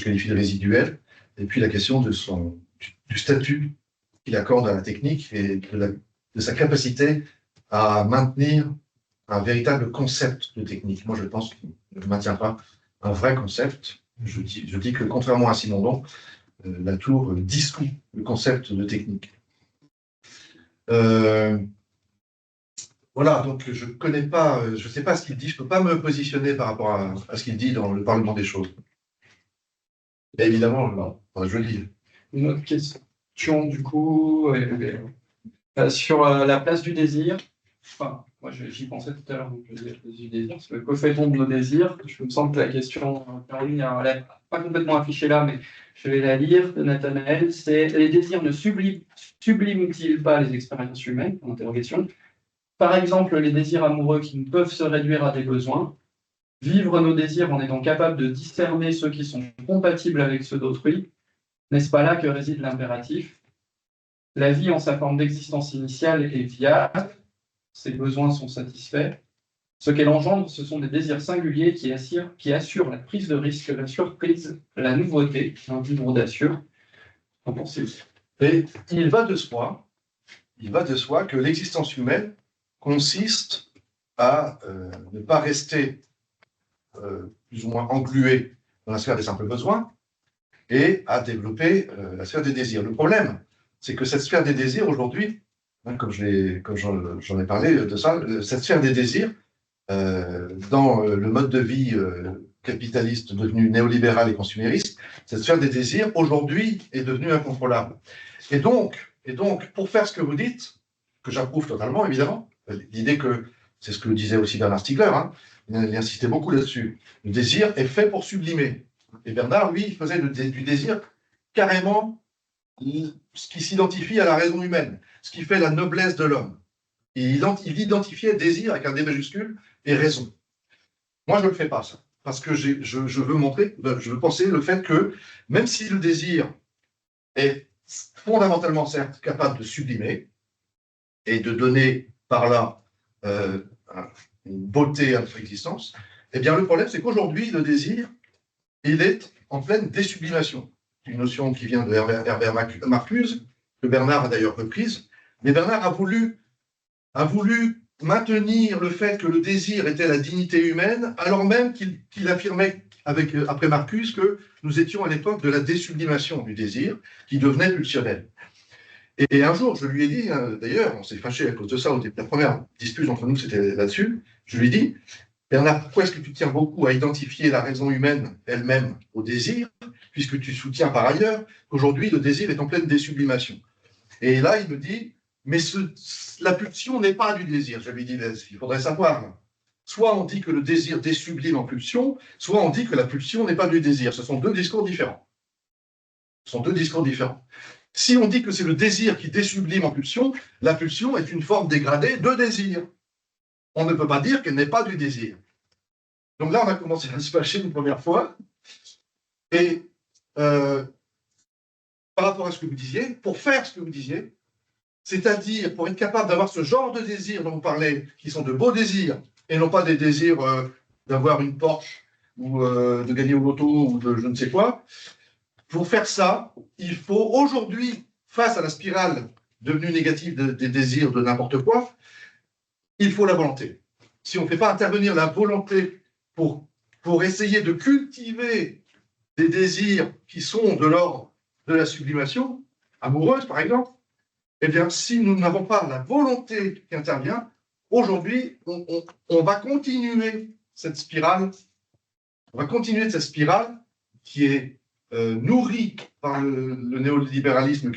qualifie de résiduel, et puis la question du statut qu'il accorde à la technique et de sa capacité à maintenir un véritable concept de technique. Moi, je pense qu'il ne maintient pas un vrai concept. Je dis que, contrairement à Simondon, Latour dissout le concept de technique. Voilà, donc je ne connais pas, je ne sais pas ce qu'il dit, je ne peux pas me positionner par rapport à ce qu'il dit dans le Parlement des choses. Et évidemment, je le dis. Une autre question, du coup, sur la place du désir. Enfin, moi, j'y pensais tout à l'heure, donc je vais dire la place du désir, parce que que fait-on de nos désirs? Je me sens que la question, Caroline, elle n'est pas complètement affichée là, mais je vais la lire de Nathanaël. C'est: les désirs ne subliment-ils pas les expériences humaines? Interrogation. Par exemple, les désirs amoureux qui ne peuvent se réduire à des besoins. Vivre nos désirs en étant capable de discerner ceux qui sont compatibles avec ceux d'autrui. N'est-ce pas là que réside l'impératif? La vie en sa forme d'existence initiale est viable, ses besoins sont satisfaits. Ce qu'elle engendre, ce sont des désirs singuliers qui assurent la prise de risque, la surprise, la nouveauté, un vivre audacieux. Qu'en pensez-vous? Et il va de soi que l'existence humaine consiste à ne pas rester plus ou moins englué dans la sphère des simples besoins et à développer la sphère des désirs. Le problème, c'est que cette sphère des désirs aujourd'hui, hein, comme j'en ai parlé de ça, cette sphère des désirs, dans le mode de vie capitaliste devenu néolibéral et consumériste, cette sphère des désirs aujourd'hui est devenue incontrôlable. Et donc, pour faire ce que vous dites, que j'approuve totalement, évidemment, l'idée que, c'est ce que disait aussi Bernard Stiegler, hein, il insistait beaucoup là-dessus, le désir est fait pour sublimer. Et Bernard, lui, il faisait du désir carrément ce qui s'identifie à la raison humaine, ce qui fait la noblesse de l'homme. Il identifiait désir avec un D majuscule et raison. Moi, je ne le fais pas, ça, parce que je veux penser le fait que, même si le désir est fondamentalement, certes, capable de sublimer et de donner par là une beauté à notre existence, eh bien, le problème, c'est qu'aujourd'hui, le désir, il est en pleine désublimation. Une notion qui vient de Herbert Marcuse, que Bernard a d'ailleurs reprise, mais Bernard a voulu a voulu maintenir le fait que le désir était la dignité humaine, alors même qu'il affirmait après Marcus que nous étions à l'époque de la désublimation du désir qui devenait pulsionnel. Et un jour, je lui ai dit, d'ailleurs, on s'est fâché à cause de ça, la première dispute entre nous, c'était là-dessus, je lui ai dit, Bernard, pourquoi est-ce que tu tiens beaucoup à identifier la raison humaine elle-même au désir, puisque tu soutiens par ailleurs qu'aujourd'hui, le désir est en pleine désublimation? Et là, il me dit, mais la pulsion n'est pas du désir. Je lui ai dit, il faudrait savoir. Soit on dit que le désir désublime en pulsion, soit on dit que la pulsion n'est pas du désir. Ce sont deux discours différents. Ce sont deux discours différents. Si on dit que c'est le désir qui désublime en pulsion, la pulsion est une forme dégradée de désir. On ne peut pas dire qu'elle n'est pas du désir. Donc là, on a commencé à se fâcher une première fois. Et par rapport à ce que vous disiez, pour faire ce que vous disiez, c'est-à-dire pour être capable d'avoir ce genre de désirs dont vous parlez, qui sont de beaux désirs, et non pas des désirs d'avoir une Porsche, ou de gagner au loto, ou de je ne sais quoi, pour faire ça, il faut aujourd'hui, face à la spirale devenue négative des désirs de n'importe quoi, il faut la volonté. Si on ne fait pas intervenir la volonté pour essayer de cultiver des désirs qui sont de l'ordre de la sublimation, amoureuse par exemple, eh bien, si nous n'avons pas la volonté qui intervient, aujourd'hui, on va continuer cette spirale, qui est nourrie par le néolibéralisme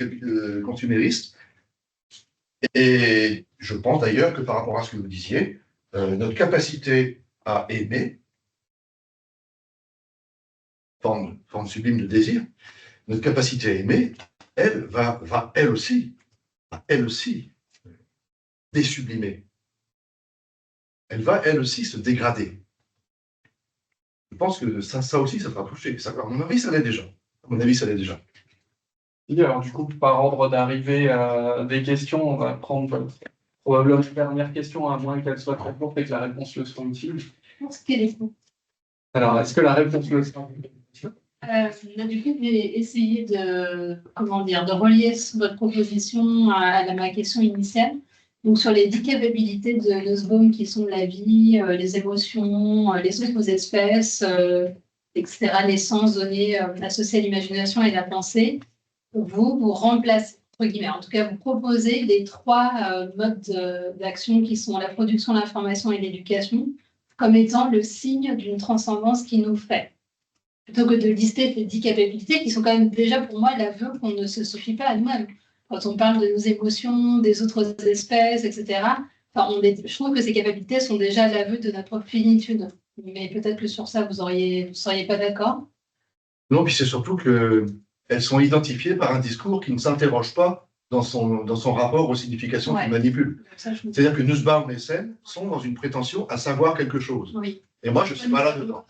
consumériste. Et je pense d'ailleurs que par rapport à ce que vous disiez, notre capacité à aimer, forme sublime de désir, notre capacité à aimer, elle va elle aussi désublimer. Elle va elle aussi se dégrader. Je pense que ça aussi, ça sera touché. Ça, à mon avis, ça l'est déjà. Et alors, du coup, par ordre d'arrivée à des questions, on va prendre probablement la dernière question, à moins qu'elle soit très courte et que la réponse le soit utile. Je pense qu'elle est courte. Alors, est-ce que la réponse le sera utile? Du coup, je vais essayer de relier votre proposition à ma question initiale. Donc, sur les 10 capacités de Nussbaum qui sont la vie, les émotions, les autres espèces, etc., les sens donnés associés à l'imagination et la pensée, vous remplacez, entre guillemets, en tout cas, vous proposez les 3 modes d'action qui sont la production, l'information et l'éducation, comme étant le signe d'une transcendance qui nous fait. Plutôt que de lister les 10 capacités qui sont quand même déjà pour moi l'aveu qu'on ne se suffit pas à nous-mêmes. Quand on parle de nos émotions, des autres espèces, etc., je trouve que ces capacités sont déjà l'aveu de notre finitude. Mais peut-être que sur ça, vous ne seriez pas d'accord. Non, puis c'est surtout qu'elles sont identifiées par un discours qui ne s'interroge pas dans son rapport aux significations qu'il manipule. C'est-à-dire que Nussbaum et Sen sont dans une prétention à savoir quelque chose. Oui. Et moi, je ne suis pas là-dedans.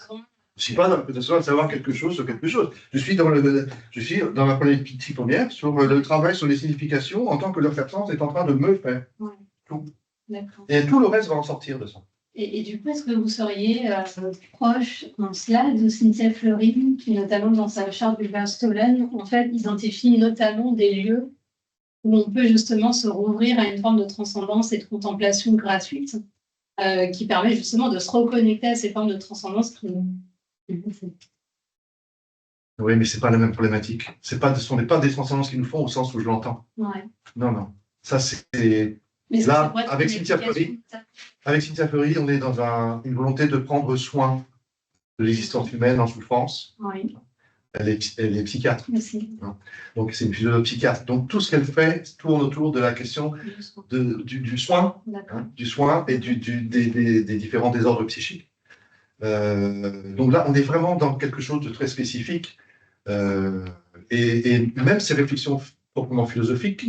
Je ne suis pas dans la prétention à savoir quelque chose sur quelque chose. Je suis dans ma politique première sur le travail sur les significations en tant que leur sens est en train de me faire. Ouais. Tout. D'accord. Et tout le reste va en sortir de ça. Et du coup, est-ce que vous seriez proche en cela de Cynthia Fleury, qui notamment dans sa charte du Stolen, en fait, identifie notamment des lieux où on peut justement se rouvrir à une forme de transcendance et de contemplation gratuite, qui permet justement de se reconnecter à ces formes de transcendance qui Oui, mais ce n'est pas la même problématique. Ce ne sont pas des transcendances qui nous font au sens où je l'entends. Ouais. Non. Ça, c'est... Là, avec Cynthia Fleury, on est dans une volonté de prendre soin de l'existence humaine en souffrance. Oui. Elle est psychiatre. Aussi. Donc, c'est une philosophe psychiatre. Donc, tout ce qu'elle fait tourne autour de la question du soin, du soin et des différents désordres psychiques. Donc là, on est vraiment dans quelque chose de très spécifique. Et même ces réflexions proprement philosophiques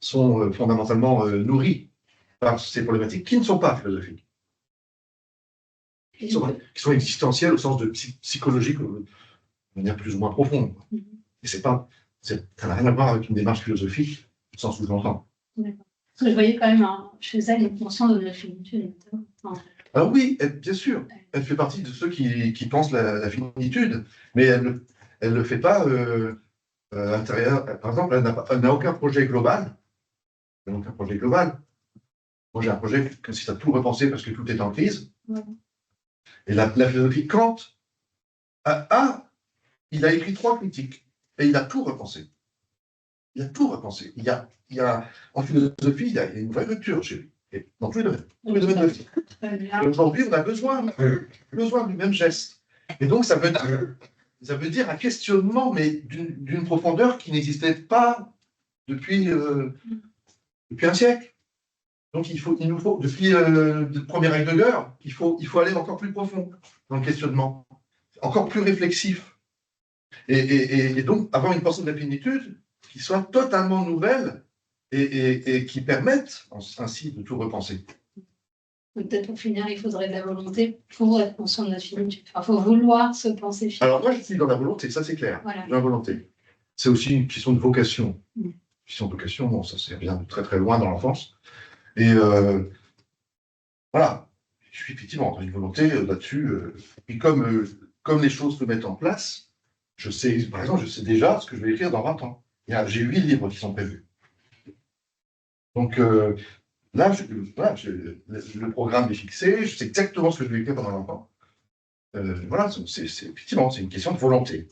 sont fondamentalement nourries par ces problématiques qui ne sont pas philosophiques, qui sont existentielles au sens de psychologique de manière plus ou moins profonde. Et ça n'a rien à voir avec une démarche philosophique au sens où je l'entends. D'accord. Parce que je voyais quand même chez elle une conscience de la finitude. Alors oui, bien sûr, elle fait partie de ceux qui pensent la finitude, mais elle ne le fait pas intérieur. Par exemple, elle n'a aucun projet global. Moi, j'ai un projet que si tu as tout repensé parce que tout est en crise. Ouais. Et la philosophie Kant, il a écrit 3 critiques et il a tout repensé. Il a tout repensé. En philosophie, il y a une vraie rupture chez lui. Et dans tous les domaines. Tous les domaines de la vie. Et aujourd'hui, on a besoin du même geste. Et donc, ça veut dire un questionnement, mais d'une profondeur qui n'existait pas depuis un siècle. Donc, il nous faut, depuis le premier Heidegger, il faut aller encore plus profond dans le questionnement, encore plus réflexif. Et donc, avoir une pensée de la plénitude qui soit totalement nouvelle et qui permette ainsi de tout repenser. Peut-être pour finir, il faudrait de la volonté pour être conscient de la finitude. Enfin, il faut vouloir se penser finitude. Alors moi, je suis dans la volonté, ça c'est clair. Voilà. J'ai la volonté. C'est aussi une question de vocation. Une question de vocation, bon, ça vient de très très loin dans l'enfance. Et voilà, je suis effectivement dans une volonté là-dessus. Et comme les choses se mettent en place, je sais, par exemple, je sais déjà ce que je vais écrire dans 20 ans. J'ai 8 livres qui sont prévus. Donc là, le programme est fixé, je sais exactement ce que je vais écrire pendant 20 ans. Voilà, effectivement, c'est une question de volonté.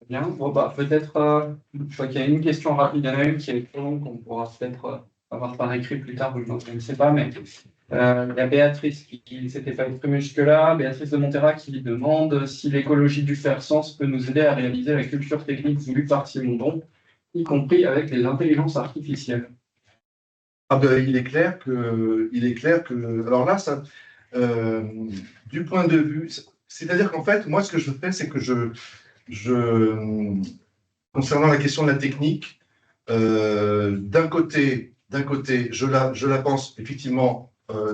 Bien, bon, bah, peut-être, je crois qu'il y a une question rapide, il y en a une qui est trop longue qu'on pourra peut-être avoir par écrit plus tard, je ne sais pas, mais il y a Béatrice qui ne s'était pas exprimée jusque-là, Béatrice de Montera qui demande si l'écologie du faire sens peut nous aider à réaliser la culture technique voulue par Simondon, y compris avec les intelligences artificielles. Ah ben, il est clair que, alors là, ça, du point de vue, c'est-à-dire qu'en fait, moi, ce que je fais, c'est que concernant la question de la technique, d'un côté, je la pense effectivement à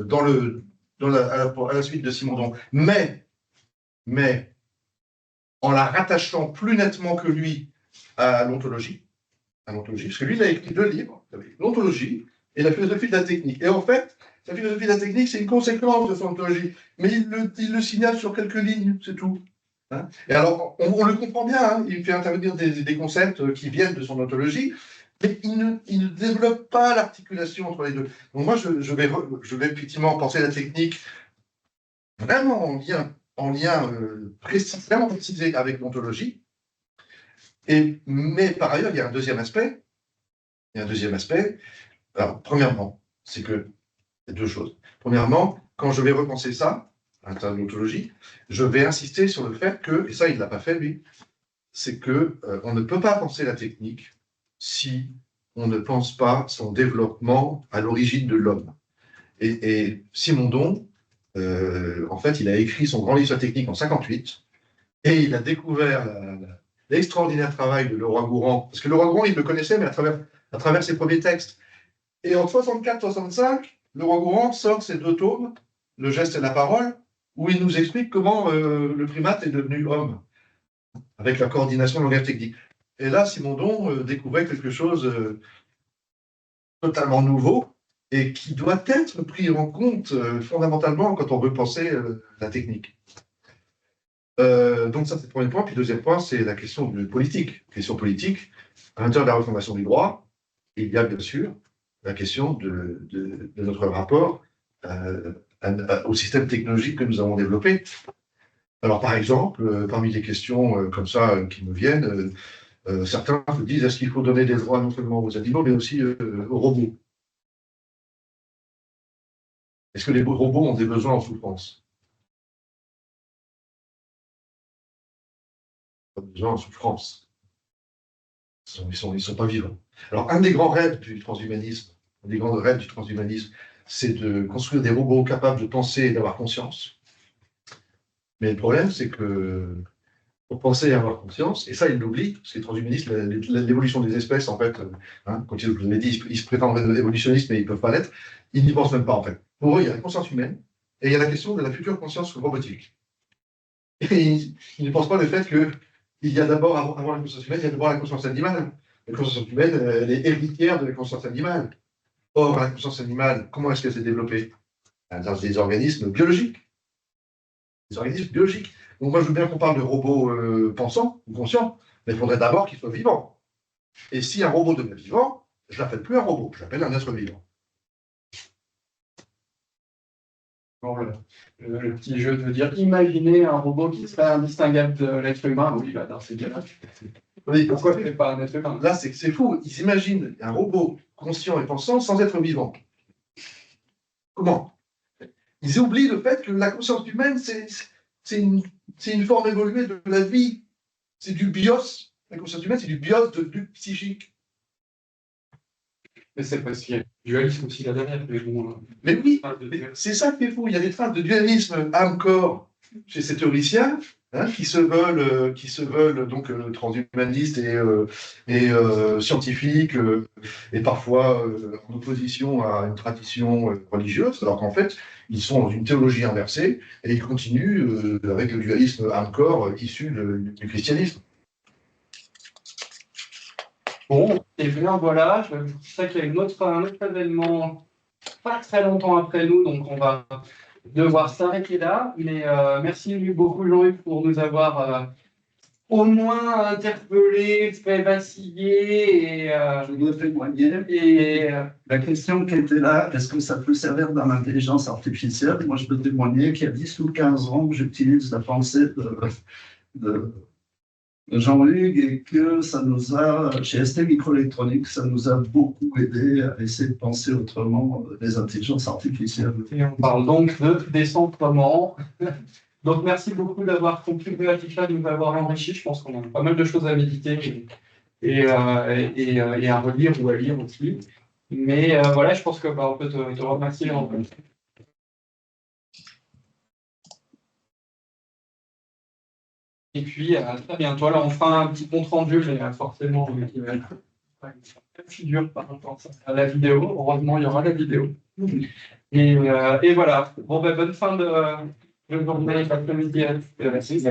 la suite de Simondon, mais en la rattachant plus nettement que lui à l'ontologie, parce que lui, il a écrit 2 livres, l'ontologie et la philosophie de la technique. Et en fait, la philosophie de la technique, c'est une conséquence de son ontologie, mais il le signale sur quelques lignes, c'est tout. Hein. Et alors, on le comprend bien, hein, il fait intervenir des concepts qui viennent de son ontologie, mais il ne développe pas l'articulation entre les deux. Donc moi, je vais effectivement penser la technique vraiment en lien précis, vraiment précisé avec l'ontologie. Mais par ailleurs, il y a un deuxième aspect. Alors, premièrement, c'est que il y a 2 choses. Premièrement, quand je vais repenser ça, à l'intérieur de l'ontologie, je vais insister sur le fait que, et ça, il ne l'a pas fait, lui, c'est que on ne peut pas penser la technique si on ne pense pas son développement à l'origine de l'homme. Et Simondon, en fait, il a écrit son grand livre sur la technique en 58, et il a découvert l'extraordinaire travail de Leroi-Gourhan, parce que Leroi-Gourhan, il le connaissait, mais à travers ses premiers textes. Et en 64-65, Leroi-Gourhan sort ses 2 tomes, Le geste et la parole, où il nous explique comment le primate est devenu homme, avec la coordination de langage technique. Et là, Simondon découvrait quelque chose totalement nouveau et qui doit être pris en compte fondamentalement quand on veut penser la technique. Donc ça, c'est le premier point. Puis le deuxième point, c'est la question politique. Question politique, à l'intérieur de la refondation du droit, il y a bien sûr la question de notre rapport au système technologique que nous avons développé. Alors, par exemple, parmi les questions comme ça qui me viennent, certains se disent, est-ce qu'il faut donner des droits non seulement aux animaux, mais aussi aux robots? Est-ce que les robots ont des besoins en souffrance? Pas de besoin en souffrance. Ils sont pas vivants. Alors, un des grands rêves du transhumanisme, c'est de construire des robots capables de penser et d'avoir conscience. Mais le problème, c'est que pour penser et avoir conscience, et ça, ils l'oublient, parce que les transhumanistes, l'évolution des espèces, en fait, quand je vous l'ai dit, ils se prétendent évolutionnistes, mais ils ne peuvent pas l'être, ils n'y pensent même pas, en fait. Pour eux, il y a la conscience humaine, et il y a la question de la future conscience robotique. Et ils ne pensent pas le fait qu'il y a d'abord, avant la conscience humaine, il y a d'abord la conscience animale. La conscience humaine, elle est héritière de la conscience animale. Or, la conscience animale, comment est-ce qu'elle s'est développée? Dans des organismes biologiques. Des organismes biologiques. Donc moi, je veux bien qu'on parle de robots pensants ou conscients, mais il faudrait d'abord qu'ils soient vivants. Et si un robot devient vivant, Je l'appelle plus un robot, je l'appelle un être vivant. Bon, le petit jeu de dire imaginer un robot qui serait indistinguable de l'être humain. Oui, bah, dans ces cas-là, Oui, pourquoi c'est pas un être humain? là, c'est fou. Ils imaginent un robot conscient et pensant sans être vivant. Comment? Ils oublient le fait que la conscience humaine, c'est une forme évoluée de la vie. C'est du bios. La conscience humaine, c'est du bios, du psychique. Mais c'est parce qu'il y a du dualisme aussi là derrière. Mais bon, Mais oui, mais c'est ça qui est fou. Il y a des traces de dualisme âme-corps chez ces théoriciens, hein, qui se veulent donc transhumanistes et scientifiques, et parfois en opposition à une tradition religieuse, alors qu'en fait, ils sont dans une théologie inversée et ils continuent avec le dualisme âme-corps issu du christianisme. bon, et bien voilà, je sais qu'il y a un autre événement pas très longtemps après nous, donc on va devoir s'arrêter là. Mais merci beaucoup Jean-Hugues pour nous avoir au moins interpellé, fait vaciller Je voudrais témoigner. et La question qui était là, est-ce que ça peut servir dans l'intelligence artificielle? Moi, je peux témoigner qu'il y a 10 ou 15 ans que j'utilise la pensée de Jean-Hugues et que ça nous a, chez ST Microélectronique, ça nous a beaucoup aidé à essayer de penser autrement les intelligences artificielles. on parle donc de décentrement. Donc merci beaucoup d'avoir contribué à tout ça, de nous avoir enrichi. Je pense qu'on a pas mal de choses à méditer et à relire ou à lire aussi. Mais voilà, je pense que on peut te remercier en fait. Et puis à très bientôt. Alors on fera un petit compte rendu, mais forcément qui va être une figure par rapport à la vidéo. Heureusement, il y aura la vidéo. Et voilà. Bon, bonne fin de journée, après-midi. Merci.